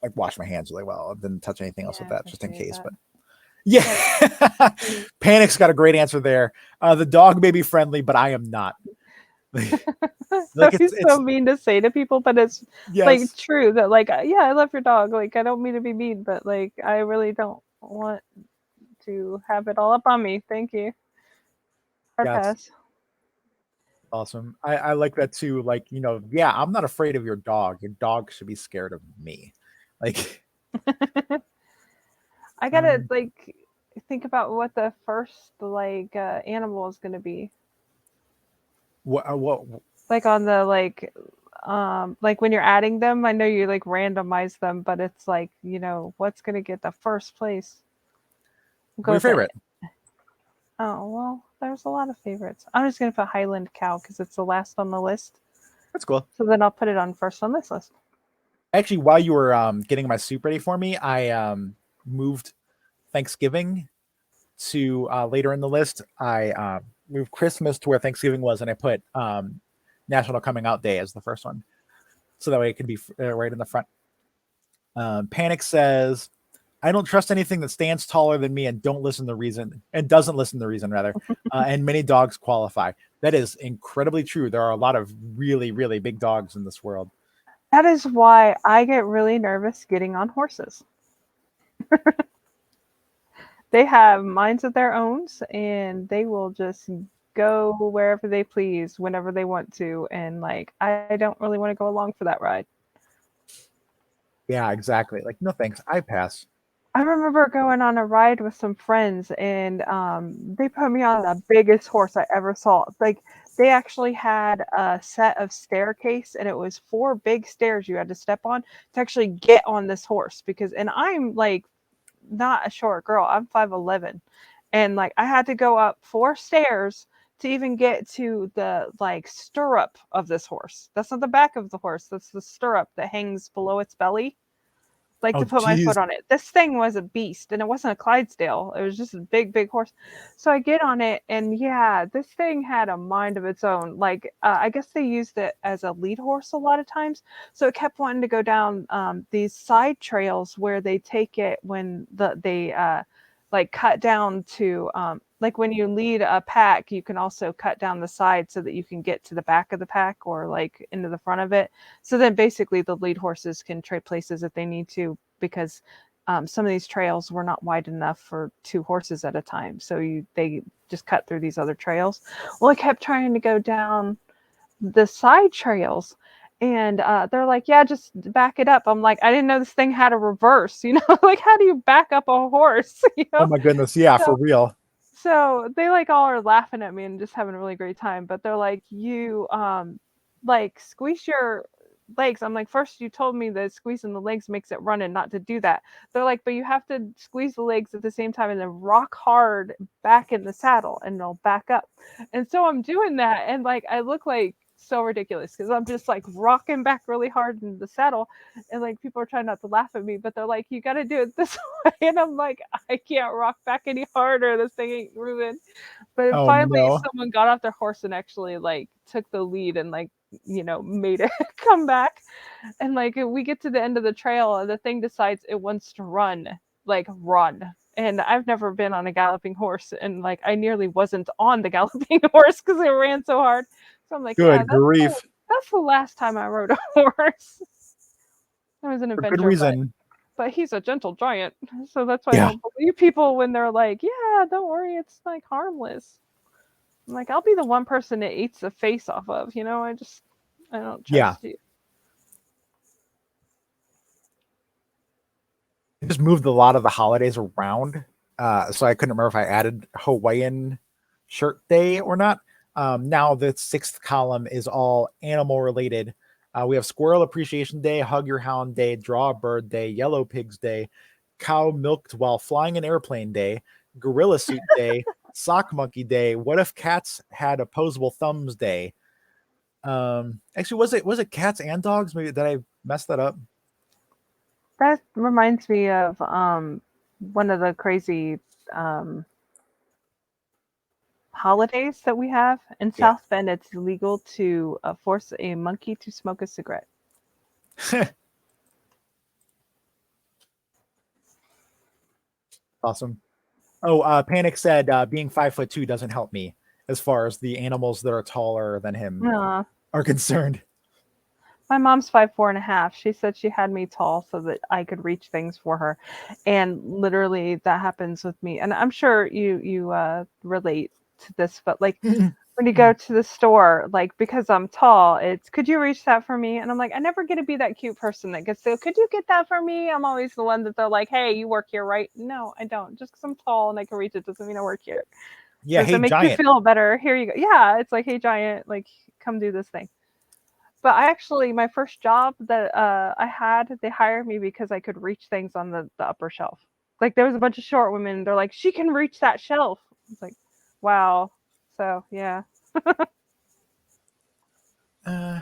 like washed my hands really well. I didn't touch anything else with Yeah, I that just in appreciate case. that. But yeah, But Panic's got a great answer there. The dog may be friendly, but I am not. that Like is it's so mean to say to people, but it's like yes, true that like yeah, I love your dog. Like I don't mean to be mean, but like I really don't want to have it all up on me. Thank you. Hard yes, pass. awesome. I like that too. Like, yeah, I'm not afraid of your dog. Your dog should be scared of me. Like, I gotta um, like think about what the first like animal is gonna be. what, Like on the like when you're adding them, I know you like randomize them, but it's like, what's gonna get the first place? We'll go your with the favorite? Oh, well, there's a lot of favorites. I'm just going to put Highland Cow because it's the last on the list. That's cool. So then I'll put it on first on this list. Actually, while you were getting my soup ready for me, I moved Thanksgiving to later in the list, I moved Christmas to where Thanksgiving was, and I put National Coming Out Day as the first one, so that way it could be right in the front. Panic says, "I don't trust anything that stands taller than me and doesn't listen to reason rather." And many dogs qualify. That is incredibly true. There are a lot of really, really big dogs in this world. That is why I get really nervous getting on horses. They have minds of their own, and they will just go wherever they please whenever they want to, and like I don't really want to go along for that ride. Yeah, exactly. Like, no thanks. I pass. I remember going on a ride with some friends, and they put me on the biggest horse I ever saw. Like they actually had a set of staircase, and it was four big stairs you had to step on to actually get on this horse. Because, and I'm like not a short girl. I'm 5'11", and like I had to go up four stairs to even get to the like stirrup of this horse. That's not the back of the horse. That's the stirrup that hangs below its belly, like Oh, to put my geez. foot on it. This thing was a beast, and it wasn't a Clydesdale. It was just a big, big horse. So I get on it, and yeah, this thing had a mind of its own. Like I guess they used it as a lead horse a lot of times, so it kept wanting to go down these side trails where they take it when they like cut down to like when you lead a pack, you can also cut down the side so that you can get to the back of the pack or like into the front of it. So then basically the lead horses can trade places if they need to, because some of these trails were not wide enough for two horses at a time. So they just cut through these other trails. Well, I kept trying to go down the side trails, and they're like, yeah, just back it up. I'm like, I didn't know this thing had a reverse, like how do you back up a horse, Oh my goodness. Yeah, for So real. they like all are laughing at me and just having a really great time, but they're like, you like squeeze your legs. I'm like, first you told me that squeezing the legs makes it run and not to do that. They're like, but you have to squeeze the legs at the same time and then rock hard back in the saddle and they'll back up. And so I'm doing that, and like I look like so ridiculous because I'm just like rocking back really hard in the saddle, and like people are trying not to laugh at me, but they're like, you got to do it this way, and I'm like, I can't rock back any harder, this thing ain't moving. But Oh finally no. someone got off their horse and actually like took the lead and like made it come back. And like we get to the end of the trail and the thing decides it wants to run, like run. And I've never been on a galloping horse, and like I nearly wasn't on the galloping horse because it ran so hard. So I'm like, yeah, Good grief. that's the last time I rode a horse. It was an For good adventure, reason. but he's a gentle giant. So that's why I Yeah. don't believe people when they're like, yeah, don't worry, it's like harmless. I'm like, I'll be the one person it eats the face off of, I don't Yeah. trust you. I just moved a lot of the holidays around. So I couldn't remember if I added Hawaiian shirt day or not. Now the sixth column is all animal related. We have Squirrel Appreciation Day, Hug Your Hound Day, Draw a Bird Day, Yellow Pigs Day, Cow Milked While Flying an Airplane Day, Gorilla Suit Day, Sock Monkey Day, What If Cats Had Opposable Thumbs Day. Actually, was it cats and dogs? Maybe did I mess that up? That reminds me of one of the crazy um, holidays that we have in Yeah. South Bend. It's illegal to force a monkey to smoke a cigarette. Awesome. Oh, Panic said being 5'2" doesn't help me as far as the animals that are taller than him Uh, are concerned. my mom's 5'4.5". She said she had me tall so that I could reach things for her, and literally that happens with me. And I'm sure you relate to this, but like when you go to the store, like because I'm tall, it's could you reach that for me? And I'm like, I never get to be that cute person that gets to, could you get that for me? I'm always the one that they're like, hey, you work here, right? No, I don't. Just because I'm tall and I can reach it doesn't mean I work here. Yeah, So if hey it makes you giant. feel better, here you go. Yeah, it's like, hey, giant, like come do this thing. But I actually, my first job that I had, they hired me because I could reach things on the upper shelf. Like there was a bunch of short women. They're like, she can reach that shelf. It's like, wow. So yeah, Uh,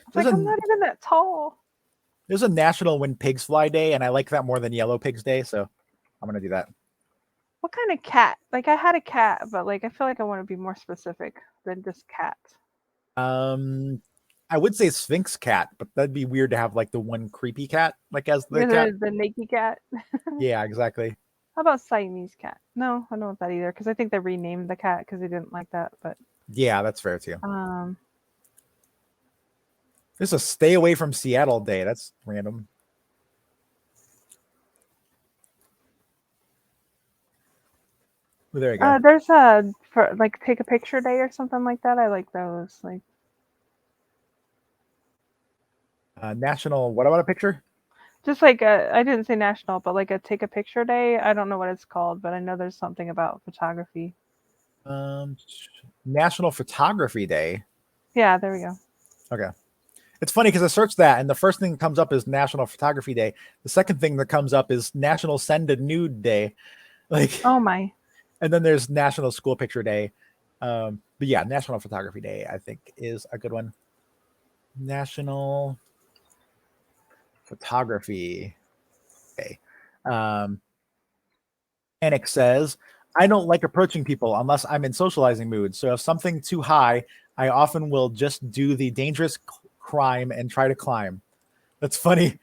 it's there's like a I'm not even that tall. National When Pigs Fly Day, and I like that more than Yellow Pigs Day, so I'm gonna do that. What kind of cat? Like I had a cat, but like I feel like I want to be more specific than just cat. Um, I would say Sphinx cat, but that'd be weird to have like the one creepy cat like as the cat. The naked cat. Yeah, exactly. How about Siamese cat? No, I don't want that either because I think they renamed the cat because they didn't like that. But Yeah, that's fair too. um, There's a stay away from Seattle day. That's random. Oh, there you go. there's a for like take a picture day or something like that. I like those. Like National. What about a picture? just like a, I didn't say national, but like a take a picture day. I don't know what it's called, but I know there's something about photography. Um, National Photography Day. Yeah, there we go. Okay. It's funny because I searched that, and the first thing that comes up is National Photography Day. The second thing that comes up is National Send a Nude Day. Like, Oh my. and then there's National School Picture Day. But yeah, National Photography Day, I think, is a good one. National Photography Day. Um, Anik says, I don't like approaching people unless I'm in socializing mood. So if something too high, I often will just do the dangerous crime and try to climb. That's funny.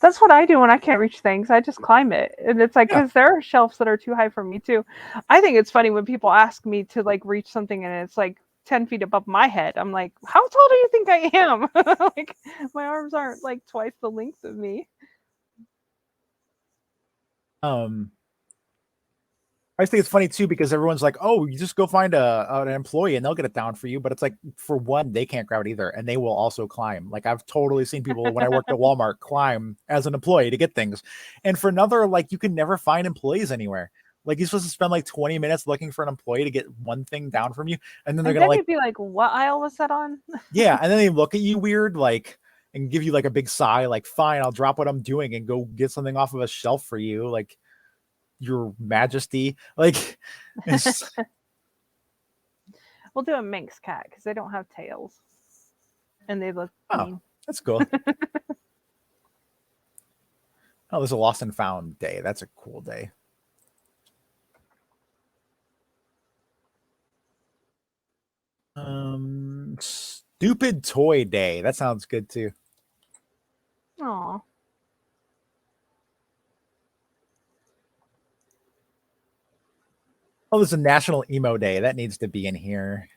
That's what I do when I can't reach things. I just climb it. And it's like, Yeah. because there are shelves that are too high for me too. I think it's funny when people ask me to like reach something and it's like 10 feet above my head. I'm like, how tall do you think I am? Like, my arms aren't like twice the length of me. Um, I just think it's funny too because everyone's like, "Oh, you just go find an employee and they'll get it down for you." But it's like, for one, they can't grab it either, and they will also climb. Like I've totally seen people when I worked at Walmart climb as an employee to get things, and for another, like you can never find employees anywhere. Like you're supposed to spend like 20 minutes looking for an employee to get one thing down from you, and then they're And gonna then like, you'd be like, what aisle was that on? yeah, and then they look at you weird, like, and give you like a big sigh, like, "Fine, I'll drop what I'm doing and go get something off of a shelf for you." Like, your majesty, like it's We'll do a Manx cat because they don't have tails and they look oh, mean. that's cool. Oh, there's a lost and found day. That's a cool day. Stupid toy day. That sounds good too. Aw. Oh, there's a national emo day. That needs to be in here.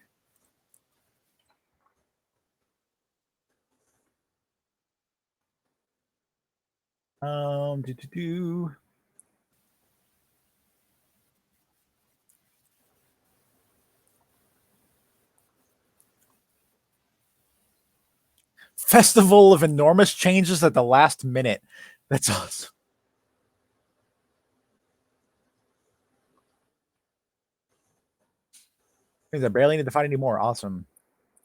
Do, do, do. Festival of enormous changes at the last minute. That's awesome. Means I barely need to find any more. Awesome.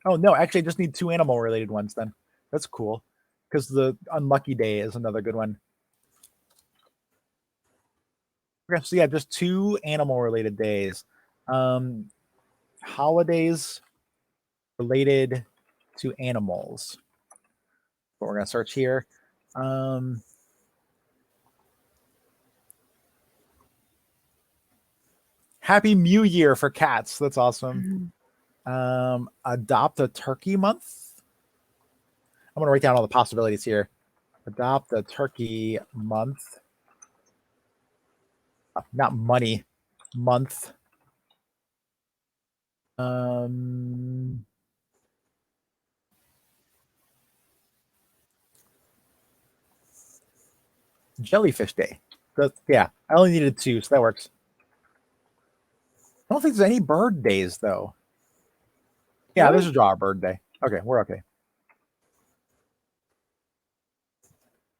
Oh no, actually, I just need 2 animal related ones then. That's cool. Because the unlucky day is another good one. Okay, so yeah, just 2 animal related days. Holidays related to animals. But we're gonna search here. Um, Happy New Year for cats. That's awesome. Adopt a turkey month. I'm gonna write down all the possibilities here. Adopt a turkey month. Not money. Month. Um, Jellyfish Day. Yeah, I only needed 2, so that works. I don't think there's any bird days though. Yeah, there's Really? a draw a bird day. Okay, we're okay.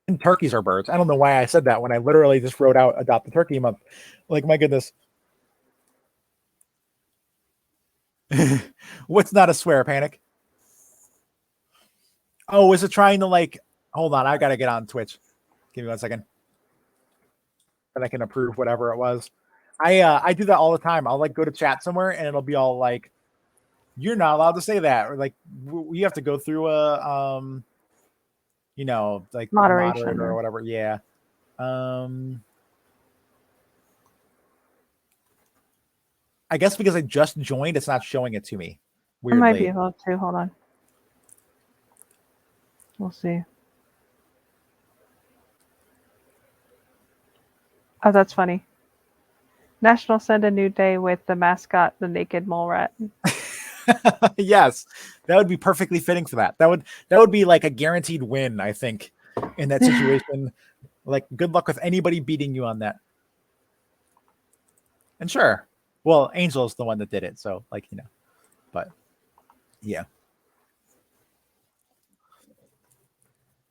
And turkeys are birds. I don't know why I said that when I literally just wrote out adopt a turkey month. Like my goodness. What's not a swear, Panic? Oh, is it trying to like hold on, I gotta get on Twitch. Give me 1 second. And I can approve whatever it was. I do that all the time. I'll like go to chat somewhere and it'll be all like, you're not allowed to say that. Or like we have to go through a like a Moderation moderator or or whatever. Yeah. Um I guess because I just joined, it's not showing it to me. I might be Weirdly. able to. Hold on. We'll see. Oh, that's funny. National Send a New Day with the mascot, the naked mole rat. Yes, that would be perfectly fitting for that. That would be like a guaranteed win, I think, in that situation. Like, good luck with anybody beating you on that. And sure, well, Angel's the one that did it, so like but yeah.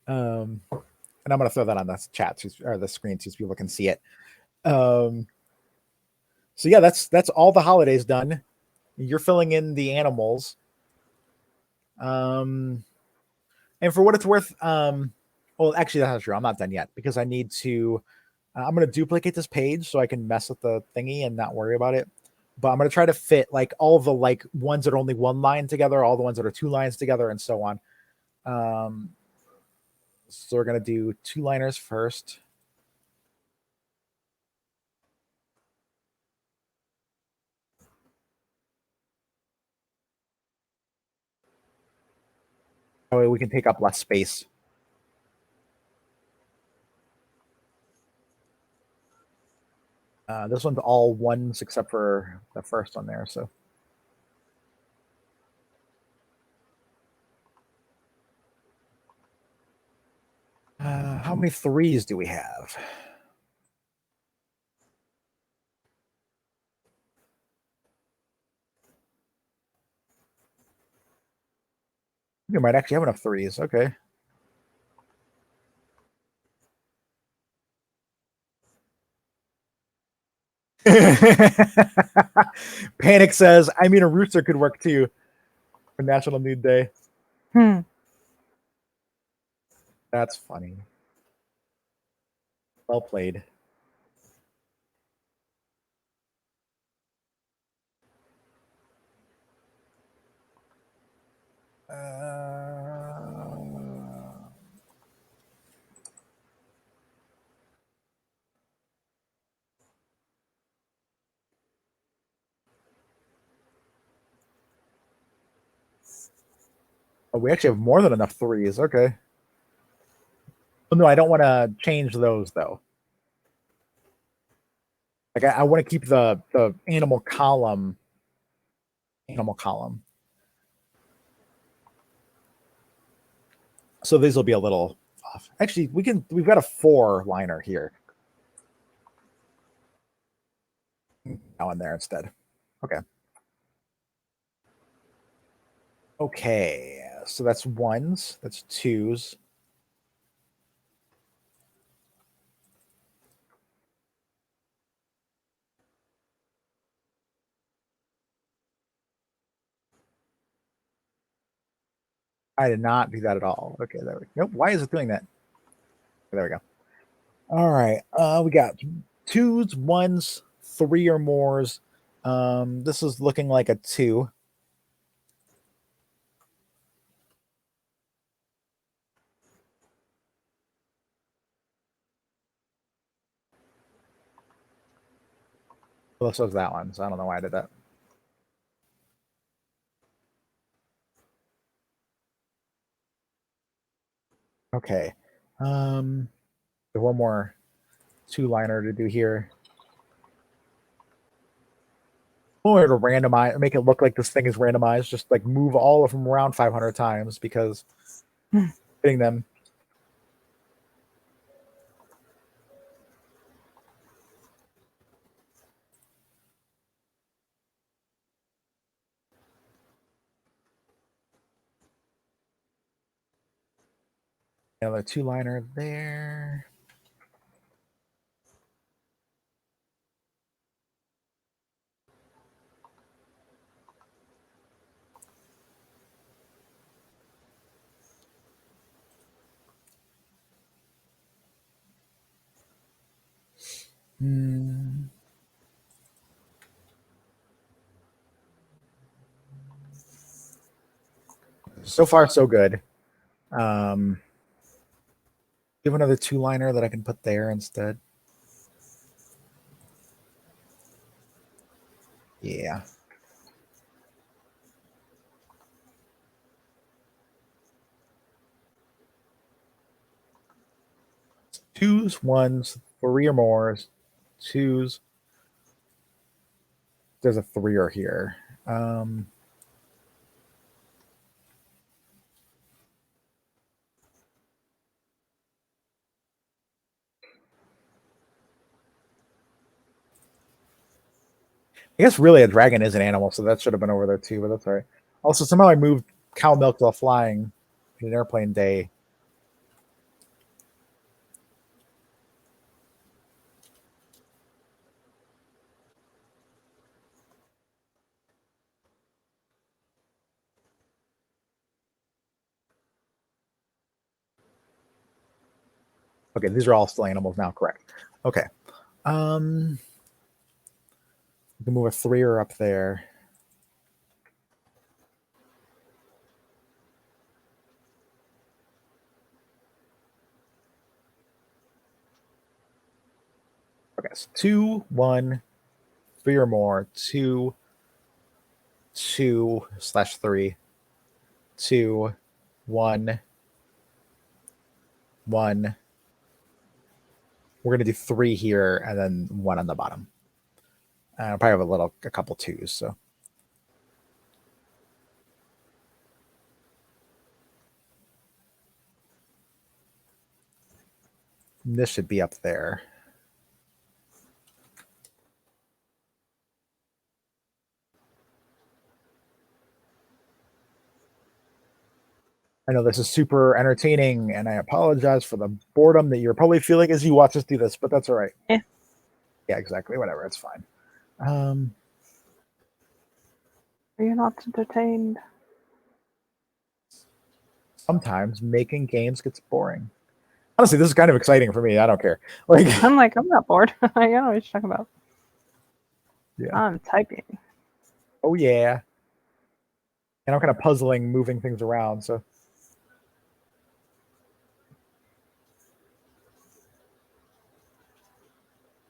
And I'm gonna throw that on the chat or the screen so people can see it. Um, so yeah, that's all the holidays done. You're filling in the animals. Um, and for what it's worth, well, actually, that's not true. I'm not done yet because I need to. I'm going to duplicate this page so I can mess with the thingy and not worry about it. But I'm going to try to fit like all the like ones that are only one line together, all the ones that are two lines together, and so on. So we're going to do two liners first. That way we can take up less space. This one's all ones except for the first one there. So how many threes do we have? We might actually have enough threes. Okay. Panic says, I mean, a rooster could work too for National Nude Day. That's funny. Well played. Oh, we actually have more than enough threes. Okay. Oh, no, I don't want to change those though. Like I want to keep the animal column. Animal column. So these will be a little off. Actually, we've got a 4-liner here. Now in there instead. Okay. Okay. So that's ones. That's twos. I did not do that at all. Okay, there we go. Nope. Why is it doing that? There we go. All right. We got twos, ones, three or mores. This is looking like a 2. Well, this was that one, so I don't know why I did that. Okay. There's one more 2-liner to do here. Or to randomize, make it look like this thing is randomized. Just like move all of them around 500 times because hitting them. Another 2-liner there. So far, so good. Give another 2-liner that I can put there instead. Yeah. Twos, ones, three or more. Twos. There's a three-er here. I guess really a dragon is an animal, so that should have been over there too, but that's all right. Also, somehow I moved cow milk while flying in an airplane day. Okay, these are all still animals now, correct. Okay. We can move a three-er up there. Okay, so 2, 1, 3 or more, 2, 2/3, 2, 1, 1. We're gonna do 3 here and then 1 on the bottom. I'll probably have a couple twos. So this should be up there. I know this is super entertaining, and I apologize for the boredom that you're probably feeling as you watch us do this, but that's all right. Yeah. Yeah, exactly. Whatever. It's fine. Are you not entertained? Sometimes making games gets boring. Honestly, this is kind of exciting for me. I don't care. Like, I'm like, I'm not bored. I don't know what you're talking about. yeah. I'm typing. Oh yeah. And I'm kind of puzzling, moving things around. So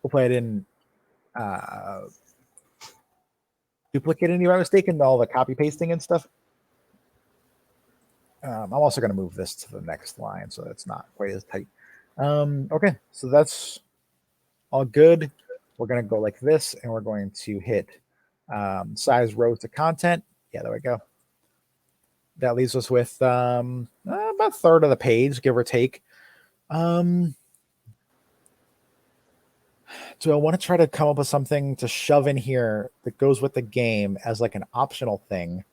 hopefully I didn't duplicate any by mistake in all the copy pasting and stuff. I'm also going to move this to the next line so it's not quite as tight. Okay, so that's all good. We're going to go like this, and we're going to hit size rows to content. Yeah, there we go. That leaves us with about a third of the page, give or take. Do I want to try to come up with something to shove in here that goes with the game as like an optional thing?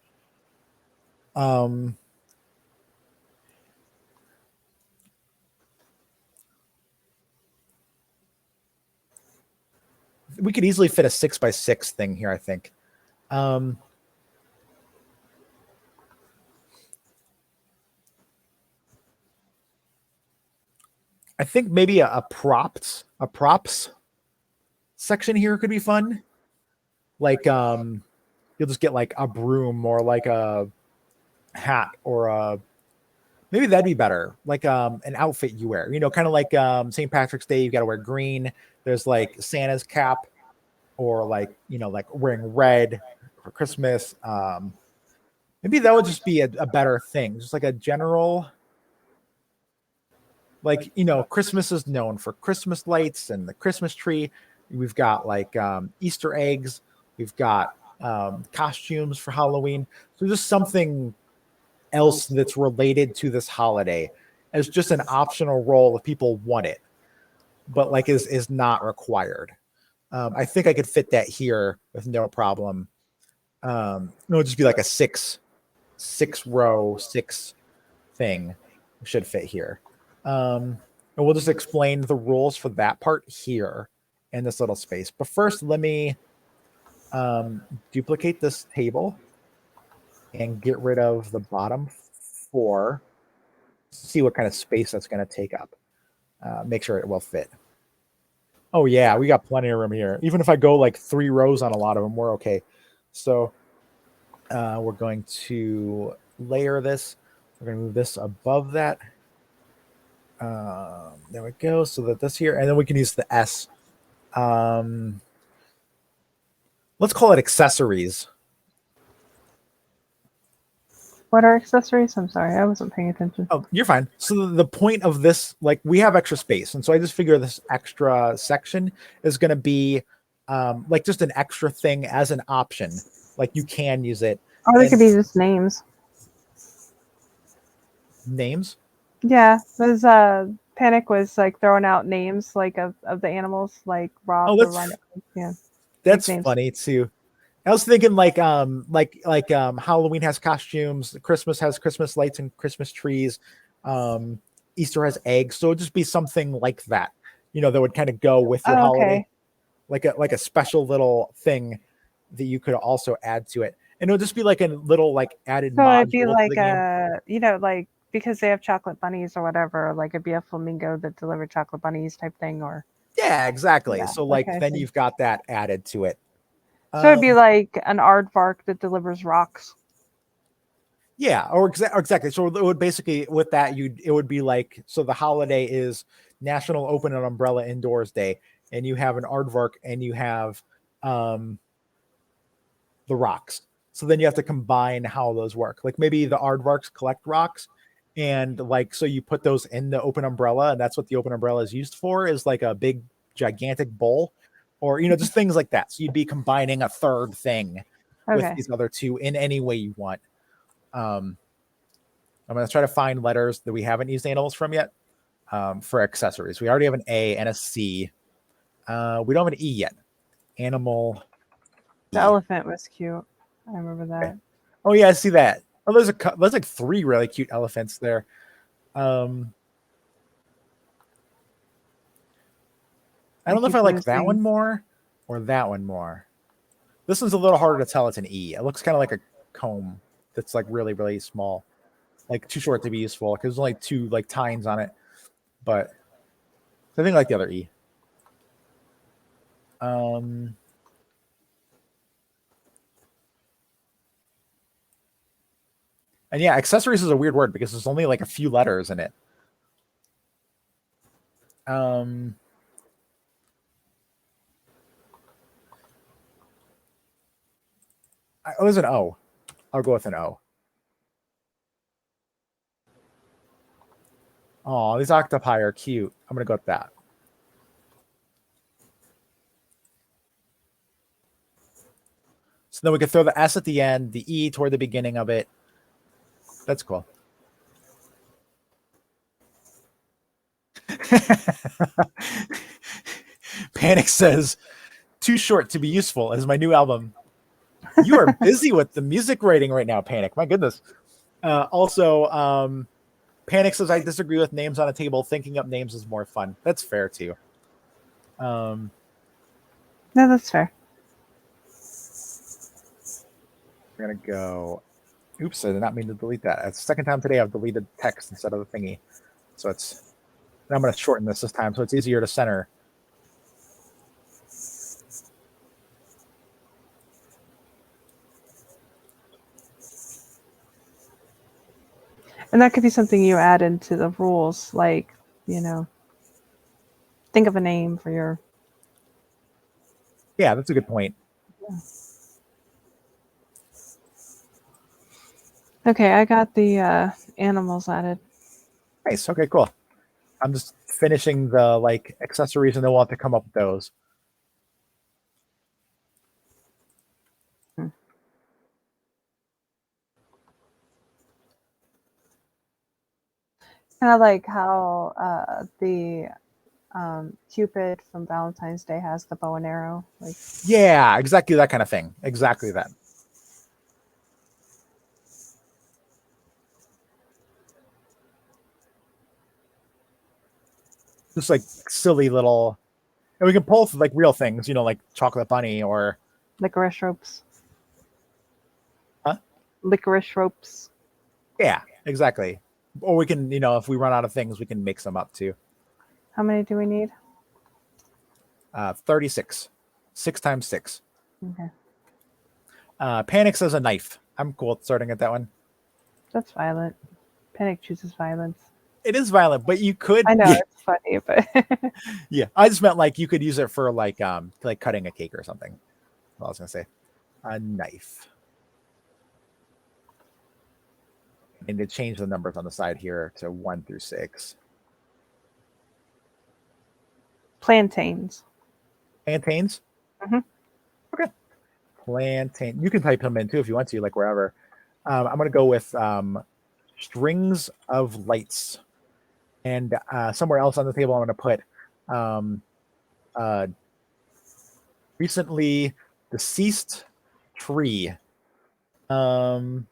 We could easily fit a 6x6 thing here, I think. I think maybe a props section here could be fun. Like you'll just get like a broom or like a hat or a maybe that'd be better. Like an outfit you wear. You know, kind of like St. Patrick's Day, you got to wear green. There's like Santa's cap or like, you know, like wearing red for Christmas. Maybe that would just be a better thing. Just like a general like, you know, Christmas is known for Christmas lights and the Christmas tree. We've got like Easter eggs. We've got costumes for Halloween. So just something else that's related to this holiday as just an optional role if people want it, but like is not required. I think I could fit that here with no problem. It would just be like a six row, six thing should fit here. And we'll just explain the rules for that part here in this little space. But first, let me duplicate this table and get rid of the bottom 4. See what kind of space that's going to take up. Make sure it will fit. Oh yeah, we got plenty of room here. Even if I go like 3 rows on a lot of them, we're okay. So we're going to layer this. We're going to move this above that. There we go. So that this here, and then we can use the S. let's call it accessories. What are accessories? I'm sorry, I wasn't paying attention. Oh, you're fine. So the point of this, like we have extra space, and so I just figure this extra section is going to be like just an extra thing as an option. Like you can use it. Or they And could be just names. names. Yeah, because Panic was like throwing out names like of the animals, like Rob Oh, the Rhino. Yeah, that's nicknames. funny too. I was thinking like Halloween has costumes, Christmas has Christmas lights and Christmas trees, Easter has eggs. So it'd just be something like that, that would kind of go with your Oh, holiday, okay. like a special little thing that you could also add to it. And it would just be like a little like added So it'd be module to the like game. like because they have chocolate bunnies or whatever, like it'd be a flamingo that delivered chocolate bunnies type thing, or Yeah, exactly. yeah. So Okay, like I then see. you've got that added to it. So it'd be Um, like an aardvark that delivers rocks. Yeah, or exactly. So it would basically with that it would be like so the holiday is National Open an Umbrella Indoors Day, and you have an aardvark and you have um the rocks. So then you have to combine how those work. Like maybe the aardvarks collect rocks, and like so you put those in the open umbrella, and that's what the open umbrella is used for, is like a big gigantic bowl, or just things like that. So you'd be combining a third thing with Okay. these other two in any way you want. Um, I'm going to try to find letters that we haven't used animals from yet for accessories. We already have an A and a C. We don't have an E yet. Animal The E. elephant was cute. I remember Okay. that. Oh yeah, I see that. Oh, there's like 3 really cute elephants there. Um, I I don't know if I keep like that one losing. more or that one more. This one's a little harder to tell. It's an E. It looks kind of like a comb that's like really really small, like too short to be useful because there's only 2 like tines on it. But I think I like the other E. Um, and yeah, accessories is a weird word because there's only like a few letters in it. Um, it was an O. I'll go with an O. Oh, these octopi are cute. I'm gonna go with that. So then we could throw the S at the end, the E toward the beginning of it. That's cool. Panic says, "Too short to be useful" as my new album. You are busy with the music writing right now, Panic. My goodness. Also, Panic says, "I disagree with names on a table. Thinking up names is more fun." That's fair too. Um, No, that's fair. we're gonna go. Oops, I did not mean to delete that. It's the second time today I've deleted text instead of the thingy. So it's. And I'm gonna shorten this time so it's easier to center. And that could be something you add into the rules, like, you know, think of a name for your. Yeah, that's a good point. Okay, I got the animals added. Nice. Okay, cool. I'm just finishing the like accessories and then we'll have to come up with those. Hmm. Kind of like how the Cupid from Valentine's Day has the bow and arrow. Like, Yeah, exactly that kind of thing. Exactly that. Just like silly little, and we can pull like real things, like chocolate bunny or licorice ropes. huh? Licorice ropes. Yeah, exactly. Or we can, if we run out of things, we can make some up too. How many do we need? 36, 6 times 6. Okay, Panic says a knife. I'm cool with starting at that one. that's violent. Panic chooses violence. It is violent, but you could, I know yeah, it's funny, but yeah. I just meant like you could use it for like cutting a cake or something. what I was gonna say. A knife. I need to change the numbers on the side here to 1 through 6. Plantains. Plantains? Mhm. Okay. Plantain. You can type them in too if you want to, like wherever. I'm going to go with strings of lights. And somewhere else on the table, I'm going to put recently deceased tree. Oh,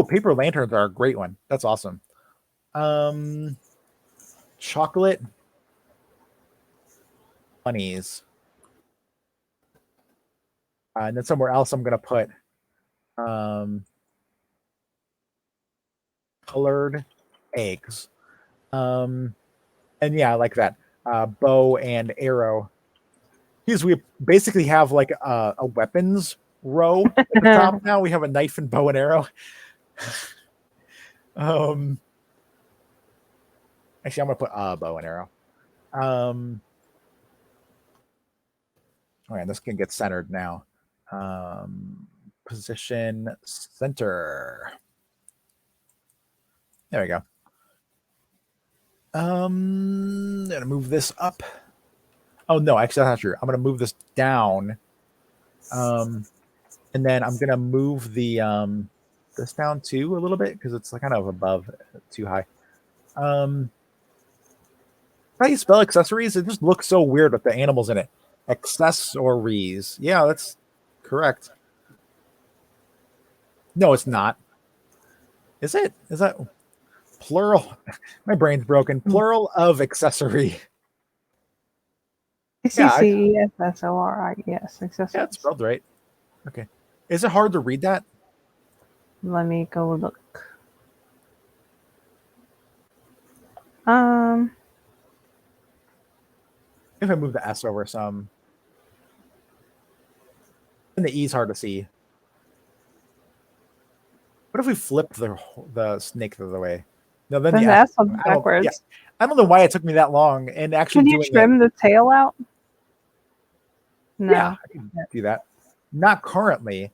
paper lanterns are a great one. That's awesome. Chocolate bunnies. And then somewhere else, I'm going to put colored eggs. And yeah, I like that. Bow and arrow. Because we basically have like a weapons row at the top now. We have a knife and bow and arrow. Actually, I'm gonna put a bow and arrow. Okay, this can get centered now. Position center. There we go. Gonna move this up. Oh no, actually that's not true. I'm gonna move this down. And then I'm gonna move the this down too a little bit because it's like kind of above too high. How do you spell accessories? It just looks so weird with the animals in it. Accessories. Yeah, that's correct. No, it's not. Is it? Is that plural? My brain's broken. Plural of accessory. Yeah, Accessories. Accessories. Yeah, it's spelled right. Okay. Is it hard to read that? Let me go look. If I move the S over some. And the E's hard to see. What if we flip the snake the other way? No, then the S will be backwards. Yeah, I don't know why it took me that long. And actually, can you trim the tail out? No. Yeah, I can do that. Not currently,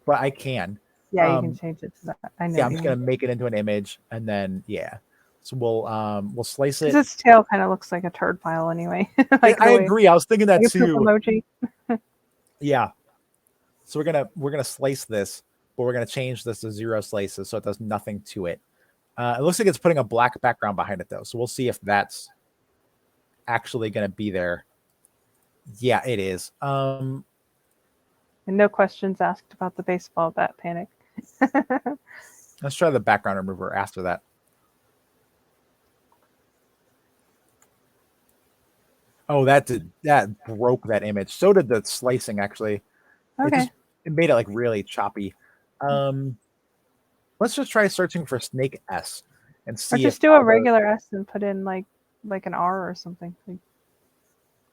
but I can. Yeah, you can change it to that. I know. Yeah, I'm just gonna make it into an image, and then yeah. So we'll slice it. Its tail kind of looks like a turd pile anyway. Like I agree. I was thinking that like too. Emoji. Yeah. So we're gonna slice this, but we're gonna change this to 0 slices so it does nothing to it. It looks like it's putting a black background behind it though, so we'll see if that's actually gonna be there. Yeah, it is. And no questions asked about the baseball bat panic. Let's try the background remover after that. Oh, that broke that image. So did the slicing actually. Okay. It made it like really choppy. Let's just try searching for Snake S and see. Or just do a regular S and put in like an R or something.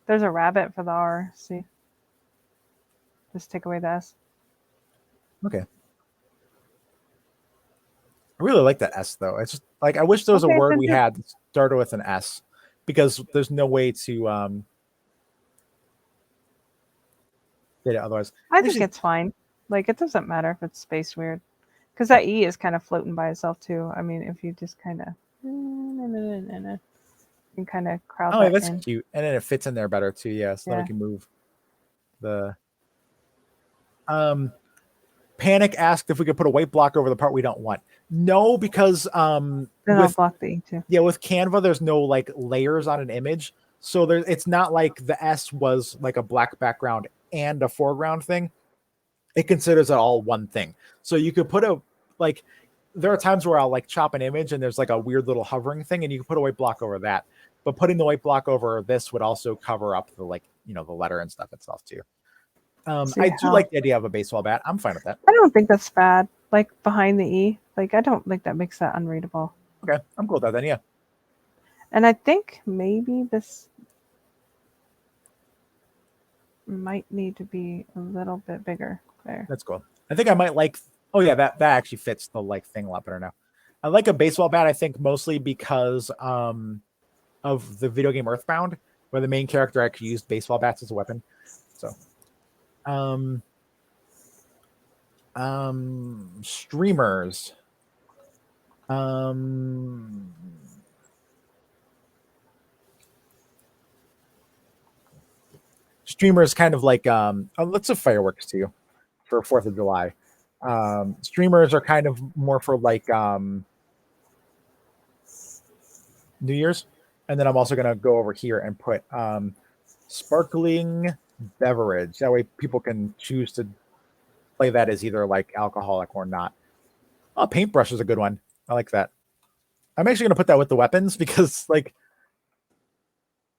There's a rabbit for the R. See. Just take away the S. Okay. I really like that S though. It's just like I wish there was a word we had that started with an S, because there's no way to get it otherwise. I think it's fine. Like it doesn't matter if it's spaced weird, because that E is kind of floating by itself too. I mean, if you just kind of and kind of crowd that that's in. cute, and then it fits in there better too. Yeah, so then we can move the. Panic asked if we could put a white block over the part we don't want. No, because then I'll block the E too. Yeah, with Canva, there's no like layers on an image, so it's not like the S was like a black background and a foreground thing. It considers it all one thing. So you could put there are times where I'll like chop an image and there's like a weird little hovering thing, and you can put a white block over that. But putting the white block over this would also cover up the the letter and stuff itself too. I do like the idea of a baseball bat. I'm fine with that. I don't think that's bad. Like behind the E, like I don't think that makes that unreadable. Okay, I'm cool with that then. Yeah. And I think maybe this might need to be a little bit bigger there. That's cool. I think I might like. Oh yeah, that actually fits the thing a lot better now. I like a baseball bat. I think mostly because of the video game Earthbound, where the main character actually used baseball bats as a weapon. So. Um, Streamers. Streamers kind of like let's have fireworks too for 4th of July. Streamers are kind of more for like New Year's. And then I'm also gonna go over here and put sparkling beverage. That way people can choose to play that as either like alcoholic or not. Oh, paintbrush is a good one. I like that. I'm actually gonna put that with the weapons because like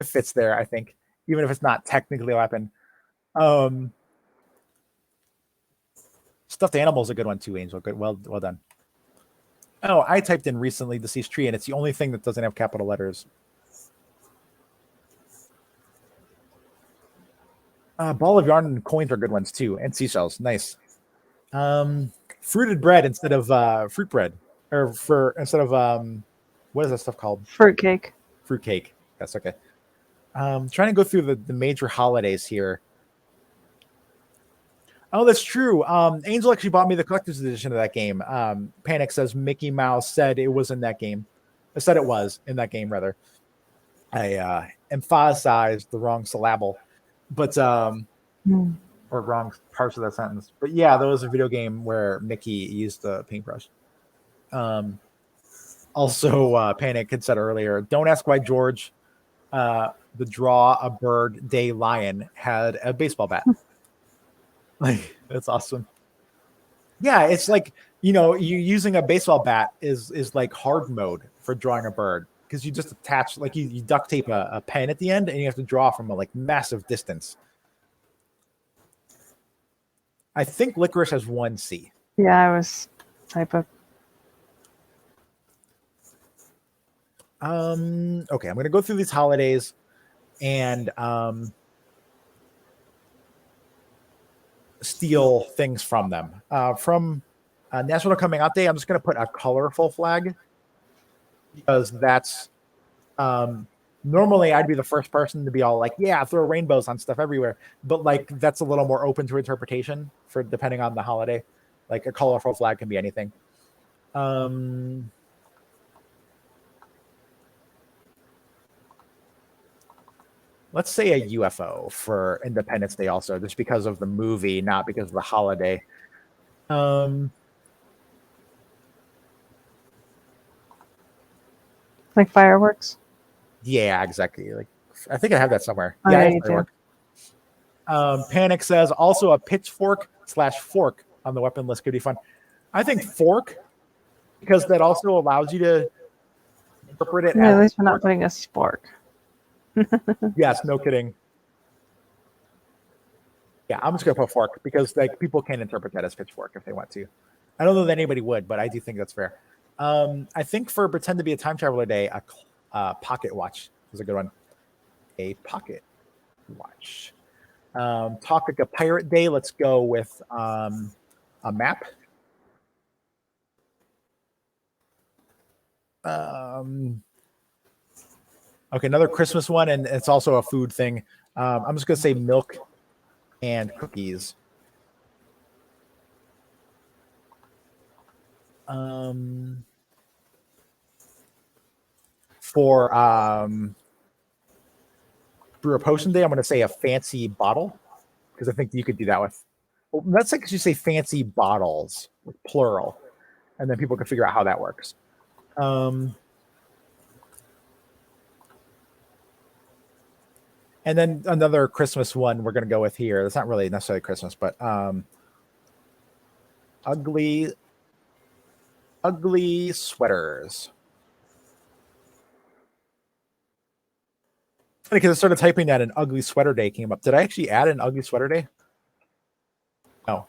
it fits there, I think, even if it's not technically a weapon. Stuffed animal is a good one too, Angel. Good, well done. Oh, I typed in recently deceased tree, and it's the only thing that doesn't have capital letters. Ball of yarn and coins are good ones too, and seashells. Nice. Fruited bread instead of fruit bread, or instead of what is that stuff called? Fruitcake. Fruitcake. That's okay. Trying to go through the major holidays here. Oh, that's true. Angel actually bought me the collector's edition of that game. Panic says Mickey Mouse said it was in that game. I said it was in that game, rather. I emphasized the wrong syllable, but or wrong parts of that sentence. But yeah, there was a video game where Mickey used the paintbrush. Also, Panic had said earlier, don't ask why George, the Draw a Bird Day Lion, had a baseball bat. Like, that's awesome. Yeah, it's like, you using a baseball bat is like hard mode for drawing a bird, because you just attach, like you duct tape a pen at the end and you have to draw from a like massive distance. I think licorice has 1 C. Yeah, I was type of. Okay, I'm gonna go through these holidays and steal things from them. From National Coming Out Day, I'm just gonna put a colorful flag, because that's normally I'd be the first person to be all like, yeah, throw rainbows on stuff everywhere. But like, that's a little more open to interpretation for depending on the holiday. Like a colorful flag can be anything. Let's say a UFO for Independence Day also, just because of the movie, not because of the holiday. Like fireworks? Yeah, exactly. Like, I think I have that somewhere. Oh, yeah, yeah, I you have firework. Panic says also a pitchfork/fork on the weapon list could be fun. I think fork, because that also allows you to interpret it Yeah, as at least we're not putting a spork. yes, no kidding. Yeah, I'm just gonna put fork because like people can interpret that as pitchfork if they want to. I don't know that anybody would, but I do think that's fair. I think for pretend to be a time traveler day, a pocket watch is a good one. A pocket watch. Talk like a pirate day. Let's go with a map. Okay, another Christmas one, and it's also a food thing. I'm just gonna say milk and cookies. For brew a potion day, I'm gonna say a fancy bottle, because I think you could do that with. Well, let's actually say fancy bottles with plural, and then people can figure out how that works. And then another Christmas one we're gonna go with here. That's not really necessarily Christmas, but ugly sweaters. Funny, because I started typing that, an ugly sweater day came up. Did I actually add an ugly sweater day? No.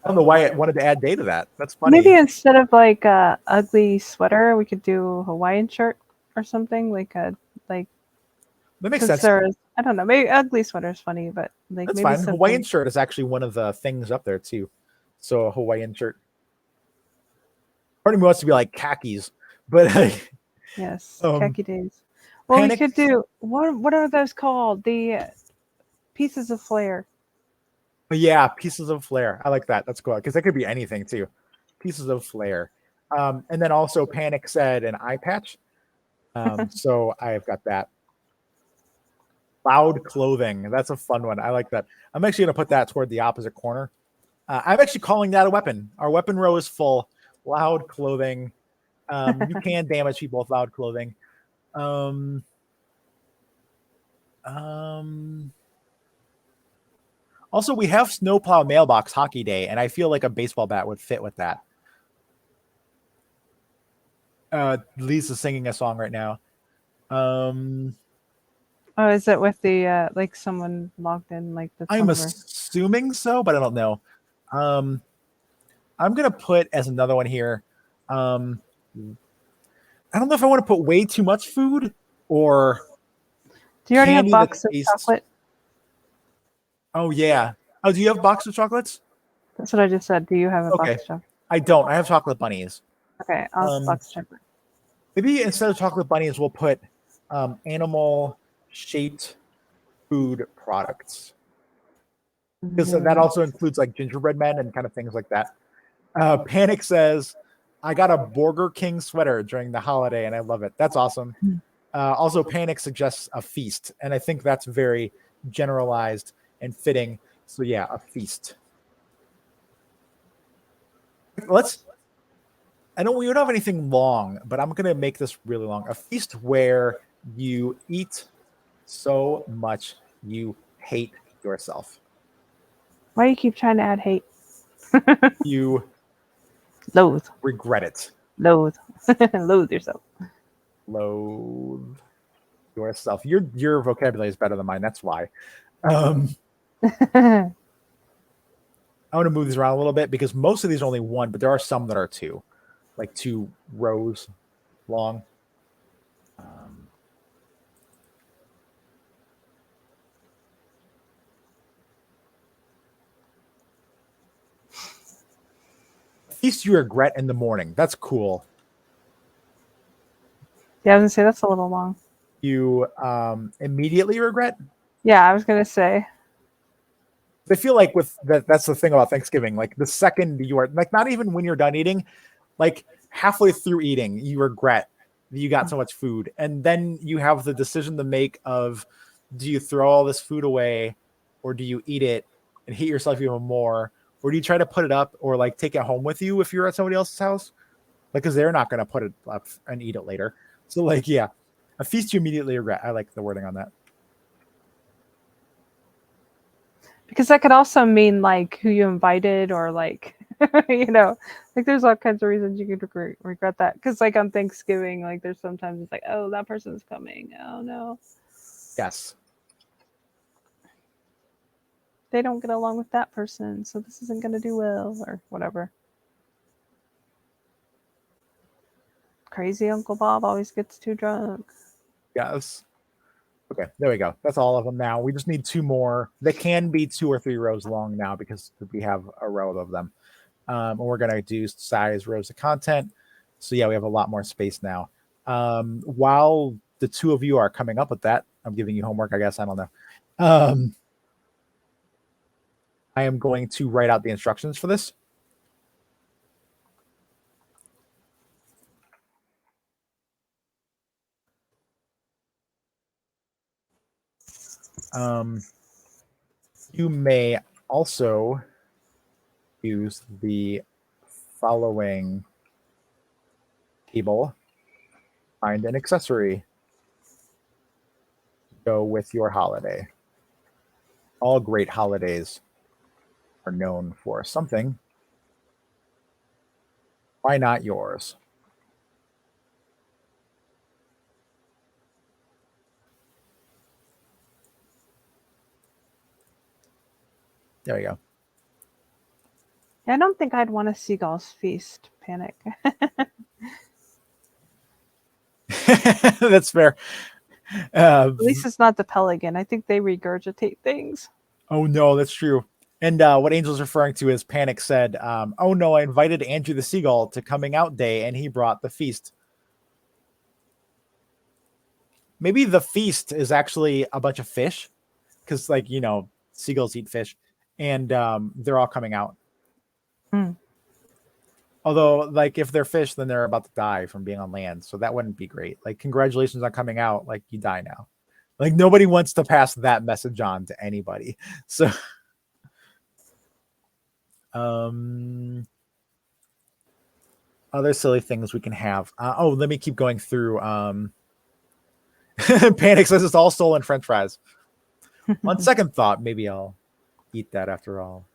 I don't know why I wanted to add day to that. That's funny. Maybe instead of like a ugly sweater, we could do a Hawaiian shirt or something like that makes sense. I don't know. Maybe ugly sweater is funny, but like that's maybe fine. something... Hawaiian shirt is actually one of the things up there too. So a Hawaiian shirt. Part of me wants to be like khakis, but yes, khaki days. Well, we could do what are those called? The pieces of flair. But yeah, pieces of flair. I like that. That's cool because that could be anything too. Pieces of flair. And then also Panic said an eye patch. So I've got that. Loud clothing. That's a fun one. I like that. I'm actually going to put that toward the opposite corner. I'm actually calling that a weapon. Our weapon row is full. Loud clothing. You can damage people with loud clothing. Um, also, we have Snowplow Mailbox Hockey Day, and I feel like a baseball bat would fit with that. Lisa's singing a song right now. Oh, is it with the like someone logged in like the I'm Tumblr? assuming so, but I don't know. I'm gonna put as another one here. I don't know if I want to put way too much food or Do you already have candy that box of tastes. chocolate? Oh yeah. Oh, do you have a box of chocolates? That's what I just said. Do you have a Okay. box of chocolate? I don't. I have chocolate bunnies. Okay, I'll have box of chocolate. Maybe instead of chocolate bunnies, we'll put animal shaped food products. Because that also includes like gingerbread men and kind of things like that. Panic says, I got a Burger King sweater during the holiday and I love it. That's awesome. Also, Panic suggests a feast, and I think that's very generalized and fitting. So yeah, a feast. I don't. We don't have anything long, but I'm gonna make this really long. A feast where you eat so much you hate yourself. Why do you keep trying to add hate? You Loathe. regret it. Loathe. Loathe yourself. Loathe yourself. Your vocabulary is better than mine. That's why. I want to move these around a little bit because most of these are only one, but there are some that are two, like 2 rows long. Feast you regret in the morning. That's cool. Yeah, I was gonna say that's a little long. You immediately regret. Yeah, I was gonna say. I feel like with that's the thing about Thanksgiving. Like the second you are like, not even when you're done eating, like halfway through eating, you regret that you got so much food, and then you have the decision to make of, do you throw all this food away, or do you eat it and hate yourself even more, or do you try to put it up or like take it home with you if you're at somebody else's house, like because they're not going to put it up and eat it later. So like, yeah, a feast you immediately regret. I like the wording on that. Because that could also mean like who you invited or like like there's all kinds of reasons you could regret that. Because like on Thanksgiving, like there's sometimes it's like, oh, that person's coming, oh no, Yes. they don't get along with that person, so this isn't going to do well or whatever. Crazy Uncle Bob always gets too drunk. Yes. Okay, there we go. That's all of them now. We just need 2 more. They can be 2 or 3 rows long now because we have a row of them. And we're going to do size rows of content. So yeah, we have a lot more space now. While the 2 of you are coming up with that, I'm giving you homework, I guess. I don't know. I am going to write out the instructions for this. You may also use the following table. Find an accessory. Go with your holiday. All great holidays are known for something. Why not yours? There we go. Yeah, I don't think I'd want a seagull's feast. Panic. That's fair. At least it's not the pelican. I think they regurgitate things. Oh no, that's true. And what Angel's referring to is Panic said, "Oh no, I invited Andrew the Seagull to coming out day, and he brought the feast." Maybe the feast is actually a bunch of fish, because like seagulls eat fish, and they're all coming out. Hmm. Although, like, if they're fish, then they're about to die from being on land, so that wouldn't be great. Like, congratulations on coming out. Like, you die now. Like, nobody wants to pass that message on to anybody. So, other silly things we can have. Let me keep going through. Panic says it's all stolen French fries. On second thought, maybe I'll eat that after all.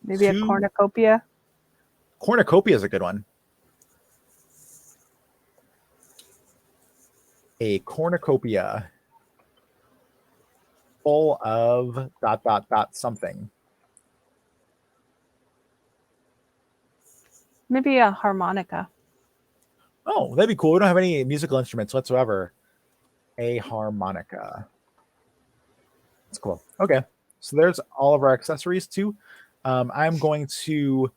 Maybe a cornucopia. Cornucopia is a good one. A cornucopia full of ... something. Maybe a harmonica. Oh, that'd be cool. We don't have any musical instruments whatsoever. A harmonica. That's cool. Okay. So there's all of our accessories too. I'm going to...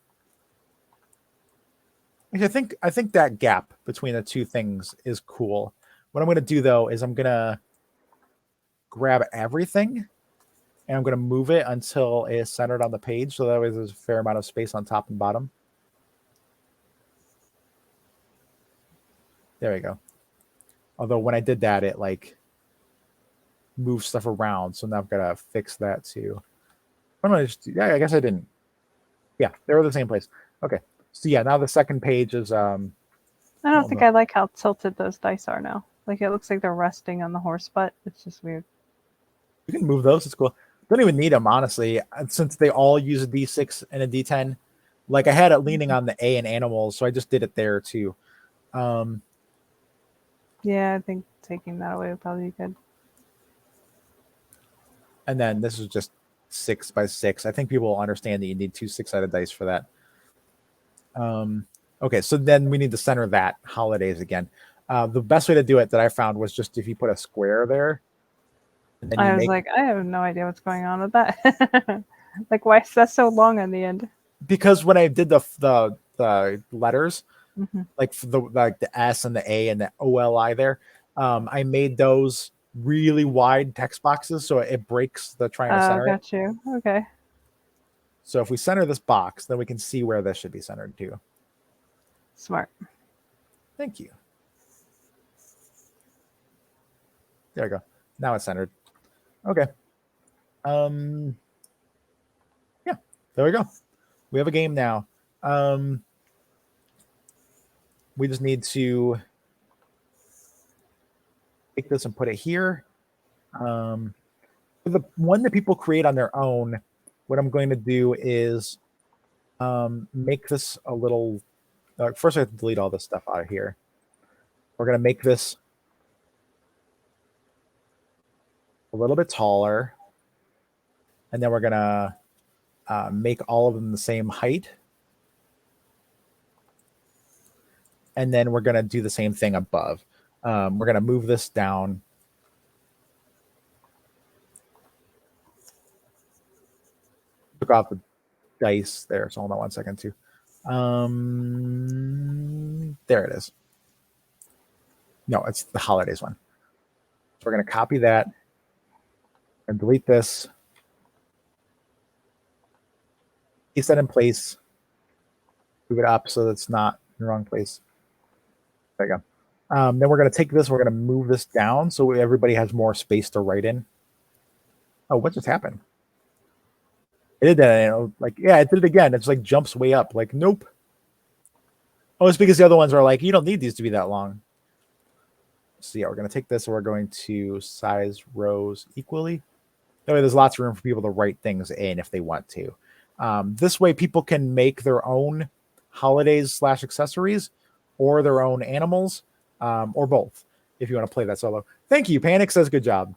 I think that gap between the two things is cool. What I'm going to do, though, is I'm going to grab everything and I'm going to move it until it's centered on the page. So that way there's a fair amount of space on top and bottom. There we go. Although when I did that, it like moved stuff around. So now I've got to fix that too. I guess I didn't. Yeah, they were the same place. Okay. So yeah, now the second page is I don't think I like how tilted those dice are now. Like, it looks like they're resting on the horse butt. It's just weird. You can move those. It's cool. Don't even need them, honestly, since they all use a D6 and a D10. Like, I had it leaning on the A in animals, so I just did it there too. Yeah, I think taking that away would probably be good. And then this is just 6 by 6. I think people will understand that you need 2 6-sided dice for that. Okay, so then we need to center that holidays again. The best way to do it that I found was just if you put a square there. I was like, I have no idea what's going on with that. Like, why is that so long on the end? Because when I did the letters, like the S and the A and the OLI there, I made those really wide text boxes so it breaks the trying to center got you. Okay. So if we center this box, then we can see where this should be centered too. Smart. Thank you. There we go. Now it's centered. Okay. Yeah, there we go. We have a game now. We just need to take this and put it here. For the one that people create on their own, what I'm going to do is make this a little... first, I have to delete all this stuff out of here. We're going to make this a little bit taller. And then we're going to make all of them the same height. And then we're going to do the same thing above. We're going to move this down. Took off the dice there, so hold on 1 second too. There it is. No, it's the holidays one. So we're going to copy that and delete this. Paste that in place. Move it up so that it's not in the wrong place. There you go. Then we're going to take this. We're going to move this down so everybody has more space to write in. Oh, what just happened? It did that. Like, yeah, it did it again. It's like jumps way up. Like, nope. Oh, it's because the other ones are like, you don't need these to be that long. So yeah, we're going to take this and we're going to size rows equally. That way there's lots of room for people to write things in if they want to. This way people can make their own holidays / accessories or their own animals or both if you want to play that solo. Thank you. Panic says good job.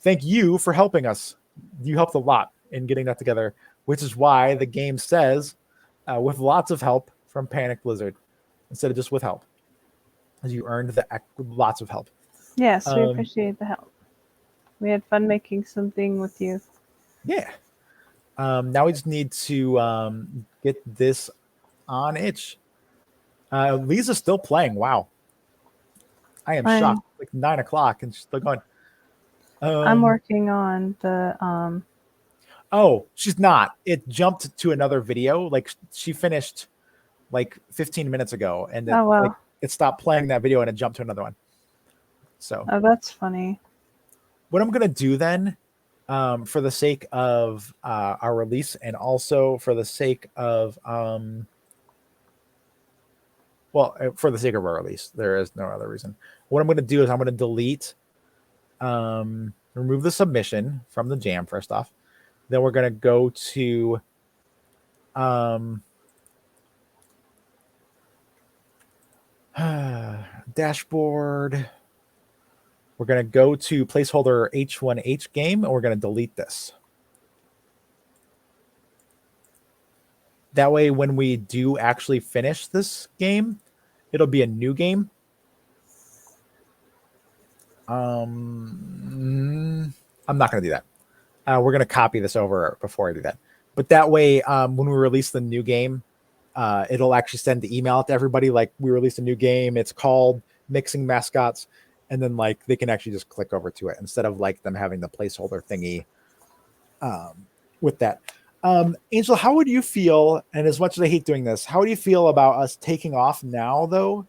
Thank you for helping us. You helped a lot in getting that together, which is why the game says with lots of help from Panic Blizzard instead of just with help, as you earned lots of help. Yes, we appreciate the help. We had fun making something with you. Yeah. Now we just need to get this on itch. Lisa's still playing. Wow. I am I shocked. Like 9 o'clock, and she's still going. I'm working on the Oh, she's not. It jumped to another video. Like she finished like 15 minutes ago, and oh wow. it stopped playing that video and it jumped to another one. So Oh, that's funny. what I'm gonna do then, for the sake of our release, and also for the sake of for the sake of our release, there is no other reason. What I'm gonna do is I'm gonna delete, remove the submission from the jam first off. Then we're gonna go to dashboard. We're going to go to placeholder H1H game, and we're going to delete this. That way, when we do actually finish this game, it'll be a new game. I'm not going to do that. We're going to copy this over before I do that. But that way, when we release the new game, it'll actually send the email out to everybody like we released a new game. It's called Mixing Mascots. And then like they can actually just click over to it instead of like them having the placeholder thingy with that. Angel, how would you feel? And as much as I hate doing this, how do you feel about us taking off now though?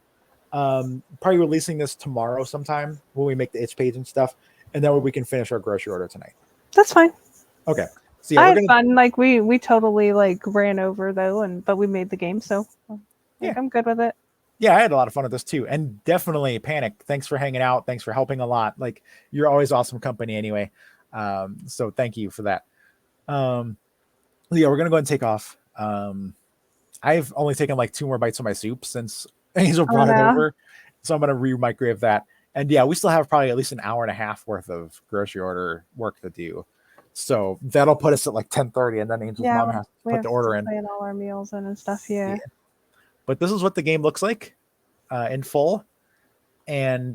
Probably releasing this tomorrow sometime when we make the itch page and stuff. And that way we can finish our grocery order tonight. That's fine. Okay. So yeah, I had fun. Like we totally like ran over though, but we made the game, so yeah, I'm good with it. Yeah, I had a lot of fun with this too, and definitely Panic. Thanks for hanging out. Thanks for helping a lot. Like you're always awesome company anyway. So thank you for that. Yeah, we're gonna go ahead and take off. I've only taken like 2 more bites of my soup since Angel brought it over, so I'm gonna re-microwave that. And yeah, we still have probably at least an hour and a half worth of grocery order work to do. So that'll put us at like 10:30, and then Angel's mom has to put the order in. Plan all our meals in and stuff. Yeah. But this is what the game looks like in full, and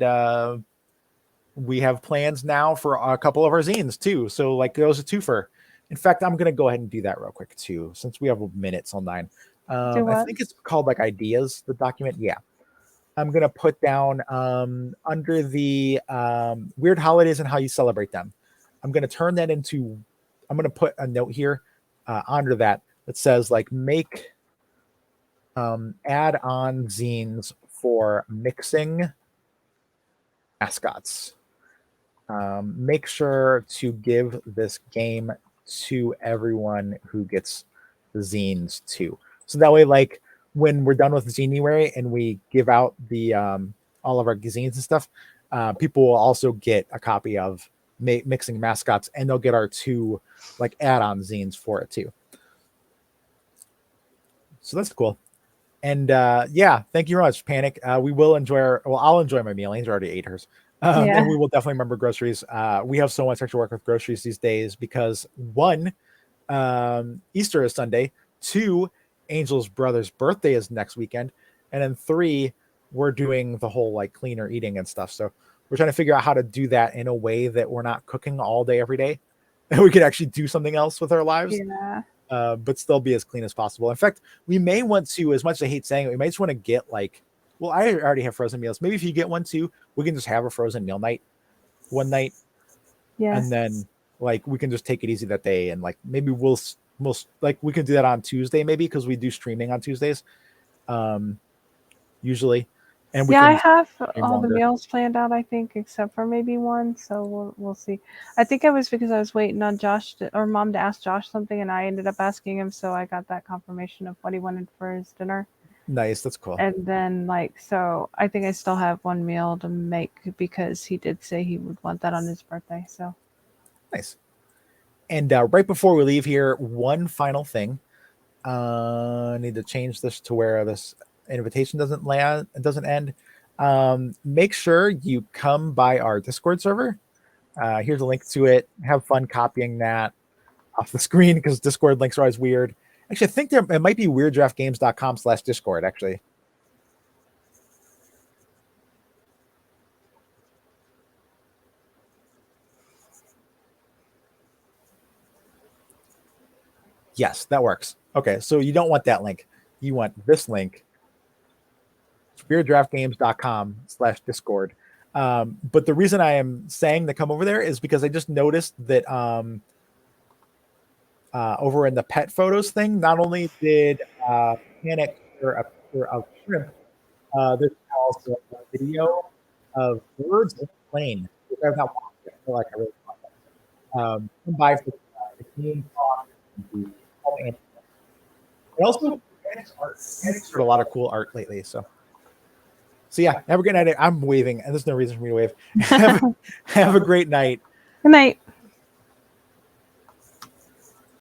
we have plans now for a couple of our zines too. So like there was a twofer. In fact, I'm gonna go ahead and do that real quick too, since we have a minute till 9. I think it's called like ideas. The document, yeah. I'm gonna put down under the weird holidays and how you celebrate them. I'm gonna turn that into. I'm gonna put a note here under that says like make add-on zines for mixing mascots. Make sure to give this game to everyone who gets the zines too. So that way, like when we're done with Ziniwary and we give out the all of our zines and stuff, people will also get a copy of mixing mascots, and they'll get our 2 like add-on zines for it too. So that's cool. And yeah, thank you very much, Panic. We will enjoy I'll enjoy my meal. Angel already ate hers. And we will definitely remember groceries. We have so much extra work with groceries these days because 1, Easter is Sunday. 2, Angel's brother's birthday is next weekend. And then 3, we're doing the whole like cleaner eating and stuff. So we're trying to figure out how to do that in a way that we're not cooking all day, every day. And we could actually do something else with our lives. Yeah. But still be as clean as possible. In fact, we may want to, as much as I hate saying it, we might just want to get like, well, I already have frozen meals. Maybe if you get one too, we can just have a frozen meal night one night. Yeah. And then like we can just take it easy that day. And like maybe we'll like we can do that on Tuesday, maybe because we do streaming on Tuesdays. Usually. And I have all the meals planned out, I think, except for maybe one. So we'll see. I think it was because I was waiting on Josh or Mom to ask Josh something, and I ended up asking him. So I got that confirmation of what he wanted for his dinner. Nice, that's cool. And then so I think I still have one meal to make because he did say he would want that on his birthday. So nice. And right before we leave here, one final thing. I need to change this to where this invitation doesn't end. Make sure you come by our Discord server. Here's a link to it. Have fun copying that off the screen because Discord links are always weird. Actually, I think it might be weirddraftgames.com/Discord, actually. Yes, that works. Okay, so you don't want that link. You want this link. It's weirddraftgames.com/Discord. But the reason I am saying to come over there is because I just noticed that over in the pet photos thing, not only did Panic share a picture of shrimp, there's also a video of birds in a plane, which I've not watched yet. I feel like I really want that. Come by for the game talk and the and also Panic's art. Panic's got a lot of cool art lately. So yeah, have a great night. I'm waving, and there's no reason for me to wave. Have a great night. Good night.